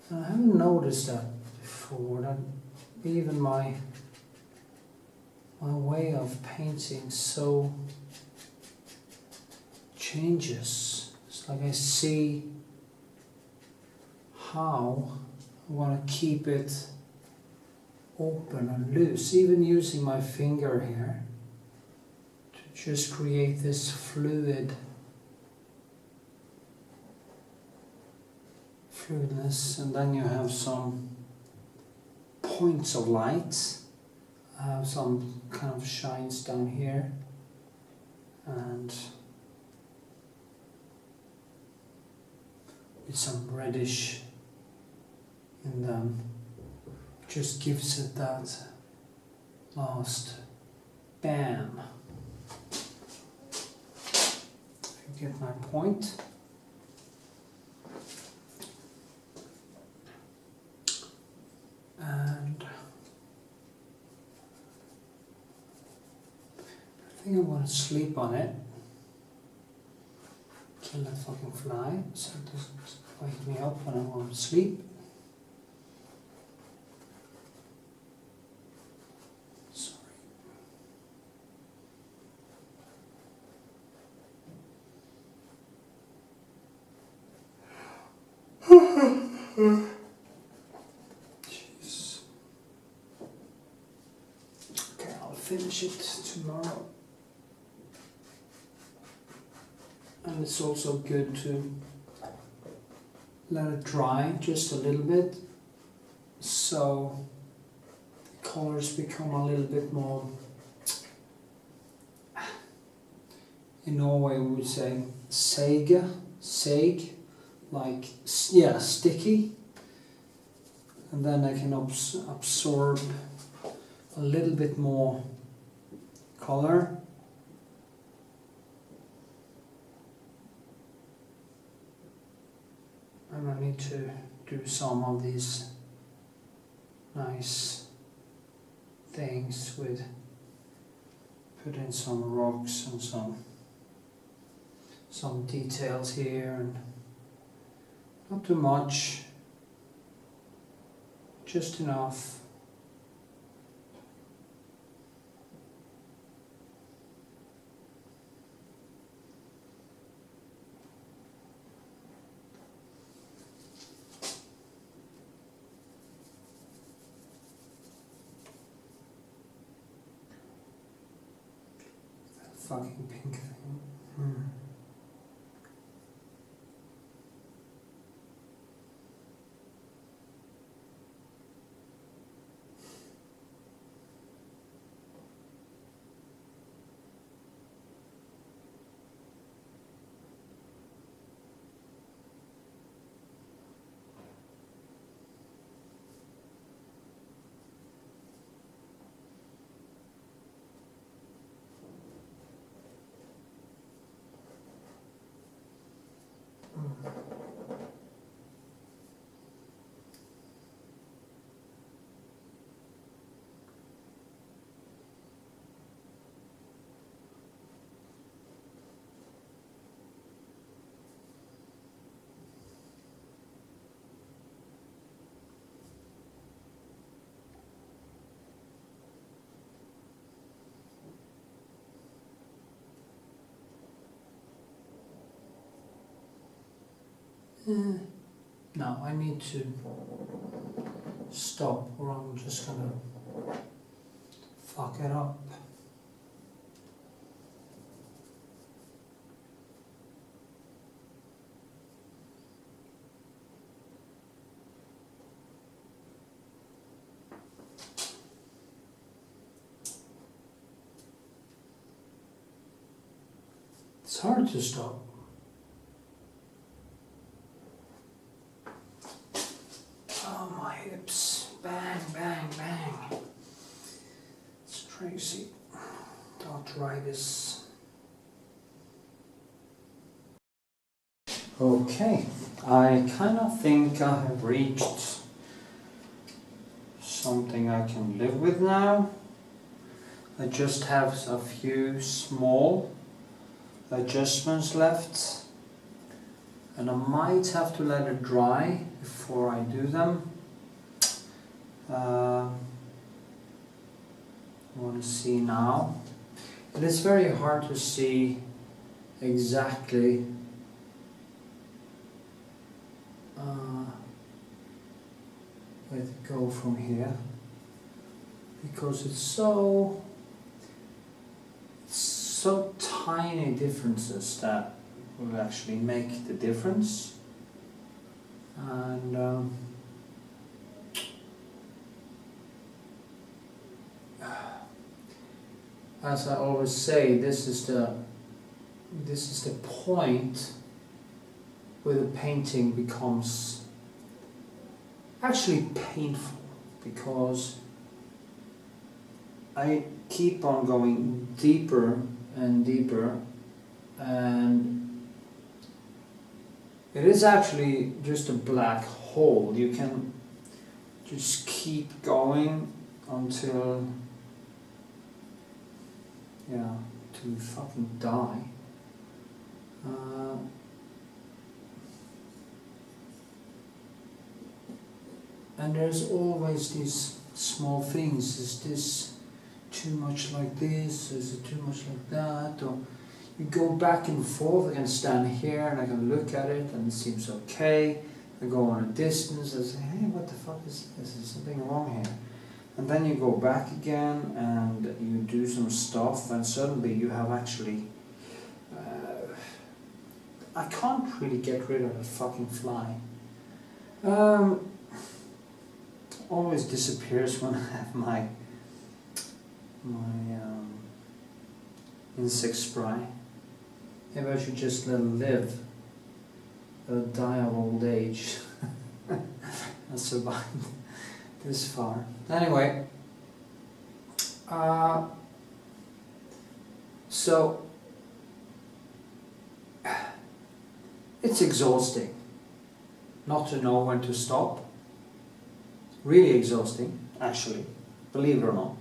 And I haven't noticed that before, that even my way of painting so changes. It's like I see how I want to keep it open and loose, even using my finger here to just create this fluidness, and then you have some points of light. I have some kind of shines down here, and with some reddish in them, just gives it that last bam. If you get my point. And I think I want to sleep on it. Kill that fucking fly so it doesn't wake me up when I want to sleep. Sorry. Jeez. Okay, I'll finish it tomorrow. And it's also good to let it dry just a little bit, so the colors become a little bit more, in Norway we would say seg, like, yeah, sticky, and then I can absorb a little bit more color. And I need to do some of these nice things with, put in some rocks and some details here, and not too much, just enough. Fucking pink thing. No, I need to stop or I'm just gonna fuck it up. It's hard to stop. Oh, my hips. Bang, bang, bang. It's crazy. Arthritis. Okay, I kind of think I have reached something I can live with now. I just have a few small adjustments left, and I might have to let it dry before I do them. I want to see now. It is very hard to see exactly where to go from here, because it's so tiny differences that will actually make the difference. And as I always say, this is the point where the painting becomes actually painful, because I keep on going deeper and deeper, and it is actually just a black hole. You can just keep going until, yeah, to fucking die. And there's always these small things. Is this too much like this? Is it too much like that? Or you go back and forth. I can stand here and I can look at it and it seems okay. I go on a distance and say, hey, what the fuck is this? Is something wrong here? And then you go back again and you do some stuff, and suddenly you have actually... I can't really get rid of a fucking fly. Always disappears when I have my insect spray. Maybe I should just let it live. Let it die of old age. I survived this far. Anyway, so it's exhausting not to know when to stop. Really exhausting, actually, believe it or not.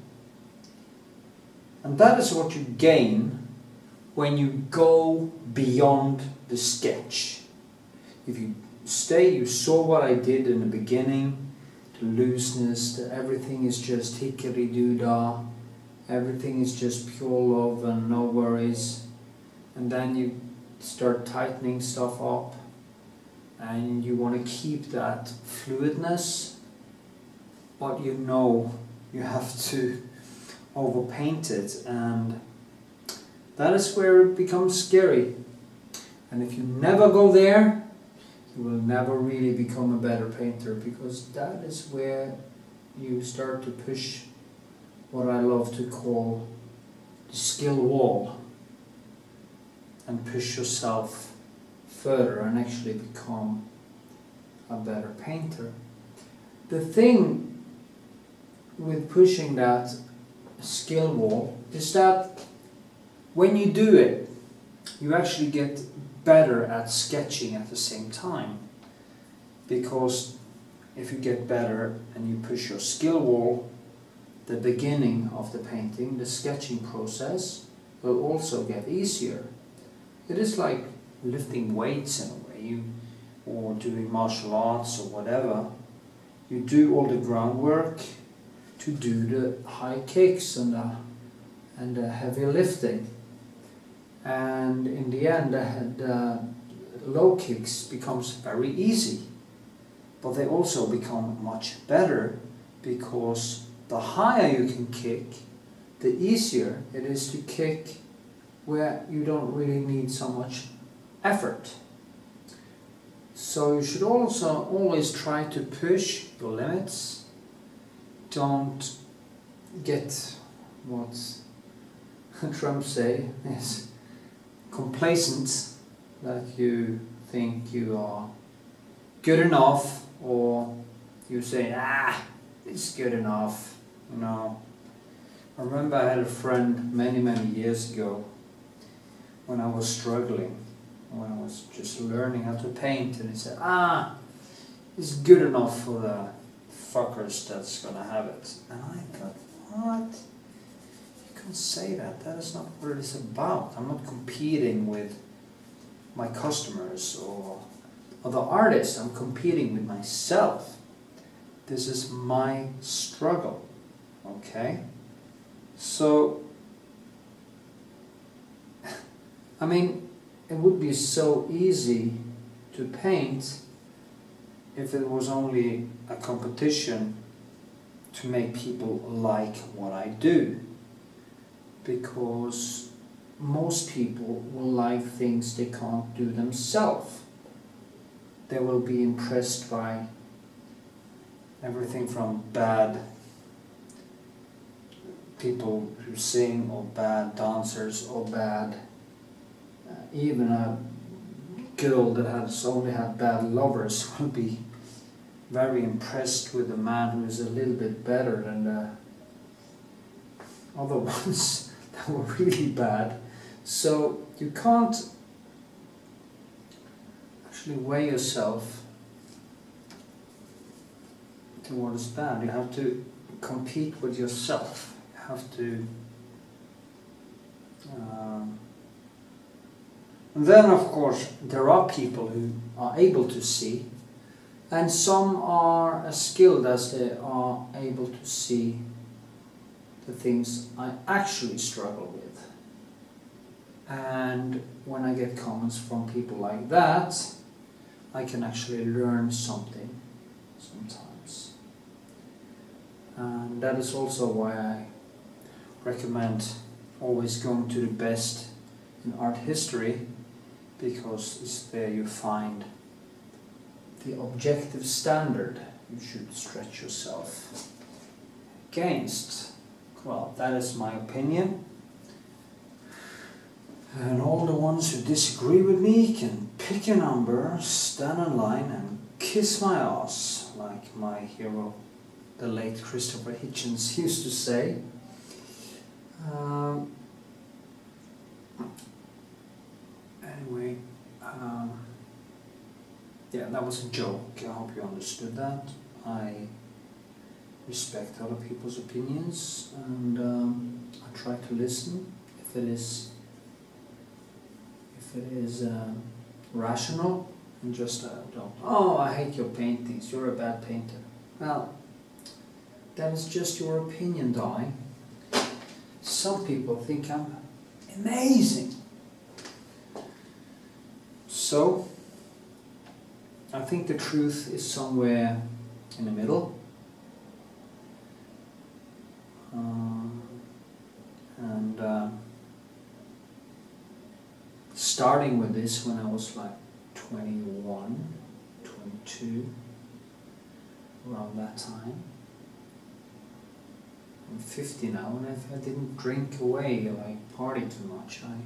And that is what you gain when you go beyond the sketch. If you stay, you saw what I did in the beginning, the looseness, everything is just hickory-doo-dah, everything is just pure love and no worries. And then you start tightening stuff up, and you want to keep that fluidness, but you know you have to overpaint it, and that is where it becomes scary. And if you never go there, you will never really become a better painter, because that is where you start to push what I love to call the skill wall, and push yourself further and actually become a better painter. The thing with pushing that skill wall is that when you do it, you actually get better at sketching at the same time. Because if you get better and you push your skill wall, the beginning of the painting, the sketching process, will also get easier. It is like lifting weights in a way, or doing martial arts or whatever. You do all the groundwork to do the high kicks and the heavy lifting, and in the end the low kicks becomes very easy, but they also become much better, because the higher you can kick, the easier it is to kick where you don't really need so much effort. So you should also always try to push your limits. Don't get what Trump say is complacent, that you think you are good enough, or you say, it's good enough, you know. I remember I had a friend many years ago, when I was struggling, when I was just learning how to paint, and he said, it's good enough for the fuckers that's gonna have it. And I thought, what? You can't say that. That is not what it is about. I'm not competing with my customers or other artists. I'm competing with myself. This is my struggle. Okay? So, I mean, it would be so easy to paint if it was only a competition to make people like what I do. Because most people will like things they can't do themselves. They will be impressed by everything from bad people who sing or bad dancers or bad, even a girl that has only had bad lovers will be very impressed with a man who is a little bit better than the other ones that were really bad. So you can't actually weigh yourself towards that. You have to compete with yourself. You have to and then of course there are people who are able to see, and some are as skilled as they are able to see the things I actually struggle with. And when I get comments from people like that, I can actually learn something sometimes. And that is also why I recommend always going to the best in art history, because it's there you find the objective standard you should stretch yourself against. Well, that is my opinion. And all the ones who disagree with me can pick a number, stand in line and kiss my ass, like my hero, the late Christopher Hitchens, used to say. Anyway, yeah, that was a joke. I hope you understood that. I respect other people's opinions, and I try to listen if it is rational, and just don't, oh, I hate your paintings, you're a bad painter. Well, that is just your opinion, darling. Some people think I'm amazing. So, I think the truth is somewhere in the middle. Starting with this when I was like 21, 22, around that time. I'm 50 now, and if I didn't drink away, like party too much, I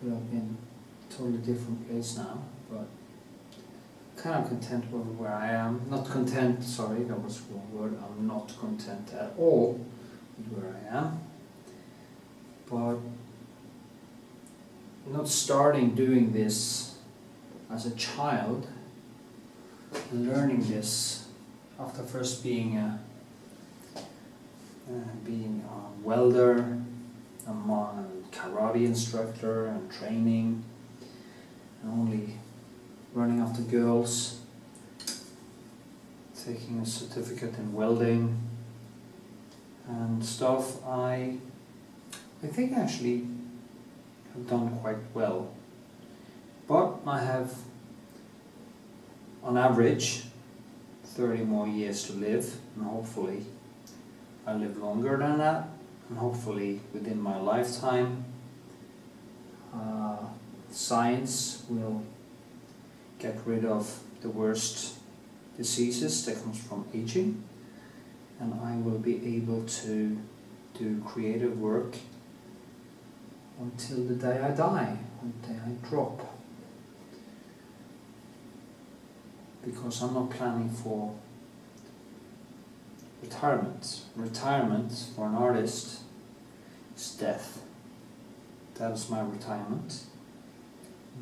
would have been a totally different place now. But kind of content with where I am. Not content, sorry, that was the wrong word. I'm not content at all with where I am. But not starting doing this as a child, learning this after first being a welder, a karate instructor and training, and only running after girls, taking a certificate in welding and stuff. I think I actually have done quite well, but I have on average 30 more years to live, and hopefully I live longer than that, and hopefully within my lifetime science will get rid of the worst diseases that comes from aging, and I will be able to do creative work until the day I die, the day I drop. Because I'm not planning for retirement. Retirement for an artist is death. That is my retirement.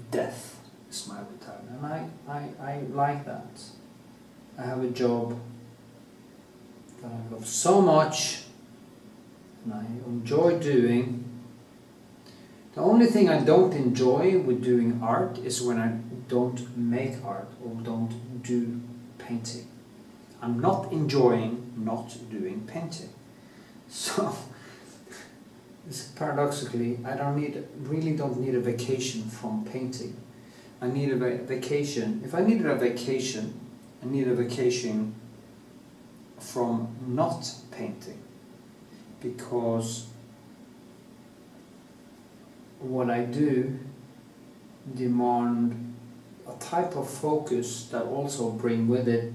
Death is my retirement. And I like that. I have a job that I love so much and I enjoy doing. The only thing I don't enjoy with doing art is when I don't make art or don't do painting. I'm not enjoying not doing painting. So, paradoxically, I really don't need a vacation from painting. I need a vacation. If I needed a vacation, I need a vacation from not painting, because what I do demand a type of focus that also bring with it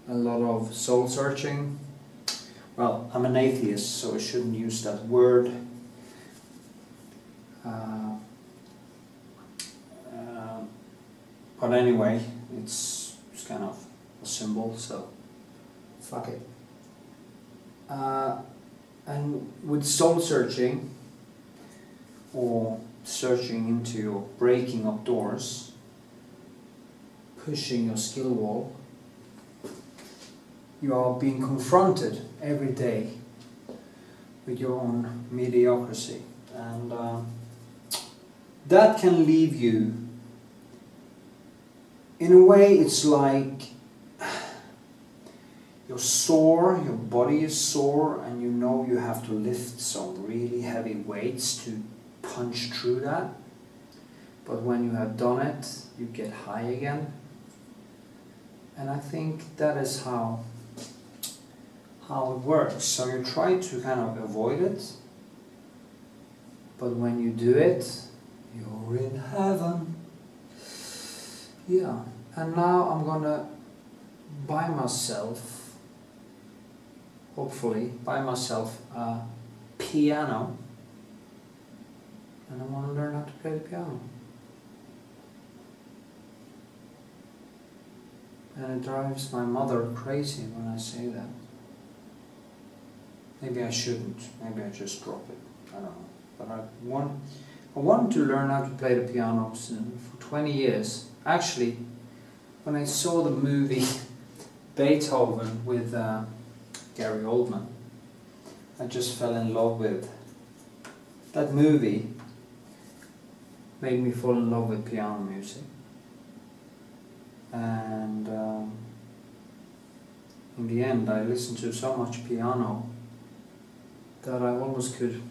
a lot of soul searching, well, I'm an atheist, so I shouldn't use that word. But anyway, it's kind of a symbol, so fuck it. And with soul searching, or searching into your breaking up doors, pushing your skill wall, you are being confronted every day with your own mediocrity, and that can leave you, in a way it's like you're sore, your body is sore, and you know you have to lift some really heavy weights to punch through that. But when you have done it, you get high again. And I think that is how it works. So you try to kind of avoid it, but when you do it, you're in heaven. Yeah, and now I'm gonna buy myself, hopefully, a piano, and I want to learn how to play the piano. And it drives my mother crazy when I say that. Maybe I shouldn't, maybe I just drop it, I don't know. But I wanted to learn how to play the piano for 20 years. Actually, when I saw the movie Beethoven with Gary Oldman, I just fell in love with that movie. Made me fall in love with piano music, and in the end I listened to so much piano that I almost could,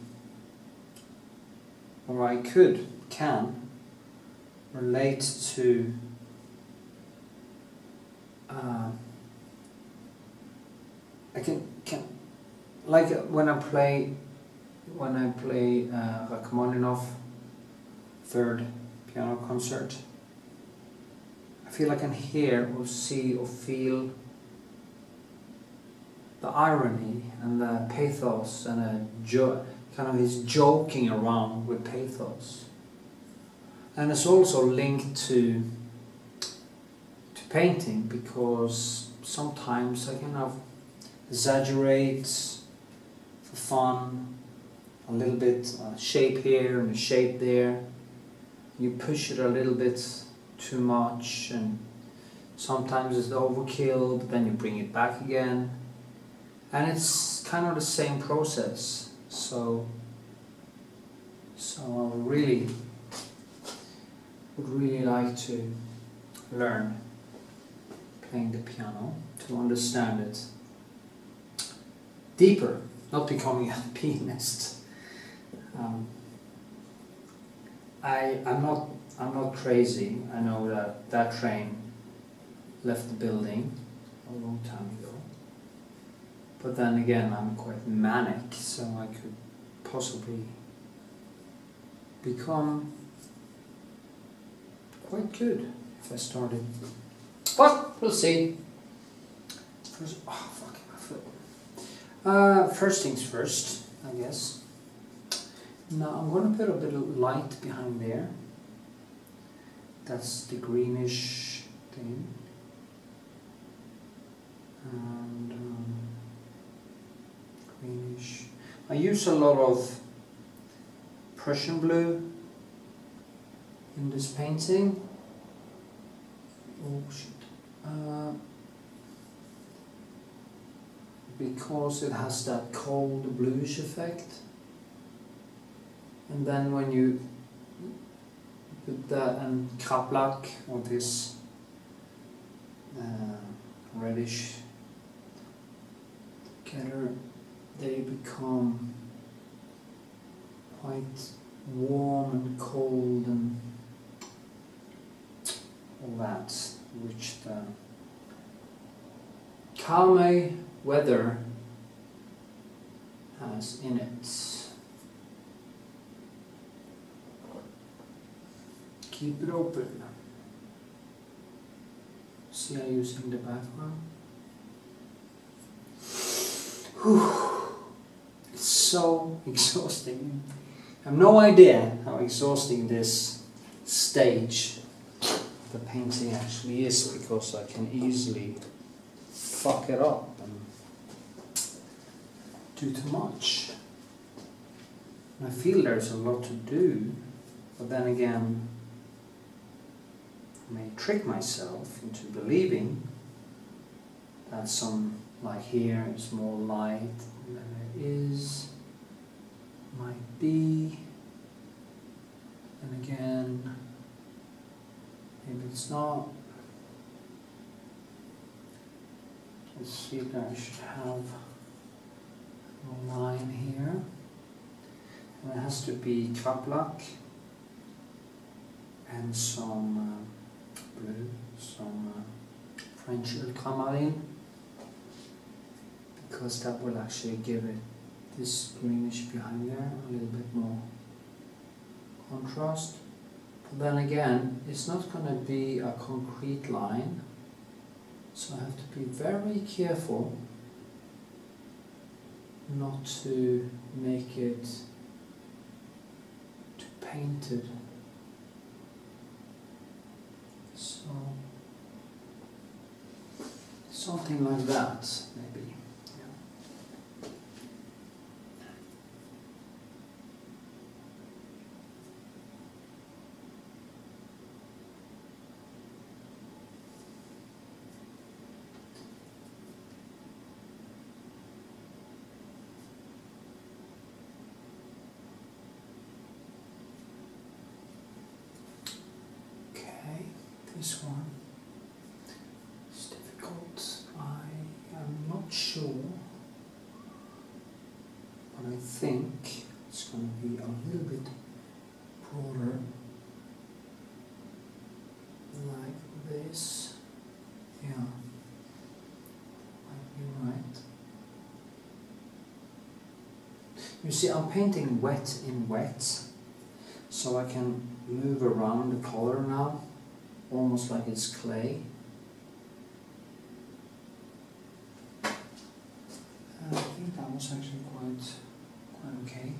or I can relate to I can like when I play Rachmaninoff third piano concert, I feel I can hear or see or feel the irony and the pathos and kind of his joking around with pathos. And it's also linked to painting, because sometimes I kind of exaggerate for fun, a little bit shape here and a shape there. You push it a little bit too much, and sometimes it's overkill, but then you bring it back again. And it's kind of the same process. So I would really like to learn playing the piano to understand it deeper, not becoming a pianist. I'm not crazy. I know that train left the building a long time ago. But then again, I'm quite manic, so I could possibly become quite good if I started. But we'll see. First things first, I guess. Now I'm going to put a bit of light behind there. That's the greenish thing. And greenish. I use a lot of Prussian blue in this painting. Oh shit. Because it has that cold bluish effect. And then when you put that and kraplak, or this reddish together, they become quite warm and cold and all that, which the calm weather has in it. Keep it open. See, I'm using the background. Whew. It's so exhausting. I have no idea how exhausting this stage of the painting actually is, because I can easily fuck it up and do too much. And I feel there's a lot to do, but then again, I may trick myself into believing that some, like here, is more light than it is, might be, and again, maybe it's not. Let's feel that I should have a line here, and it has to be kraplak and some blue, some French ultramarine, because that will actually give it this greenish behind there, a little bit more contrast. But then again, it's not going to be a concrete line, so I have to be very careful not to make it too painted. So something like that, maybe. This one is difficult. I am not sure, but I think it's going to be a little bit broader, like this. Yeah, might be right. You see, I'm painting wet in wet, so I can move around the color now, almost like it's clay. And I think that was actually quite okay.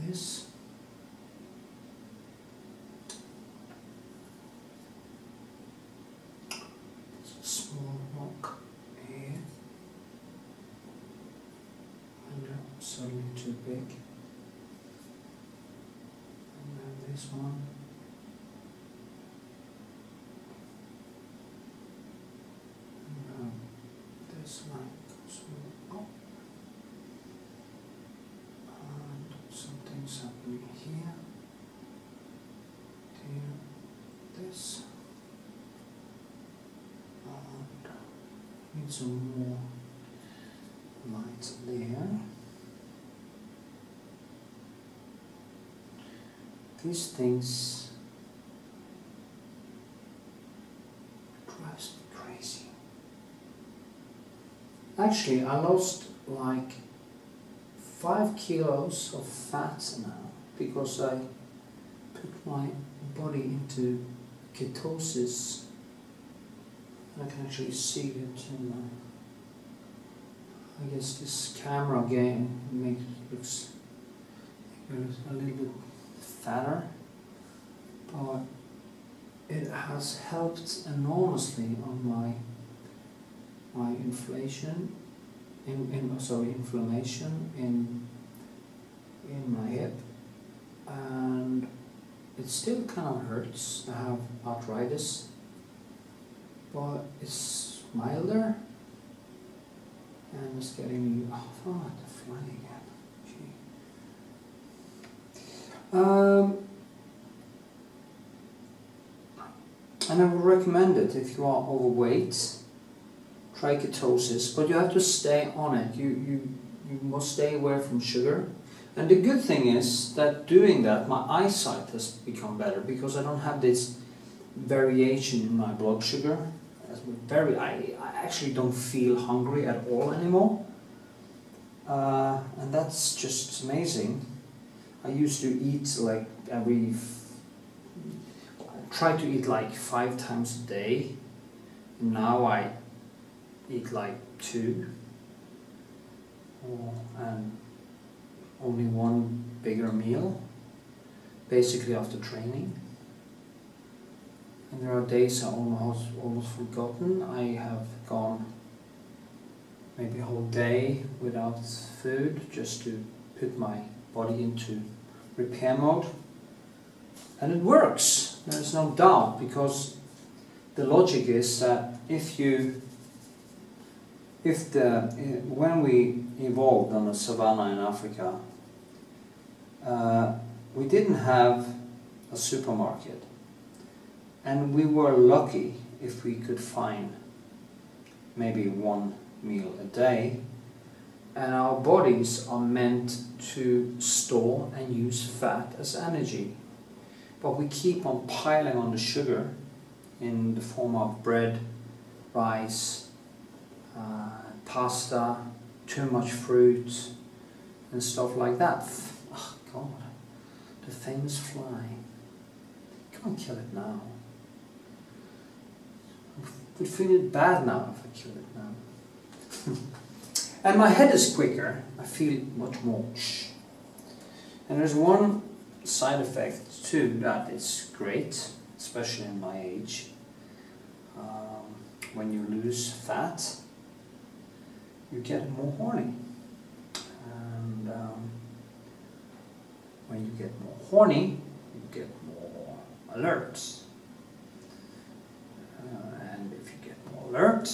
This. There's a small rock here, and suddenly too big, and then this one, and then this line goes up. Something's happening here, this, and need some more light there. These things drives me crazy. Actually, I lost like 5 kilos of fat now, because I put my body into ketosis. I can actually see it in my, I guess this camera again makes it looks a little bit fatter, but it has helped enormously on my inflation. Inflammation in my hip, and it still kind of hurts. I have arthritis, but it's milder, and it's getting me the fly again. And I would recommend it if you are overweight. Try ketosis, but you have to stay on it. You must stay away from sugar. And the good thing is that doing that, my eyesight has become better because I don't have this variation in my blood sugar. I actually don't feel hungry at all anymore. And that's just amazing. I used to eat like I try to eat like 5 times a day. Now I eat like 2. And only 1 bigger meal, basically after training. And there are days I almost forgotten. I have gone maybe a whole day without food just to put my body into repair mode. And it works, there's no doubt, because the logic is that when we evolved on the savannah in Africa, we didn't have a supermarket, and we were lucky if we could find maybe 1 meal a day, and our bodies are meant to store and use fat as energy, but we keep on piling on the sugar in the form of bread, rice, pasta, too much fruit and stuff like that. Oh God, the famous fly. Can't kill it now. I would feel it bad now if I kill it now. And my head is quicker. I feel much more. And there's one side effect too that is great, especially in my age. When you lose fat, you get more horny. And when you get more horny, you get more alert. And if you get more alert,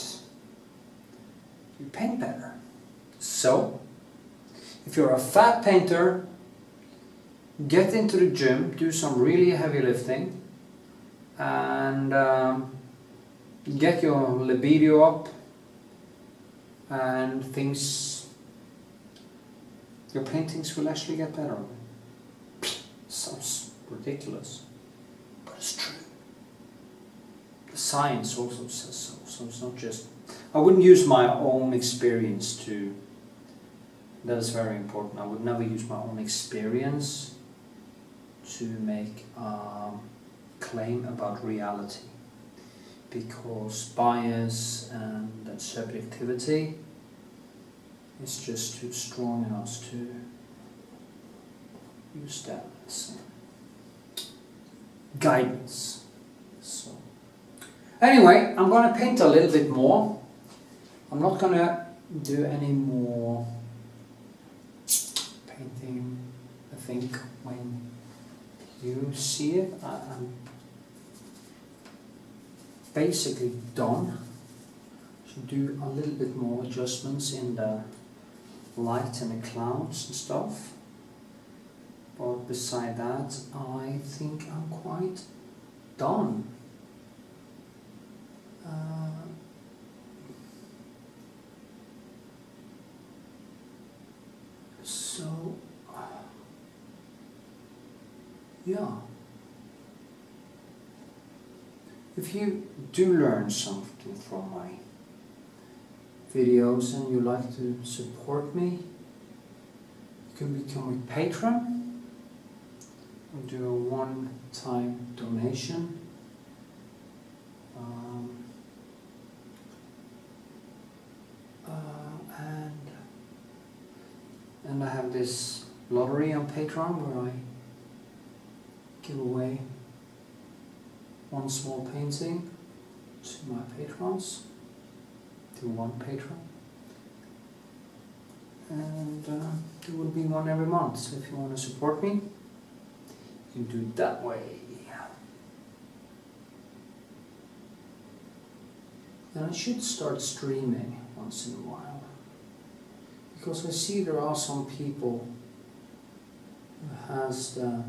you paint better. So, if you're a fat painter, get into the gym, do some really heavy lifting, and get your libido up, and your paintings will actually get better. Sounds ridiculous, but it's true. The science also says so, so it's not just... I wouldn't use my own experience to... That is very important. I would never use my own experience to make a claim about reality, because bias and subjectivity is just too strong in us to use that as guidance. So anyway, I'm going to paint a little bit more. I'm not going to do any more painting. I think when you see it, I'm basically done. Should do a little bit more adjustments in the light and the clouds and stuff, but beside that I think I'm quite done. So yeah, if you do learn something from my videos and you like to support me, you can become a patron and do a one-time donation. And I have this lottery on Patreon where I give away one small painting to my patrons, to one patron, and there will be one every month. So if you want to support me, you can do it that way. And I should start streaming once in a while, because I see there are some people who has the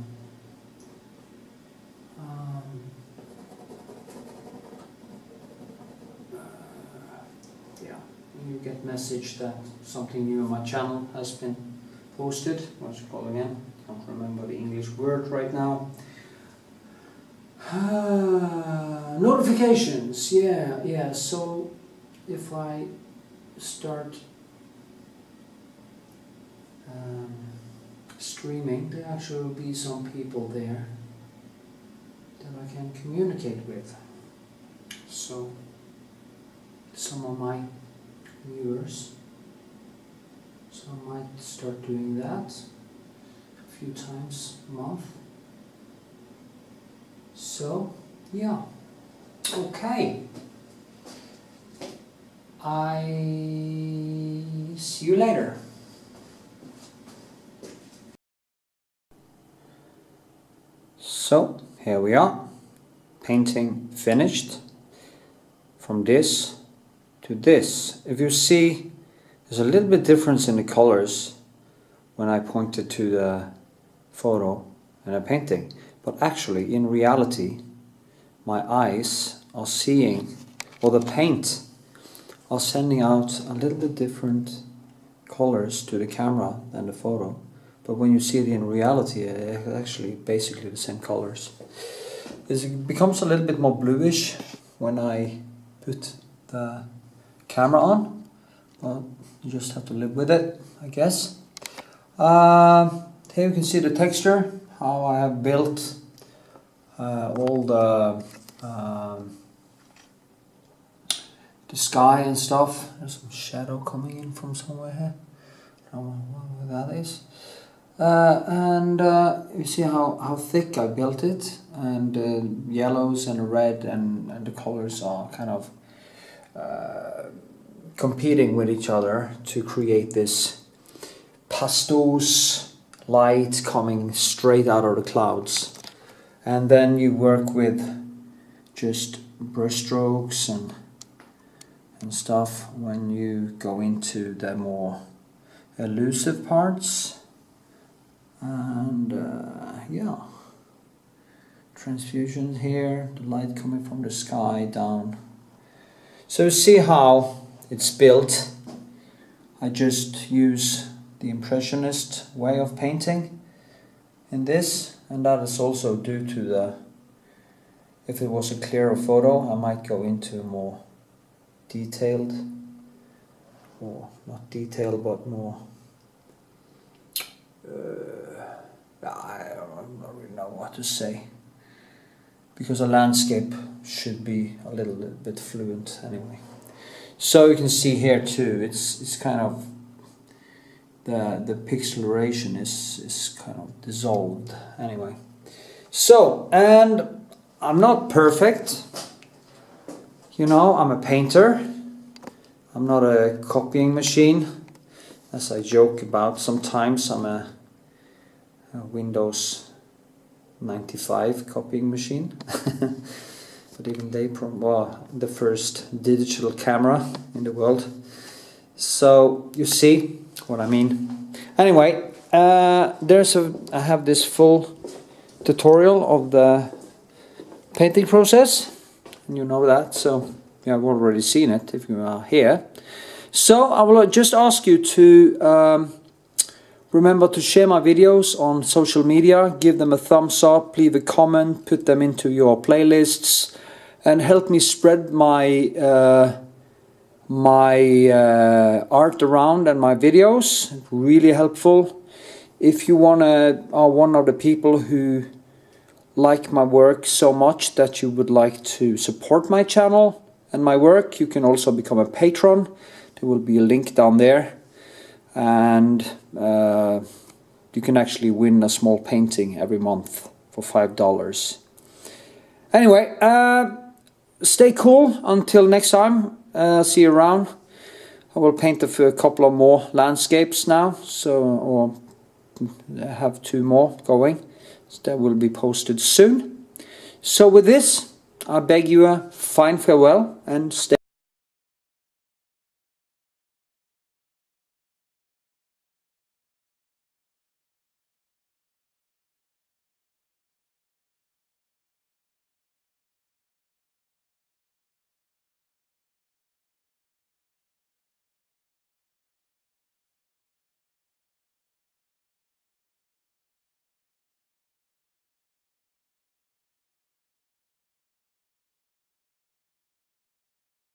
you get message that something new on my channel has been posted. What's it called again? Can't remember the English word right now. Notifications, yeah. So if I start streaming, there actually will be some people there that I can communicate with. So some of my viewers. So I might start doing that a few times a month. So, yeah. Okay. I see you later. So, here we are. Painting finished. From this to this. If you see, there's a little bit difference in the colors when I pointed to the photo and a painting. But actually, in reality, my eyes are seeing, or the paint are sending out a little bit different colors to the camera than the photo. But when you see it in reality, it's actually basically the same colors. It becomes a little bit more bluish when I put the camera on. Well, you just have to live with it, I guess. Here you can see the texture, how I have built all the sky and stuff. There's some shadow coming in from somewhere here. I don't know where that is. And you see how thick I built it, and yellows and red and the colors are kind of competing with each other to create this pastos light coming straight out of the clouds. And then you work with just brush strokes and stuff when you go into the more elusive parts. And yeah, transfusions here, the light coming from the sky down. So see how it's built. I just use the impressionist way of painting in this, and that is also due to the, if it was a clearer photo, I might go into more detailed, or not detailed but more I don't really know what to say, because a landscape should be a little bit fluent anyway. So you can see here too, it's kind of the pixelation is kind of dissolved anyway. So, and I'm not perfect, you know, I'm a painter, I'm not a copying machine, as I joke about sometimes. I'm a Windows 95 copying machine. But even they the first digital camera in the world. So you see what I mean. Anyway, I have this full tutorial of the painting process, and you know that, so you have already seen it if you are here. So I will just ask you to remember to share my videos on social media, give them a thumbs up, leave a comment, put them into your playlists, and help me spread my art around and my videos. Really helpful. If you are one of the people who like my work so much that you would like to support my channel and my work, you can also become a patron. There will be a link down there, and you can actually win a small painting every month for $5. Anyway, stay cool until next time. See you around. I will paint a couple of more landscapes now, or have 2 more going. So that will be posted soon. So with this, I beg you a fine farewell and stay